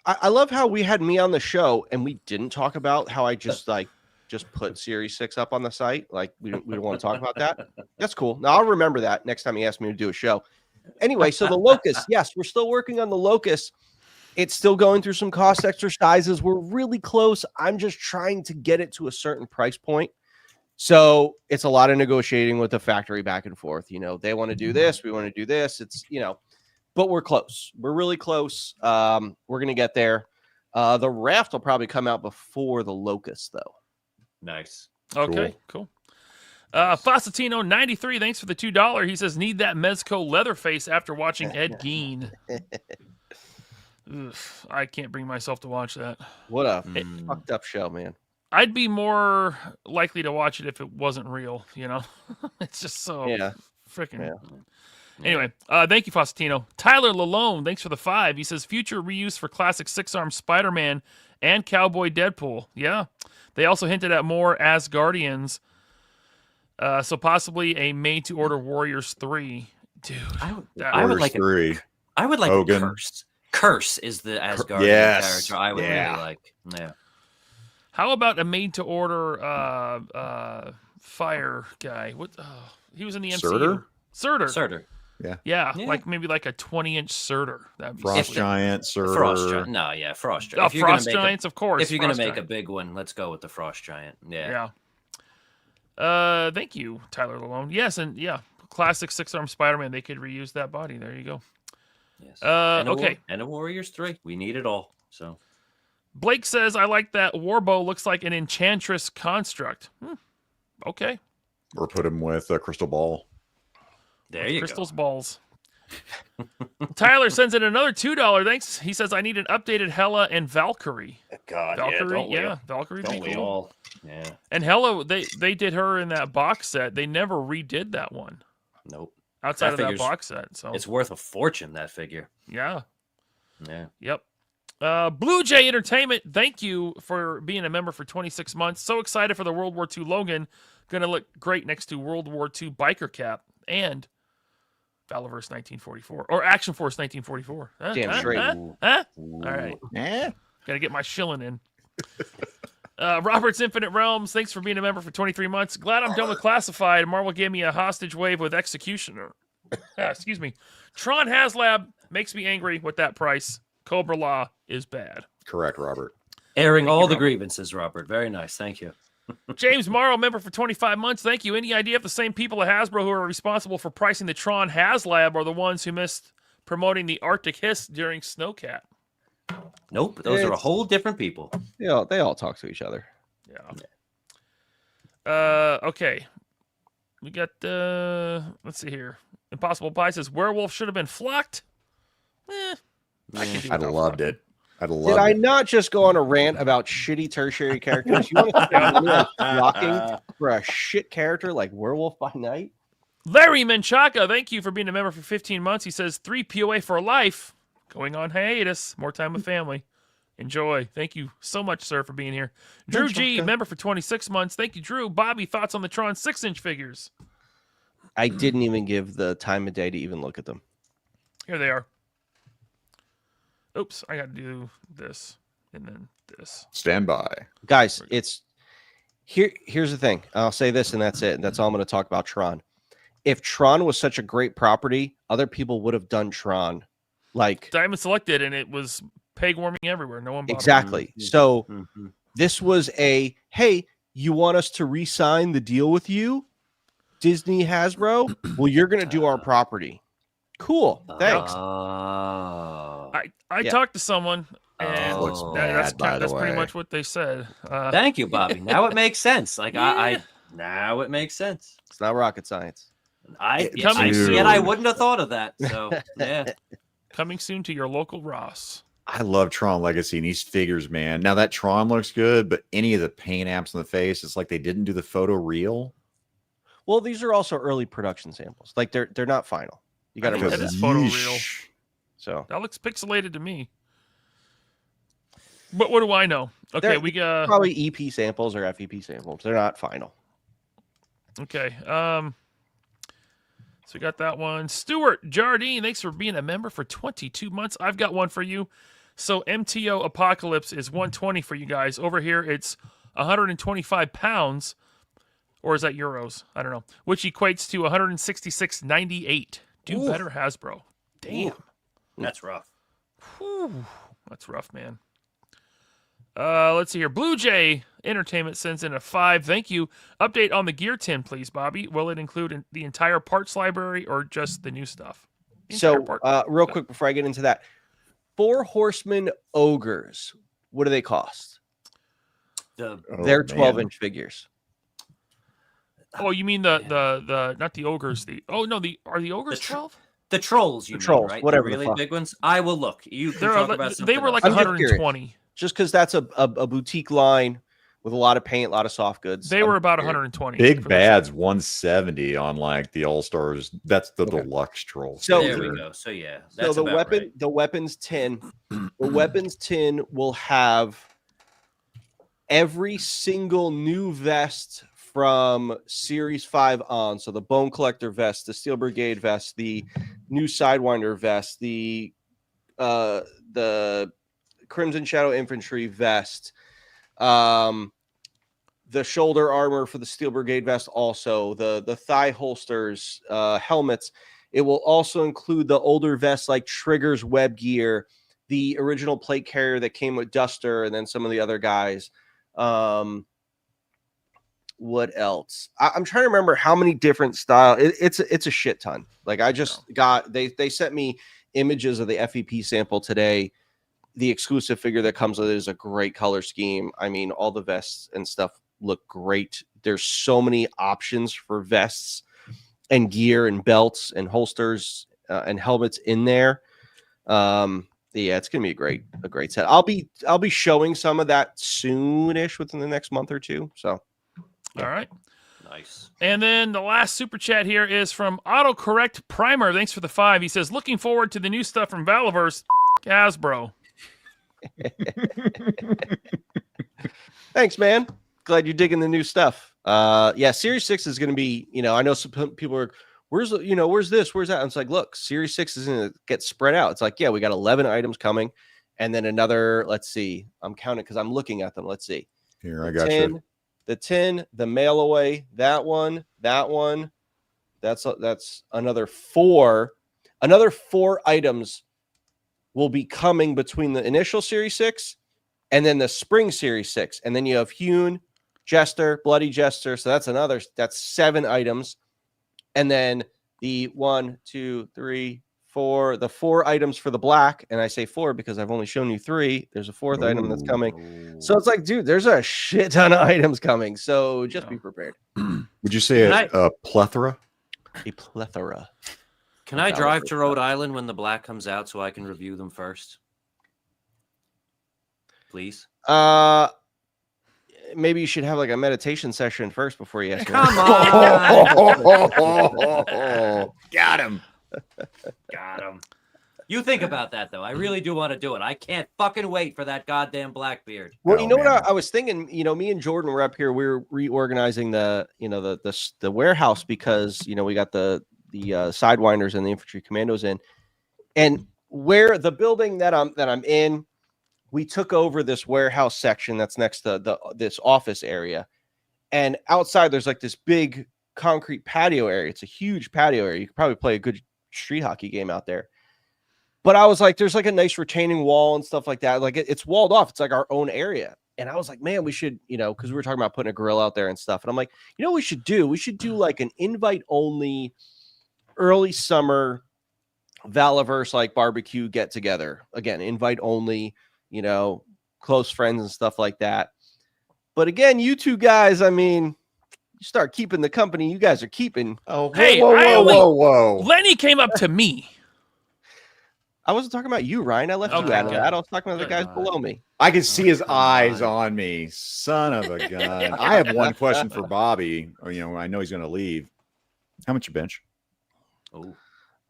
I love how we had me on the show and we didn't talk about how I just put Series 6 up on the site. Like we don't want to talk about that. That's cool. Now I'll remember that next time he asks me to do a show. Anyway, so the Locust, yes, we're still working on the Locust. It's still going through some cost exercises. We're really close. I'm just trying to get it to a certain price point. So it's a lot of negotiating with the factory back and forth. They want to do this. We want to do this. It's, but we're close. We're really close. We're going to get there. The Raft will probably come out before the Locust, though. Nice. Okay, cool. Fossatino 93, thanks for the $2. He says, need that Mezco Leatherface after watching Ed Gein. I can't bring myself to watch that. What a fucked up show, man. I'd be more likely to watch it if it wasn't real, It's just so freaking... Yeah. Anyway, thank you, Faustino. Tyler Lalone, thanks for the 5. He says, future reuse for classic 6-armed Spider-Man and Cowboy Deadpool. Yeah. They also hinted at more Asgardians. So possibly a made-to-order Warriors 3. Dude. I would like 3. I would like Hogan. Curse. Curse is the Asgardian character I would really like. Yeah. How about a made-to-order fire guy? What? He was in the MCU. Surtur. Yeah. Like maybe like a 20-inch Surtur. That'd be Frost Giant, Surtur. Frost Giant. Frost Giants, of course. If you're going to make a big one, let's go with the Frost Giant. Yeah. Thank you, Tyler Lalone. Yes, and classic 6-armed Spider-Man. They could reuse that body. There you go. Yes. Okay. And a Warriors 3. We need it all. So Blake says, I like that Warbow looks like an Enchantress construct. Okay. Or put him with a Crystal Ball. There you Crystal's balls. Tyler sends in another $2. Thanks. He says, I need an updated Hela and Valkyrie. God, Valkyrie, Valkyrie. Don't we all? Yeah. And Hela, they did her in that box set. They never redid that one. Nope. Outside of that box set. So it's worth a fortune, that figure. Yeah. Yeah. Yep. Blue Jay Entertainment, thank you for being a member for 26 months. So excited for the World War II Logan. Going to look great next to World War II biker cap and Valaverse 1944 or Action Force 1944. Damn straight. Huh? All right. Yeah. Got to get my shilling in. Robert's Infinite Realms, thanks for being a member for 23 months. Glad I'm done with Classified. Marvel gave me a hostage wave with Executioner. Excuse me. Tron Haslab makes me angry with that price. Cobra Law is bad. Correct, Robert. Airing all the grievances, Robert. Very nice. Thank you. James Morrow, member for 25 months. Thank you. Any idea if the same people at Hasbro who are responsible for pricing the Tron Haslab are the ones who missed promoting the Arctic Hiss during Snowcat? Nope. Those are a whole different people. Yeah, they all talk to each other. Yeah. Okay. We got, let's see here. Impossible Pie says, Werewolf should have been flocked. I can do I'd have loved it. I'd have Did loved I it. not just go on a rant about shitty tertiary characters? You want to spend money on flocking for a shit character like Werewolf by Night? Larry Menchaca, thank you for being a member for 15 months. He says, 3 POA for life. Going on hiatus. More time with family. Enjoy. Thank you so much, sir, for being here. Drew G, member for 26 months. Thank you, Drew. Bobby, thoughts on the Tron 6-inch figures? I didn't even give the time of day to even look at them. Here they are. Oops, I got to do this and then this. Stand by. Guys, it's here's the thing. I'll say this and that's it. And that's all I'm going to talk about Tron. If Tron was such a great property, other people would have done Tron. Like Diamond Selected, and it was peg warming everywhere. No one bought exactly. So this was a, hey, you want us to re-sign the deal with you, Disney Hasbro? Well, you're going to do our property. Cool. Thanks. I talked to someone, and that's pretty way. much what they said. Thank you, Bobby. Now it makes sense. Like now it makes sense. It's not rocket science. Yet I wouldn't have thought of that. So yeah. Coming soon to your local Ross. I love Tron Legacy and these figures, man. Now that Tron looks good, but any of the paint apps on the face, it's like they didn't do the photo real. Well, these are also early production samples. Like they're not final. You got to remember that is that. photo real. So That looks pixelated to me. But what do I know? Okay, we got probably EP samples or FEP samples. They're not final. Okay. So we got that one. Stuart Jardine, thanks for being a member for 22 months. I've got one for you. So MTO Apocalypse is 120 for you guys. Over here, it's 125 pounds, or is that euros? I don't know. Which equates to 166.98. Do better, Hasbro. Damn. That's rough. Whew. That's rough, man. Let's see here. Blue Jay Entertainment sends in a 5. Thank you. Update on the gear tin, please, Bobby. Will it include the entire parts library or just the new stuff? Real quick before I get into that, 4 Horsemen Ogres. What do they cost? They're 12-inch figures. Oh, you mean the not the ogres? Are the ogres 12? The trolls, you mean, trolls, right? whatever the really the fuck. big ones. I will look. You can talk about something they were like else. 120. Just because that's a boutique line with a lot of paint, a lot of soft goods. They were about 120. Big Bad's 170 on like the All Stars. That's the deluxe troll. So there we go. So yeah, that's so about the weapons tin will have every single new vest from Series 5 on. So the Bone Collector vest, the Steel Brigade vest, the new Sidewinder vest, the Crimson Shadow Infantry vest, the shoulder armor for the Steel Brigade vest, also the thigh holsters, helmets. It will also include the older vests like Trigger's web gear, the original plate carrier that came with Duster, and then some of the other guys. What else? I'm trying to remember how many different style. It's a shit ton. Like I just got they sent me images of the FEP sample today. The exclusive figure that comes with it is a great color scheme. I mean, all the vests and stuff look great. There's so many options for vests and gear and belts and holsters and helmets in there. Yeah, it's gonna be a great set. I'll be showing some of that soonish within the next month or two. So. All right. Nice. And then the last super chat here is from Autocorrect Primer. Thanks for the 5. He says, looking forward to the new stuff from Valaverse. Hasbro. Thanks, man. Glad you're digging the new stuff. Yeah, Series 6 is going to be, I know some people are, where's this? Where's that? And it's like, look, Series 6 is going to get spread out. It's like, yeah, we got 11 items coming. And then another, let's see, I'm counting because I'm looking at them. Let's see. Here, I got you. The tin, the mail away, that one. That's another 4. Another 4 items will be coming between the initial Series 6 and then the spring Series 6. And then you have Hewn, Jester, Bloody Jester. So that's 7 items. And then the 1, 2, 3, 4, the 4 items for the black. And I say 4 because I've only shown you 3. There's a 4th item that's coming. So it's like, dude, there's a shit ton of items coming. So just be prepared. Would you say a plethora? A plethora. Can I drive to Rhode Island when the black comes out so I can review them first? Please. Maybe you should have like a meditation session first before you ask me. Come on. Got him. Got him. You think about that, though. I really do want to do it. I can't fucking wait for that goddamn Blackbeard. Well, what I was thinking, me and Jordan were up here. We were reorganizing the warehouse because, we got the Sidewinders and the infantry commandos in, and where the building that I'm in, we took over this warehouse section that's next to this office area, and outside there's like this big concrete patio area. It's a huge patio area. You could probably play a good street hockey game out there. But I was like, there's like a nice retaining wall and stuff like that. Like it's walled off. It's like our own area. And I was like, man, we should, because we were talking about putting a grill out there and stuff. And I'm like, what we should do? We should do like an invite only early summer Valaverse like barbecue get together. Again, invite only, close friends and stuff like that. But again, you two guys, you start keeping the company you guys are keeping. Oh, hey, whoa. Lenny came up to me. I wasn't talking about you, Ryan. I left you out of that. I was talking about the guys below me. I can see his eyes on me. Son of a gun. I have one question for Bobby. I know he's going to leave. How much you bench? Oh.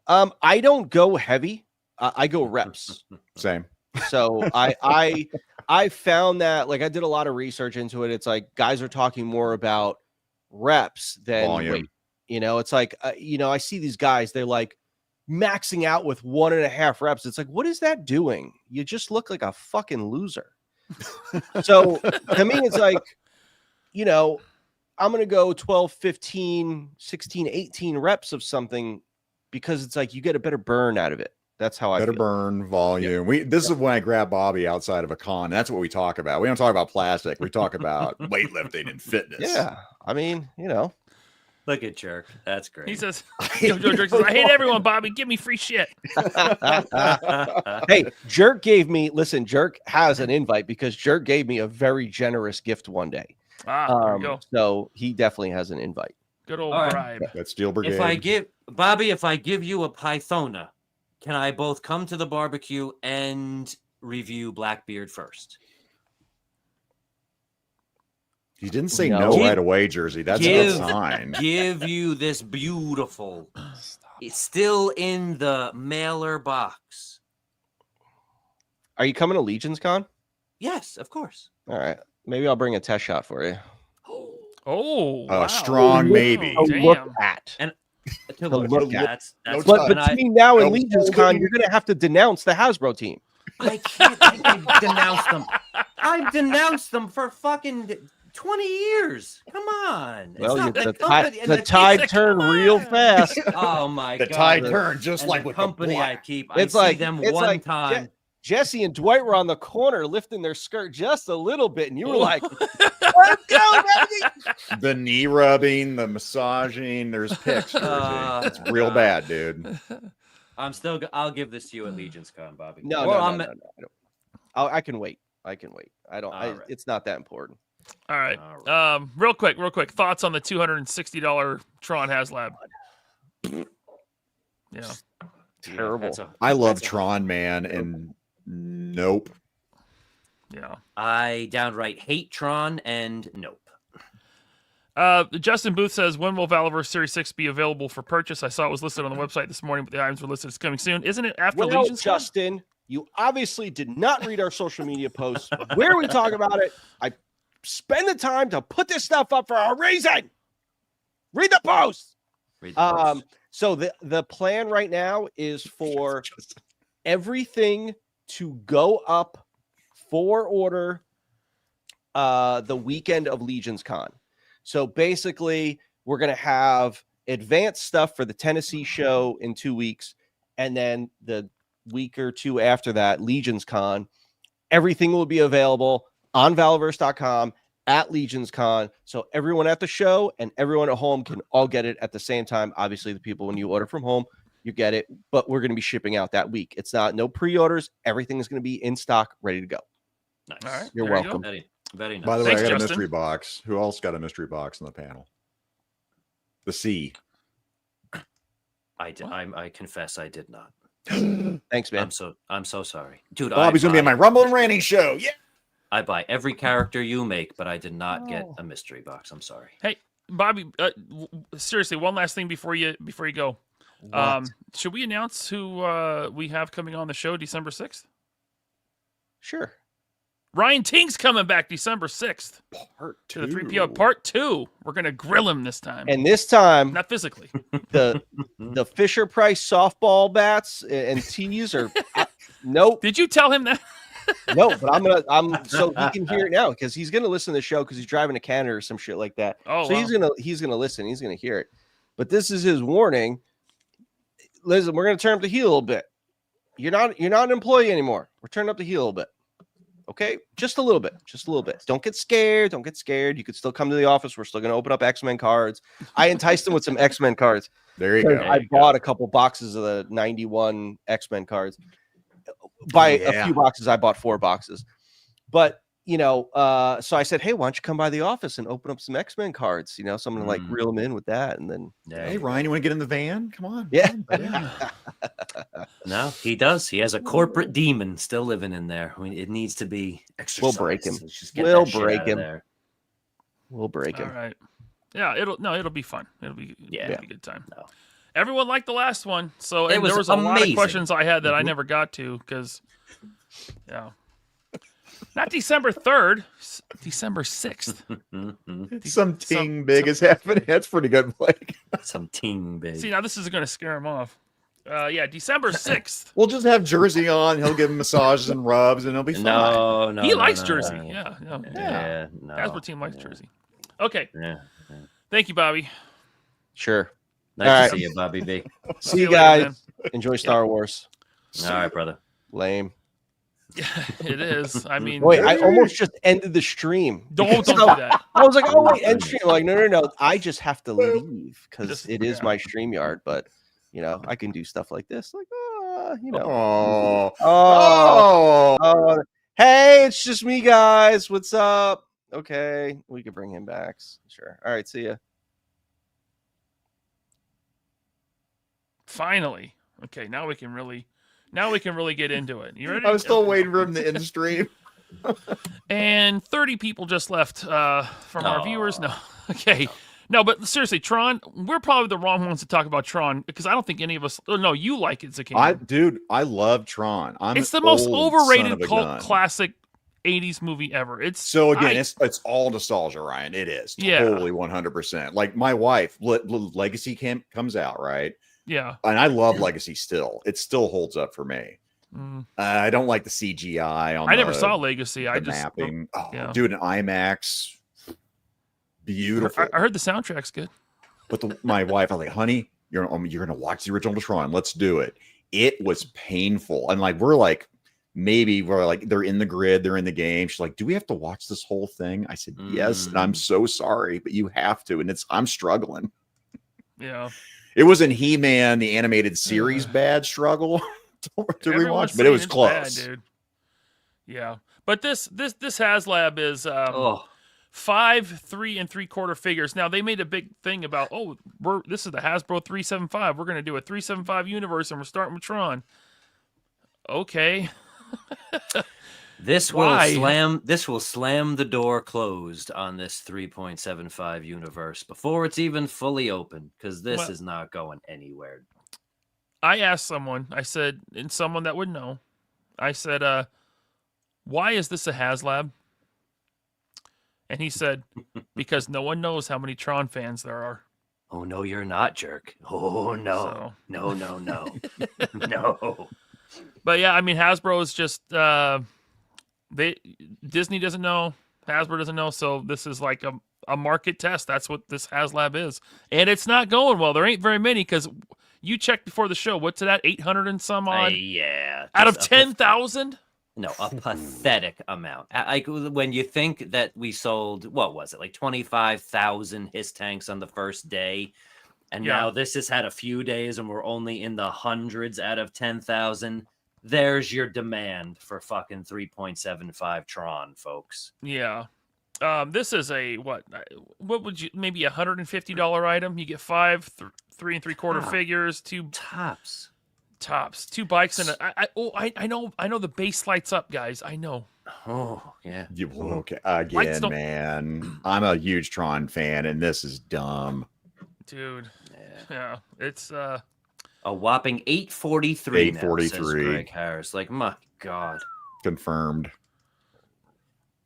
I don't go heavy. I go reps. Same. So I found that, like, I did a lot of research into it. It's like guys are talking more about reps than volume. Weight. It's like, I see these guys, they're like maxing out with 1.5 reps. It's like, what is that doing? You just look like a fucking loser. So to me, it's like, I'm going to go 12, 15, 16, 18 reps of something because it's like you get a better burn out of it. That's how I feel. Burn volume. This is when I grab Bobby outside of a con. That's what we talk about. We don't talk about plastic. We talk about weightlifting and fitness. Yeah. Look at Jerk. That's great. He says, Jerk says, I hate everyone, Bobby. Give me free shit. Hey, Jerk Jerk has an invite because Jerk gave me a very generous gift one day. There you go. So he definitely has an invite. Good old All right. bribe. That's Steel Brigade. If I give you a Pythona, can I both come to the barbecue and review Blackbeard first? He didn't say no right away, Jersey. That's a good sign. Give you this beautiful. It's still in the mailer box. Are you coming to Legion's Con? Yes, of course. All right. Maybe I'll bring a test shot for you. Oh, wow. Strong maybe. Look at. And that's but between now and Legion's Con, you're going to have to denounce the Hasbro team. I can't denounce them. I've denounced them for fucking 20 years. Come on. Well, the tide turned real fast. Oh my god. The tide turned just like with company the I keep. I see them one time. Jesse and Dwight were on the corner lifting their skirt just a little bit, and you were like, let's go, baby. The knee rubbing, the massaging, there's pics. It's real bad, dude. I'll give this to you at Legion's Con, Bobby. No. I can wait. It's not that important. All right. Real quick. Thoughts on the $260 Tron Haslab? Yeah. Terrible. I love Tron, man, and nope. Yeah. I downright hate Tron and nope. Justin Booth says, when will Valaverse Series 6 be available for purchase? I saw it was listed on the website this morning, but the items were listed as coming soon. Isn't it after Legion's Con? Justin, You obviously did not read our social media posts where we talk about it. I spend the time to put this stuff up for a reason. Read the post. So the plan right now is for everything to go up for order the weekend of Legions Con. So basically, we're going to have advanced stuff for the Tennessee show in 2 weeks, and then the week or two after that, Legions Con. Everything will be available on Valorverse.com at Legions Con. So everyone at the show and everyone at home can all get it at the same time. Obviously, the people, when you order from home, you get it, but we're going to be shipping out that week. It's no pre-orders. Everything is going to be in stock, ready to go. Nice. All right. You're There you welcome. go. Very nice. By the way, Thanks, I got Justin. a mystery box. Who else got a mystery box in the panel? The C. I did. I confess I did not. Thanks, man. I'm so sorry, dude. Bobby's gonna be on my Rumble and Ranting show. Yeah. I buy every character you make, but I did not get a mystery box. I'm sorry. Hey, Bobby, seriously, one last thing before you go. Should we announce who we have coming on the show December 6th? Sure. Ryan Ting's coming back December 6th. Part To the 3PO Part 2. We're going to grill him this time. And this time, Not physically. the Fisher Price softball bats and tees are nope. Did you tell him that? No, but I'm so he can hear it now because he's gonna listen to the show because he's driving to Canada or some shit like that. Oh, so wow. he's gonna listen, he's gonna hear it. But this is his warning. Listen, we're gonna turn up the heat a little bit. You're not an employee anymore. We're turning up the heat a little bit. Okay, just a little bit. Don't get scared. You could still come to the office. We're still going to open up X-Men cards. I enticed him with some X-Men cards. There you go. I bought a couple boxes of the 91 X-Men cards. By a few boxes, I bought 4 boxes. But, so I said, hey, why don't you come by the office and open up some X-Men cards? So I'm going to like reel them in with that. And then, Hey, Ryan, you want to get in the van? Come on. Yeah. No, he does. He has a corporate demon still living in there. It needs to be exercised. We'll break him. Let's just get We'll that shit break out of him. there. We'll break All him. right. Yeah, it'll be fun. It'll be a good time. No. Everyone liked the last one. So It and was there was a lot of amazing. questions I had that I never got to because not December 3rd, December 6th. Some ting big is happening. That's pretty good, Blake. Some ting big. See, now this is going to scare him off. December 6th. We'll just have Jersey on. He'll give him massages and rubs, and he'll be fine. No, He no, likes no, Jersey. no. Yeah. Yeah, no. Hasbro team likes Jersey. Okay. Yeah. Thank you, Bobby. Sure. Nice All to right. see you, Bobby B. See you later, guys. man. Enjoy Star Wars. All right, brother. Lame. Yeah, it is. I mean, Wait, I almost just ended the stream. don't do that. I was like, oh, wait, end stream. Like, no. I just have to leave because Just- it is yeah. my StreamYard. But, I can do stuff like this. Like, Oh. Hey, it's just me, guys. What's up? Okay, we can bring him back. Sure. All right, see ya. Finally. Okay, now we can really get into it. You ready? I was still waiting for him to end stream. And 30 people just left from our viewers. No. Okay. No, but seriously, Tron, we're probably the wrong ones to talk about Tron because I don't think any of us. Oh, no, you like it, Zakainen. I love Tron. It's the most old son overrated of a cult gun. classic 80s movie ever. It's it's all nostalgia, Ryan. It is totally 100%. Like my wife, Legacy comes out, right? Yeah. And I love Legacy still. It still holds up for me. I don't like the CGI on. I never saw Legacy. I just mapping. do it in IMAX. Beautiful. I heard the soundtrack's good. But my wife, I was like, honey, you're gonna watch the original Tron. Let's do it. It was painful, and we're like, they're in the grid, they're in the game. She's like, do we have to watch this whole thing? I said, yes, and I'm so sorry, but you have to, and I'm struggling. Yeah. It was in He-Man, the animated series, bad struggle to Everyone's rewatch, but it saying was it's close. bad, dude. Yeah, but this Haslab is 5 3 3/4 figures. Now they made a big thing about this is the Hasbro 375. We're gonna do a 375 universe, and we're starting with Tron. Okay. This will slam the door closed on this 3.75 universe before it's even fully open because this is not going anywhere. I asked someone. I said, and someone that would know. I said, why is this a Haslab? And he said, because no one knows how many Tron fans there are. Oh, no, you're not, jerk. Oh, no. So. No. No. But yeah, I mean, Hasbro is just, Disney doesn't know, Hasbro doesn't know, so this is like a market test. That's what this Haslab is. And it's not going well. There ain't very many, because you checked before the show. What's it at? 800 and some odd? Yeah. Out of 10,000? No, a pathetic amount. Like when you think that we sold, what was it, like 25,000 Hiss tanks on the first day, and now this has had a few days and we're only in the hundreds out of 10,000. There's your demand for fucking 3.75 Tron, folks. Yeah. This is a, what would you, maybe $150 item. You get 5 3 3/4 figures, 2 tops, 2 bikes, and I know the base lights up, guys. I know. Oh yeah. Okay, again, man. I'm a huge Tron fan, and this is dumb, dude. Yeah, it's a whopping 843. 843. Greg Harris, like, my God. Confirmed.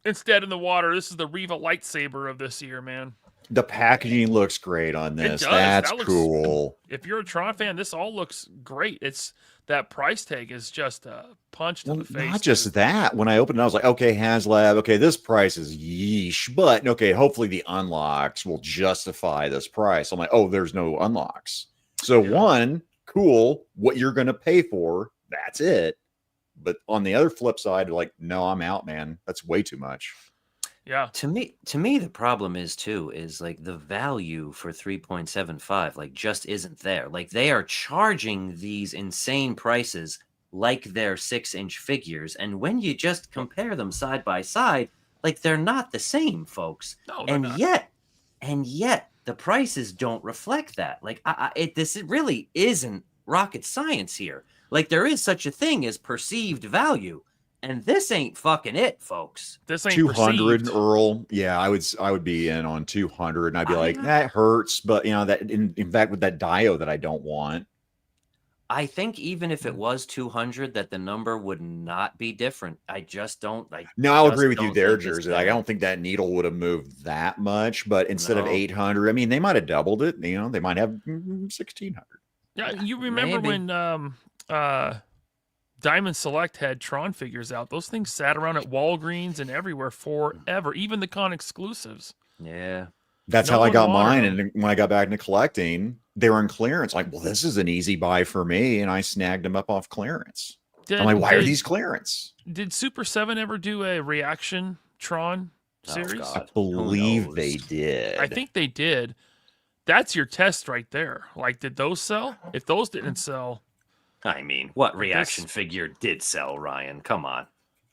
Instead in the water. This is the Riva lightsaber of this year, man. The packaging looks great on this. It does. That's that looks cool. If you're a Tron fan, this all looks great. It's that price tag is just a punch to the face. Not just that. When I opened it, I was like, okay, Haslab, okay, this price is yeesh. But okay, hopefully the unlocks will justify this price. I'm like, oh, there's no unlocks. So one, cool, what you're gonna pay for, that's it. But on the other flip side, like, no, I'm out, man. That's way too much. Yeah. To me, the problem is like the value for 3.75, like, just isn't there. Like, they are charging these insane prices like they're 6-inch figures. And when you just compare them side by side, like, they're not the same, folks. No, and not. yet the prices don't reflect that. Like, this really isn't rocket science here. Like, there is such a thing as perceived value. And this ain't fucking it, folks. This ain't 200, perceived. Earl. Yeah, I would be in on 200, and I'd be like, that hurts. But you know, that in fact, with that Dio that I don't want. I think even if it was 200, that the number would not be different. I just don't like. No, I'll agree with you there, Jersey. Like, I don't think that needle would have moved that much. But instead of 800, I mean, they might have doubled it. You know, they might have 1,600. Yeah, you remember when Diamond Select had Tron figures out? Those things sat around at Walgreens and everywhere forever, even the con exclusives. Yeah. That's how I got mine. And when I got back into collecting, they were in clearance. Like, well, this is an easy buy for me. And I snagged them up off clearance. I'm like, why are these clearance? Did Super 7 ever do a reaction Tron series? I believe they did. I think they did. That's your test right there. Like, did those sell? If those didn't sell. I mean, what reaction figure did sell, Ryan? Come on.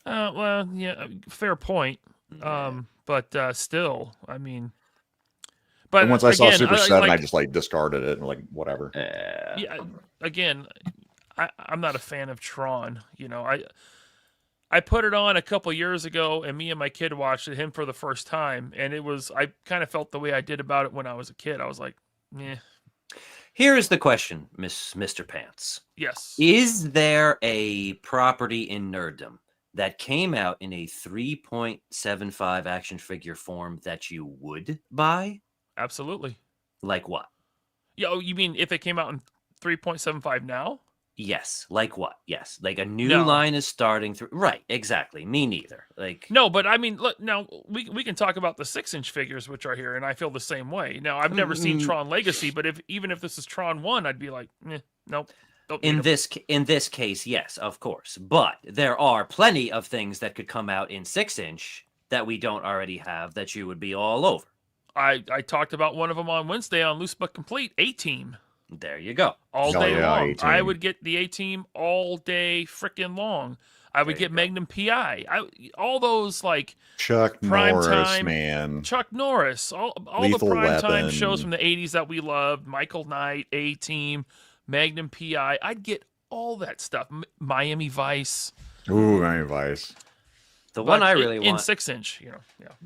Well, yeah, fair point. But still, I mean. But and once I saw Super 7, I just like discarded it and like whatever. Yeah. Again, I'm not a fan of Tron. You know, I put it on a couple years ago, and me and my kid watched it, him for the first time, and I kind of felt the way I did about it when I was a kid. I was like, yeah. Here is the question, Mr. Pants. Yes. Is there a property in nerddom that came out in a 3.75 action figure form that you would buy? Absolutely. Like what? Yeah, you mean if it came out in 3.75 now? Yes. Like what? Yes. Like a new line is starting through. Right. Exactly. Me neither. Like, no, but I mean, look, now we can talk about the 6-inch figures, which are here, and I feel the same way. Now, I've never seen Tron Legacy, but even if this is Tron 1, I'd be like, nope. In this case, yes, of course. But there are plenty of things that could come out in 6-inch that we don't already have that you would be all over. I talked about one of them on Wednesday on Loose But Complete, A-Team. There you go. All day long. A-Team. I would get the A-Team all day freaking long. I would get Magnum PI. All those like Chuck prime Norris, time, man. Chuck Norris. All the prime time shows from the 80s that we loved. Michael Knight, A-Team, Magnum PI. I'd get all that stuff. Miami Vice. Ooh, Miami Vice. The one I really want in 6-inch,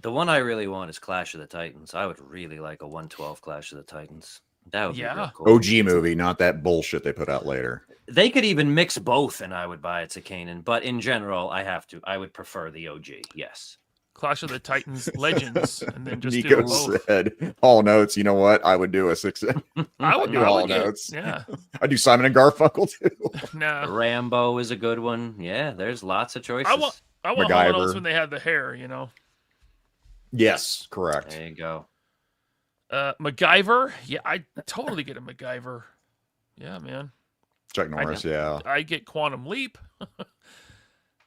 The one I really want is Clash of the Titans. I would really like a 112 Clash of the Titans. That would be Yeah. real cool. OG movie, not that bullshit they put out later. They could even mix both, and I would buy it, Zakainen. But in general, I would prefer the OG. Yes. Clash of the Titans Legends, and then just do Nico both. said, Hall Notes, you know what? I would do a 6. I would do I Hall would get- Notes. Yeah. I do Simon and Garfunkel too. No. Rambo is a good one. Yeah, there's lots of choices. I want Hall MacGyver. Notes when they had the hair, you know. Yes, correct. There you go. MacGyver. Yeah, I totally get a MacGyver. Yeah, man. Chuck Norris, yeah. I get Quantum Leap.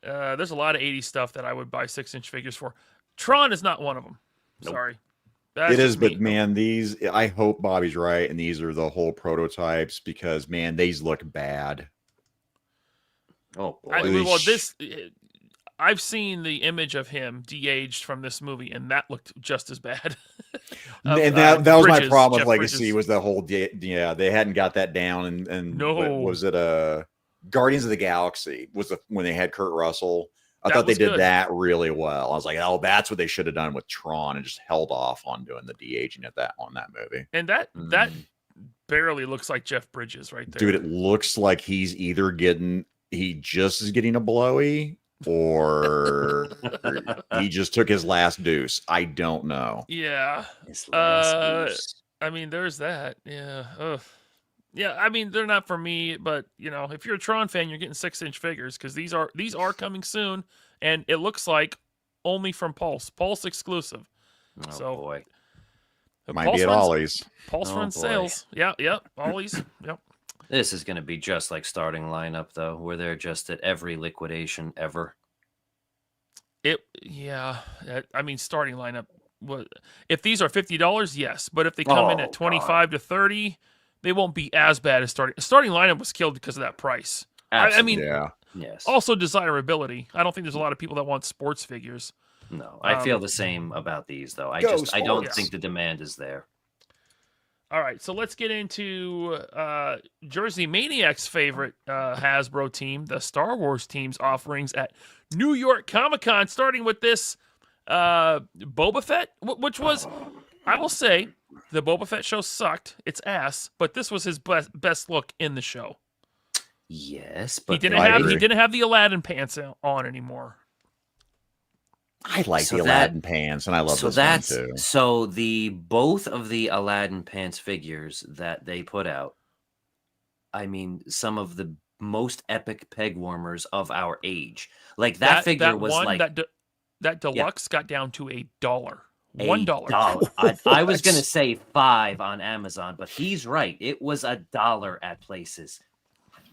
There's a lot of 80s stuff that I would buy 6-inch figures for. Tron is not one of them. Nope. Sorry. That's It is, just me. but man, these, I hope Bobby's right, and these are the whole prototypes because, man, these look bad. Oh boy. I've seen the image of him de-aged from this movie, and that looked just as bad. And that was my Bridges, problem with Jeff Legacy Bridges. was the whole, yeah, they hadn't got that down. And No. what was it Guardians of the Galaxy was when they had Kurt Russell. I That thought they was did good. that really well. I was like, oh, that's what they should have done with Tron and just held off on doing the de-aging on that movie. And that barely looks like Jeff Bridges right there. Dude, it looks like he just is getting a blowy, or he just took his last deuce. I don't know. Yeah. His last deuce. I mean, there's that. Yeah. Ugh. Yeah, I mean, they're not for me, but you know, if you're a Tron fan, you're getting 6-inch figures because these are coming soon, and it looks like only from Pulse exclusive. Oh so boy. Might be at Ollie's. Pulse Oh, runs boy. sales. Yeah, Ollie's. Yep. This is going to be just like starting lineup, though, where they're just at every liquidation ever. I mean, starting lineup. If these are $50, yes, but if they come in at 25 to 30, they won't be as bad as starting lineup was killed because of that price. I mean, Yeah. Yes. also desirability. I don't think there's a lot of people that want sports figures. No, I feel the same about these, though. I Go don't Sports. think the demand is there. All right, so let's get into Jersey Maniac's favorite Hasbro team, the Star Wars team's offerings at New York Comic-Con, starting with this Boba Fett, which was, I will say, the Boba Fett show sucked. It's ass, but this was his best look in the show. Yes, but He didn't have the Aladdin pants on anymore. I like So the that- Aladdin pants, and I love so this that's one too. so the both of the Aladdin pants figures that they put out. I mean, some of the most epic peg warmers of our age. Like that figure was one, like that deluxe got down to $1. $1. $1. I was gonna say $5 on Amazon, but he's right. It was $1 at places.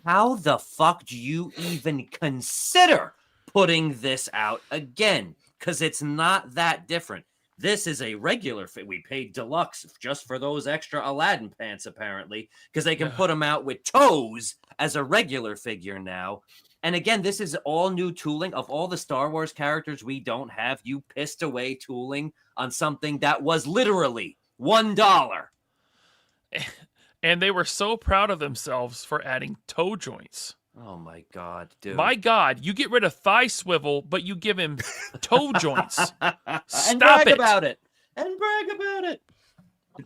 How the fuck do you even consider putting this out again? Because it's not that different. This is a regular fit. We paid deluxe just for those extra Aladdin pants, apparently, because they can put them out with toes as a regular figure now. And again, this is all new tooling. Of all the Star Wars characters we don't have, you pissed away tooling on something that was literally $1. And they were so proud of themselves for adding toe joints. Oh my God, dude. My God, you get rid of thigh swivel, but you give him toe joints. And Stop brag it. about it. And brag about it.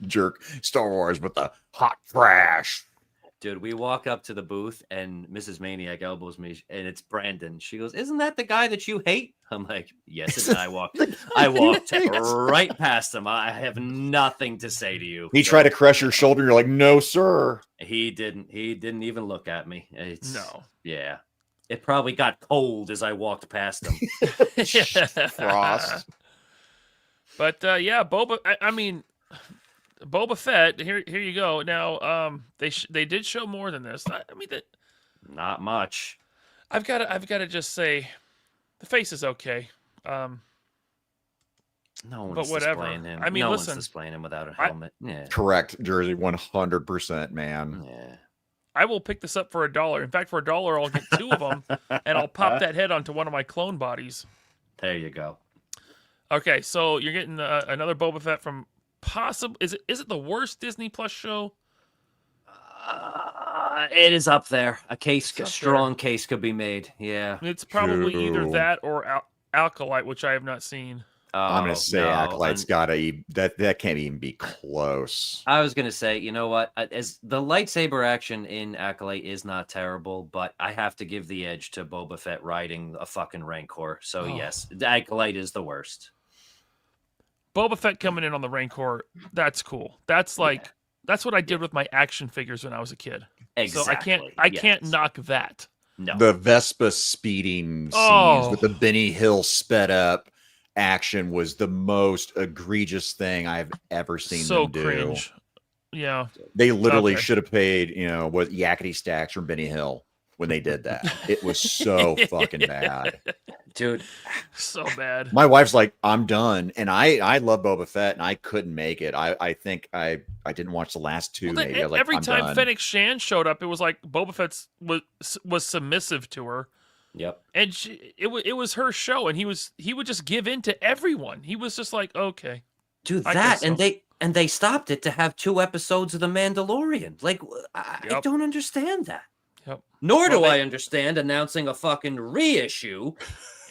Jerk Star Wars with the hot trash. Dude, we walk up to the booth and Mrs. Maniac elbows me, and it's Brandon. She goes, "Isn't that the guy that you hate?" I'm like, "Yes." And I walked right past him. I have nothing to say to you. He tried to crush your shoulder. You're like, no, sir. He didn't. He didn't even look at me. No. Yeah. It probably got cold as I walked past him. Frost. But yeah, Boba Fett. Here you go. Now, they did show more than this. I mean, Not much. I've got to just say, the face is okay. No one's But whatever. displaying him. I mean, no listen, one's displaying him without a helmet. Yeah. Correct, Jersey, 100%, man. Yeah. I will pick this up for $1. In fact, for $1, I'll get 2 of them, and I'll pop that head onto one of my clone bodies. There you go. Okay, so you're getting another Boba Fett from Is it the worst Disney Plus show? It is up there. A up strong case could be made. Yeah. It's probably either True. that or Alkalite, which I have not seen. I'm gonna say no, Acolyte's gotta that can't even be close. I was gonna say, you know what? As the lightsaber action in Acolyte is not terrible, but I have to give the edge to Boba Fett riding a fucking Rancor. So yes, the Acolyte is the worst. Boba Fett coming in on the Rancor, that's cool. That's like that's what I did with my action figures when I was a kid. Exactly. So I can't knock that. No. The Vespa speeding scenes with the Benny Hill sped up action was the most egregious thing I've ever seen them do. Cringe. Yeah. They literally should have paid, what Yakety Stacks from Benny Hill when they did that. It was so fucking bad. Dude, so bad. My wife's like, I'm done. And I love Boba Fett and I couldn't make it. I think I didn't watch the last two. Well, maybe. Every time Fennec Shan showed up, it was like Boba Fett was submissive to her. Yep. And it was her show, and he would just give in to everyone. He was just like, okay. Dude, and they stopped it to have 2 episodes of The Mandalorian. Like, I don't understand that. Yep. Nor do I understand announcing a fucking reissue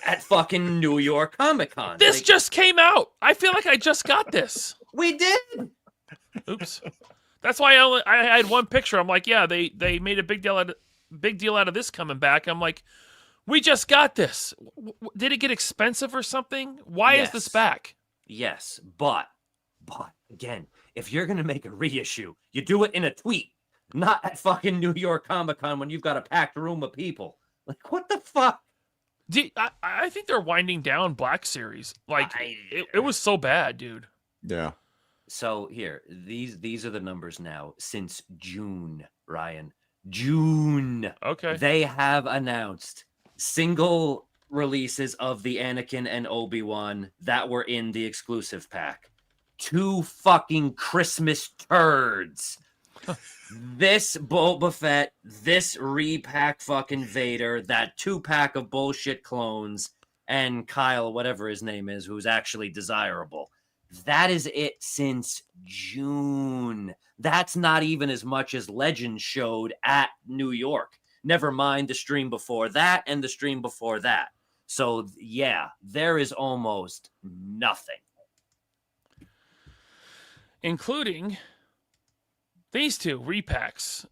at fucking New York Comic Con. This just came out. I feel like I just got this. We did. Oops. That's why I had one picture. I'm like, yeah, they made a big deal out of this coming back. I'm like, we just got this. Did it get expensive or something? Why is this back? Yes, but again, if you're gonna make a reissue, you do it in a tweet, not at fucking New York Comic Con when you've got a packed room of people. Like, what the fuck? I think they're winding down Black Series. Like, it was so bad, dude. Yeah. So here, these are the numbers now since June, Ryan. June. Okay. They have announced single releases of the Anakin and Obi-Wan that were in the exclusive pack. 2 fucking Christmas turds. This Boba Fett, this repack fucking Vader, that 2-pack of bullshit clones, and Kyle, whatever his name is, who's actually desirable. That is it since June. That's not even as much as Legends showed at New York. Never mind the stream before that and the stream before that. So, yeah, there is almost nothing. Including these 2 repacks.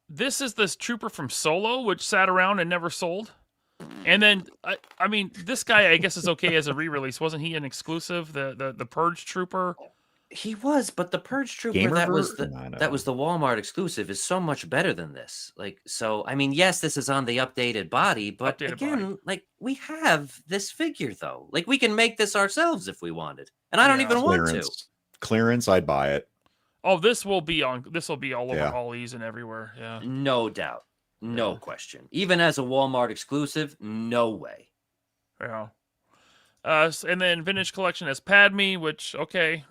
This is this trooper from Solo, which sat around and never sold. And then, I mean, this guy, I guess, is okay as a re-release. Wasn't he an exclusive? The Purge Trooper? He was, but the Purge Trooper that was the Walmart exclusive is so much better than this. Like, so I mean, yes, this is on the updated body, but like, we have this figure though. Like, we can make this ourselves if we wanted, and I don't even want to. Clearance, I'd buy it. Oh, this will be all over Ollie's and everywhere. Yeah, no doubt, no question. Even as a Walmart exclusive, no way. Yeah. And then Vintage Collection has Padme, which they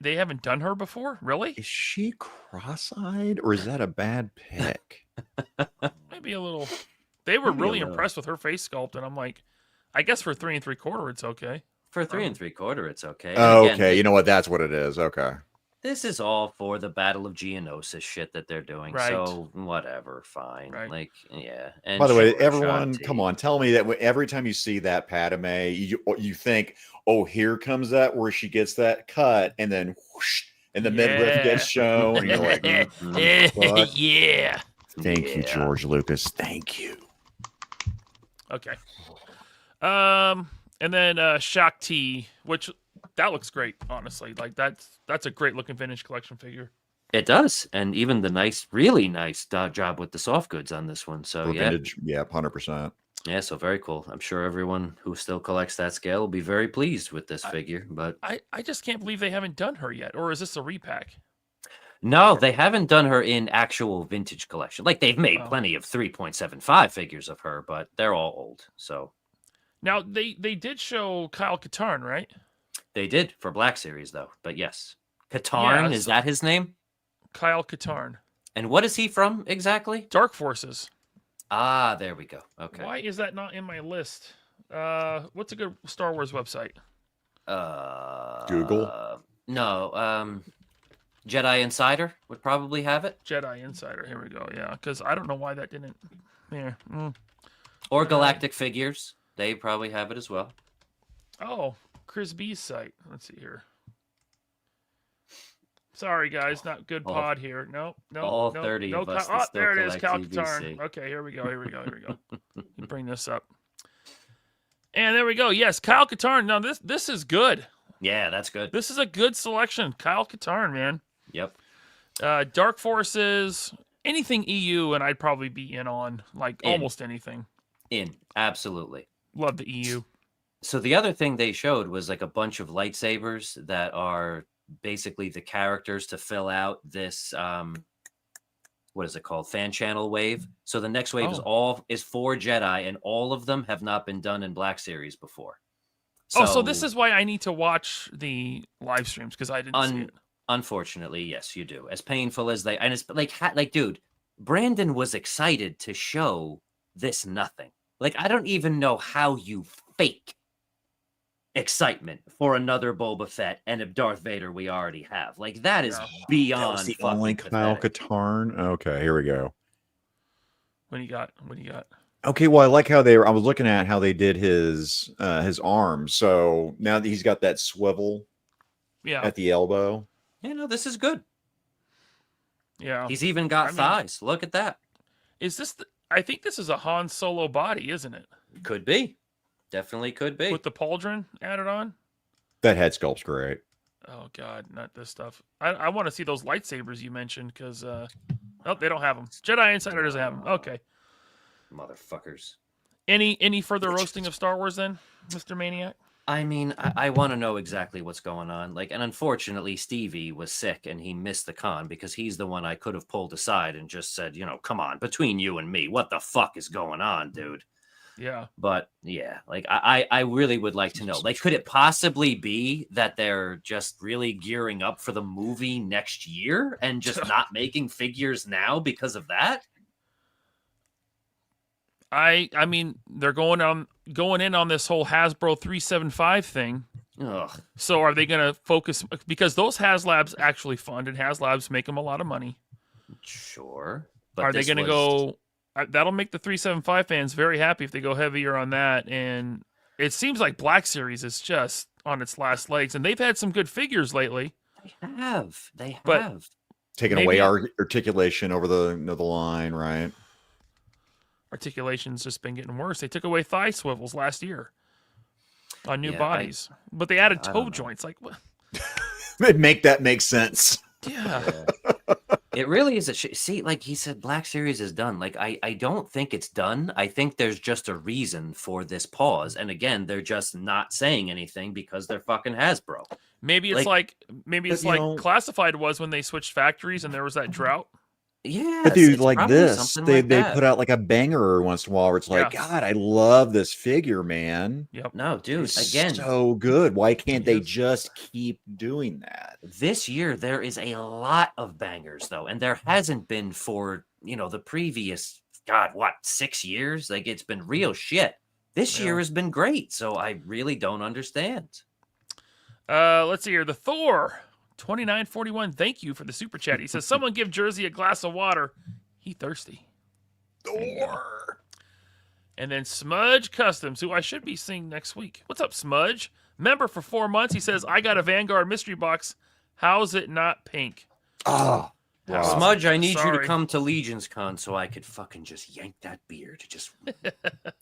haven't done her before, really? Is she cross-eyed or is that a bad pick? Maybe a little. They were really impressed with her face sculpt, and I'm like, I guess for 3 3/4, it's okay. For 3 3/4, it's okay. Oh, again, okay, you know what? That's what it is. Okay. This is all for the Battle of Geonosis shit that they're doing. Right. So whatever, fine. Right. Like, yeah. And by the way, everyone, come on, tell me that every time you see that Padme, you think, oh, here comes that where she gets that cut, and then whoosh, and the midriff gets shown, and you're like, yeah. Thank you, George Lucas. Thank you. Okay. And then Shakti, which that looks great, honestly. Like that's a great looking Vintage Collection figure. It does, and even the really nice job with the soft goods on this one. So vintage, 100%. Yeah, so very cool. I'm sure everyone who still collects that scale will be very pleased with this figure. But I just can't believe they haven't done her yet, or is this a repack? No, they haven't done her in actual Vintage Collection. Like, they've made plenty of 3.75 figures of her, but they're all old. So now they did show Kyle Katarn, right? They did for Black Series though. But yes, Katarn, is that his name? Kyle Katarn. And what is he from exactly? Dark Forces. Ah, there we go. Okay. Why is that not in my list? What's a good Star Wars website? Google. No. Jedi Insider would probably have it. Jedi Insider. Here we go. Yeah, because I don't know why that didn't. Yeah. Or Galactic Figures. They probably have it as well. Oh, Chris B's site. Let's see here. Sorry, guys, not good pod here. No, all 30 of us that still there it is, collect Cal TBC. Katarn. Okay, here we go. You bring this up. And there we go. Yes, Kyle Katarn. Now this is good. Yeah, that's good. This is a good selection. Kyle Katarn, man. Yep. Dark Forces, anything EU, and I'd probably be in on, like, almost anything. Absolutely. Love the EU. So the other thing they showed was like a bunch of lightsabers that are basically the characters to fill out this what is it called? Fan channel wave. So the next wave is 4 Jedi, and all of them have not been done in Black Series before. So this is why I need to watch the live streams, because I didn't see it. Unfortunately, yes, you do. As painful as they, and it's like, dude, Brandon was excited to show this nothing. Like, I don't even know how you fake excitement for another Boba Fett and a Darth Vader we already have. Like, that is beyond. That was the only Kyle Katarn. Okay, here we go. What do you got? Okay, well, I like how I was looking at how they did his arm. So now that he's got that swivel at the elbow. Yeah, no, this is good. Yeah. He's even got thighs. Look at that. Is this I think this is a Han Solo body, isn't it? Could be. Definitely could be. With the pauldron added on? That head sculpt's great. Oh, God, not this stuff. I want to see those lightsabers you mentioned, because, they don't have them. Jedi Insider doesn't have them. Okay. Motherfuckers. Any further roasting of Star Wars then, Mr. Maniac? I mean, I want to know exactly what's going on. Like, and unfortunately, Stevie was sick and he missed the con, because he's the one I could have pulled aside and just said, come on, between you and me, what the fuck is going on, dude? Yeah. But yeah, like I really would like to know. Like, could it possibly be that they're just really gearing up for the movie next year and just not making figures now because of that? I mean, they're going in on this whole Hasbro 375 thing. Ugh. So are they going to focus, because those Haslabs actually fund, and Haslabs make them a lot of money. Sure. But are they going to go? That'll make the 375 fans very happy if they go heavier on that. And it seems like Black Series is just on its last legs, and they've had some good figures lately. They have. Taking away our articulation over the line, right? Articulation's just been getting worse. They took away thigh swivels last year on new bodies, but they added toe joints. Like, what? Make that make sense. Yeah. It really is see, like he said, Black Series is done. Like, I don't think it's done. I think there's just a reason for this pause. And again, they're just not saying anything because they're fucking Hasbro. Maybe it's like Classified was when they switched factories and there was that drought. Yeah, but dude, like this, they put out like a banger once in a while where it's like, God, I love this figure, man. Yep. No, dude, it's again, so good. Why can't they just keep doing that? This year there is a lot of bangers though, and there hasn't been for the previous 6 years. Like, it's been real shit. This year has been great, so I really don't understand. Let's see here. The Thor 2941, thank you for the super chat. He says, someone give Jersey a glass of water. He thirsty. Thor. And then Smudge Customs, who I should be seeing next week. What's up, Smudge? Member for 4 months. He says, I got a Vanguard mystery box. How's it not pink? Oh. Smudge, I need you to come to Legion's Con so I could fucking just yank that beard. Just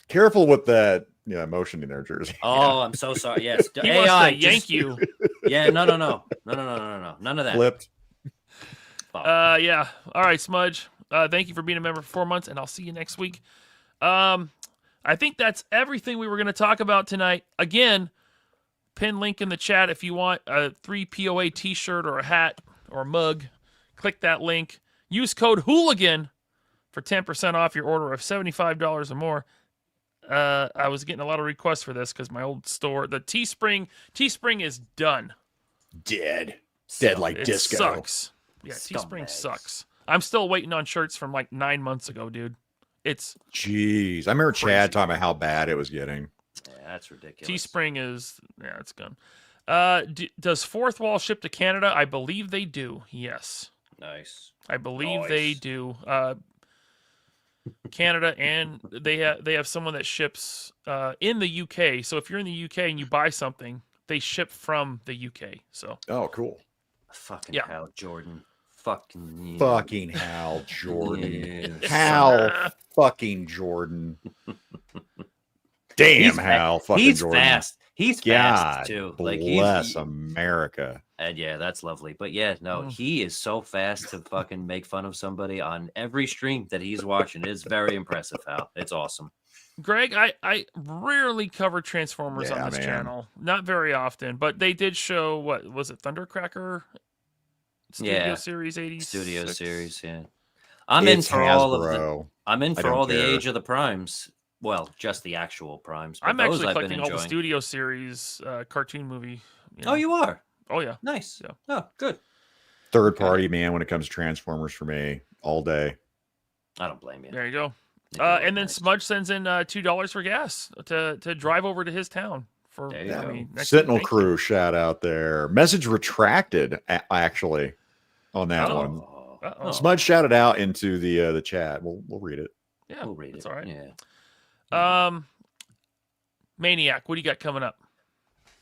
careful with that motion in there, Jersey. Oh, I'm so sorry. Yes. He wants to yank you. Yeah, no. None of that. Flipped. Yeah. All right, Smudge. Thank you for being a member for 4 months, and I'll see you next week. I think that's everything we were going to talk about tonight. Again, pin link in the chat if you want a 3POA t-shirt or a hat or a mug. Click that link. Use code Hooligan for 10% off your order of $75 or more. I was getting a lot of requests for this because my old store, the Teespring is done. Dead like it disco. Sucks. Yeah, Teespring sucks. I'm still waiting on shirts from like 9 months ago, dude. Jeez. I remember Chad talking about how bad it was getting. Yeah, that's ridiculous. Teespring is, it's gone. Does Fourth Wall ship to Canada? I believe they do. Yes. Nice. I believe they do. Canada, and they have someone that ships in the UK. So if you're in the UK and you buy something, they ship from the UK. So Oh, cool. Fucking Yeah. Hal Jordan. Fucking Hal Jordan. Yes. Hal fucking Jordan. Damn, He's Hal fucking He's Jordan. fast. He's God fast too. Like bless America. And yeah, that's lovely. But yeah, no, he is so fast to fucking make fun of somebody on every stream that he's watching. It's very impressive, Hal. It's awesome. Greg, I rarely cover Transformers on this channel. Not very often, but they did show, what was it, Thundercracker Studio Series 80 Studio Series, yeah. I'm in for all of the Age of the Primes. Well, just the actual Primes. I'm actually collecting all the Studio Series cartoon movie. Oh, you are? Oh, yeah. Nice. Yeah. Oh, good. Third party, man, when it comes to Transformers for me, all day. I don't blame you. There you go. And then Smudge sends in $2 for gas to drive over to his town. For Sentinel Crew shout out there. Message retracted, actually, on that one. Smudge shouted out into the chat. We'll read it. Yeah, we'll read it. All right. Yeah. Maniac, what do you got coming up?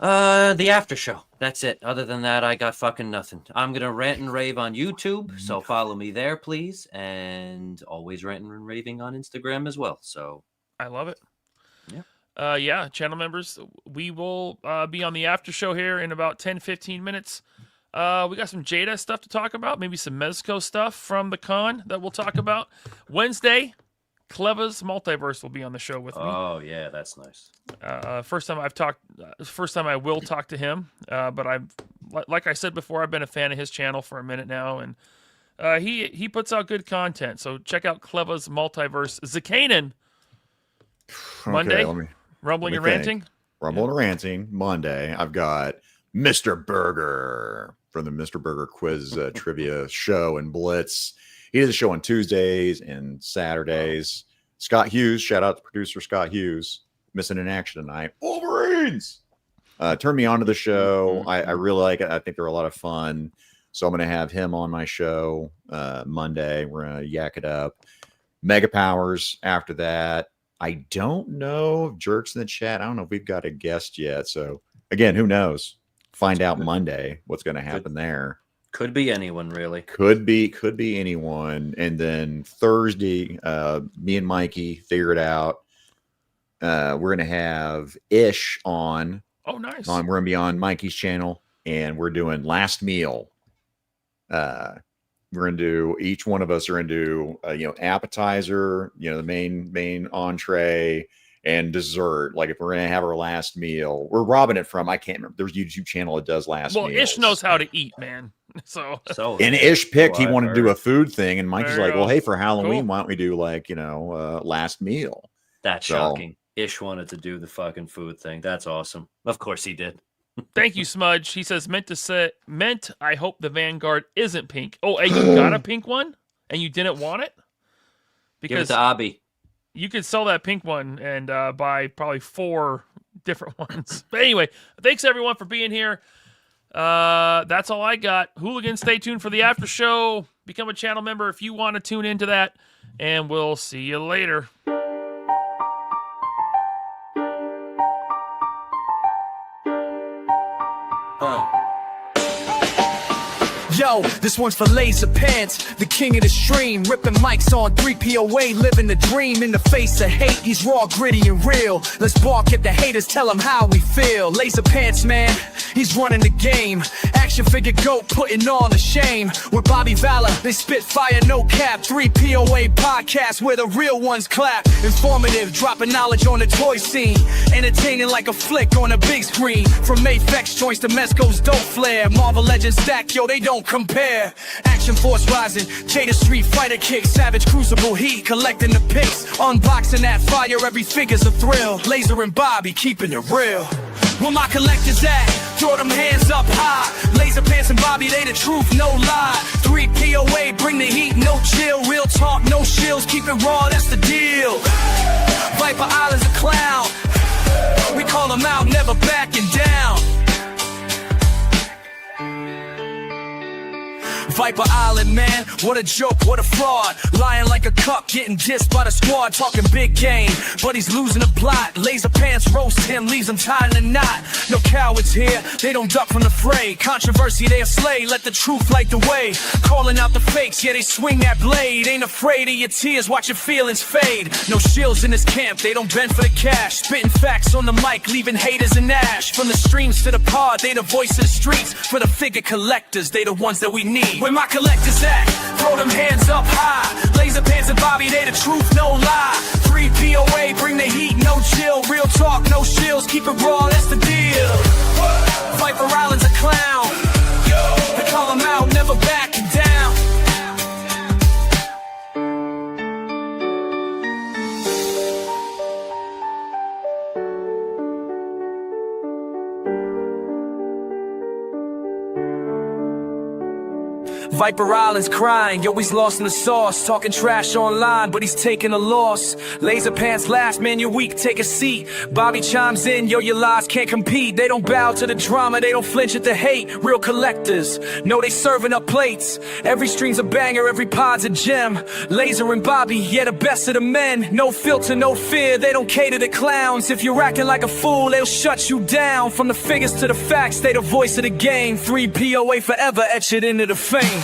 The after show. That's it. Other than that, I got fucking nothing. I'm gonna rant and rave on YouTube, so follow me there, please, and always ranting and raving on Instagram as well. So I love it. Yeah. Channel members, we will be on the after show here in about 10-15 minutes. We got some Jada stuff to talk about, maybe some Mezco stuff from the con that we'll talk about. Wednesday, Cleva's Multiverse will be on the show with me. Oh yeah, that's nice. First time I will talk to him. But like I said before, I've been a fan of his channel for a minute now, and he puts out good content. So check out Cleva's Multiverse. Zakainen Monday. Rumbling and Ranting. Rumbling and Ranting Monday. I've got Mr. Burger from the Mr. Burger Quiz Trivia Show and Blitz. He does a show on Tuesdays and Saturdays. Scott Hughes, shout out to producer Scott Hughes, missing in action tonight. Wolverines! Turn me on to the show. I really like it. I think they're a lot of fun. So I'm going to have him on my show Monday. We're going to yak it up. Mega Powers after that. I don't know if Jerk's in the chat. I don't know if we've got a guest yet. So, again, who knows? Find out Monday what's going to happen there. Could be anyone, really. Could be anyone. And then Thursday, me and Mikey figure it out. We're going to have Ish on. Oh, nice. We're going to be on Mikey's channel, and we're doing Last Meal. We're going to do, each one of us are going to do, appetizer, the main entree, and dessert. Like if we're going to have our last meal, we're robbing it from, I can't remember. There's a YouTube channel that does last meals. Well, Ish knows how to eat, man. So and Ish picked, he wanted to do a food thing. And Mike's like, well, hey, for Halloween, why don't we do last meal? That's shocking. Ish wanted to do the fucking food thing. That's awesome. Of course he did. Thank you, Smudge. He says, meant I hope the Vanguard isn't pink. Oh, and you got a pink one? And you didn't want it? Because give it to Abby. You could sell that pink one and buy probably 4 different ones. But anyway, thanks everyone for being here. That's all I got. Hooligans, stay tuned for the after show. Become a channel member if you want to tune into that. And we'll see you later. Yo, this one's for Laser Pants, the king of the stream, ripping mics on 3POA, living the dream in the face of hate. He's raw, gritty, and real. Let's bark at the haters, tell them how we feel. Laser Pants, man, he's running the game. Action figure goat, putting on the shame. With Bobby Valor, they spit fire, no cap. 3POA podcast where the real ones clap. Informative, dropping knowledge on the toy scene. Entertaining like a flick on a big screen. From Mayfex joints to Mezco's dope flare. Marvel Legends stack, yo, they don't compare. Action Force rising, Jada Street Fighter kick, Savage Crucible heat, collecting the pics, unboxing that fire, every figure's a thrill. Laser and Bobby keeping it real. Where my collectors at? Throw them hands up high. Laser Pants and Bobby, they the truth, no lie. 3POA, bring the heat, no chill. Real talk, no shills, keep it raw, that's the deal. Viper Island's a clown. We call them out, never backing down. Viper Island, man, what a joke, what a fraud. Lying like a cuck, getting dissed by the squad, talking big game, but he's losing the plot. Laser pants roast him, leaves him tied in a knot. No cowards here, they don't duck from the fray. Controversy they'll slay, let the truth light the way. Calling out the fakes, yeah, they swing that blade. Ain't afraid of your tears, watch your feelings fade. No shields in this camp, they don't bend for the cash. Spitting facts on the mic, leaving haters in ash. From the streams to the pod, they the voice of the streets. For the figure collectors, they the ones that we need. Where my collectors at? Throw them hands up high. Laser Pants and Bobby, they the truth, no lie. 3 POA, bring the heat, no chill. Real talk, no shills, keep it raw, that's the deal. Viper Island's a clown. They call him out, never backing down. Viper Island's crying, yo, he's lost in the sauce. Talking trash online, but he's taking a loss. Laser Pants last, man, you're weak, take a seat. Bobby chimes in, yo, your lies can't compete. They don't bow to the drama, they don't flinch at the hate. Real collectors, know they serving up plates. Every stream's a banger, every pod's a gem. Laser and Bobby, yeah, the best of the men. No filter, no fear, they don't cater to clowns. If you're acting like a fool, they'll shut you down. From the figures to the facts, they the voice of the game. 3 POA forever, etch it into the fame.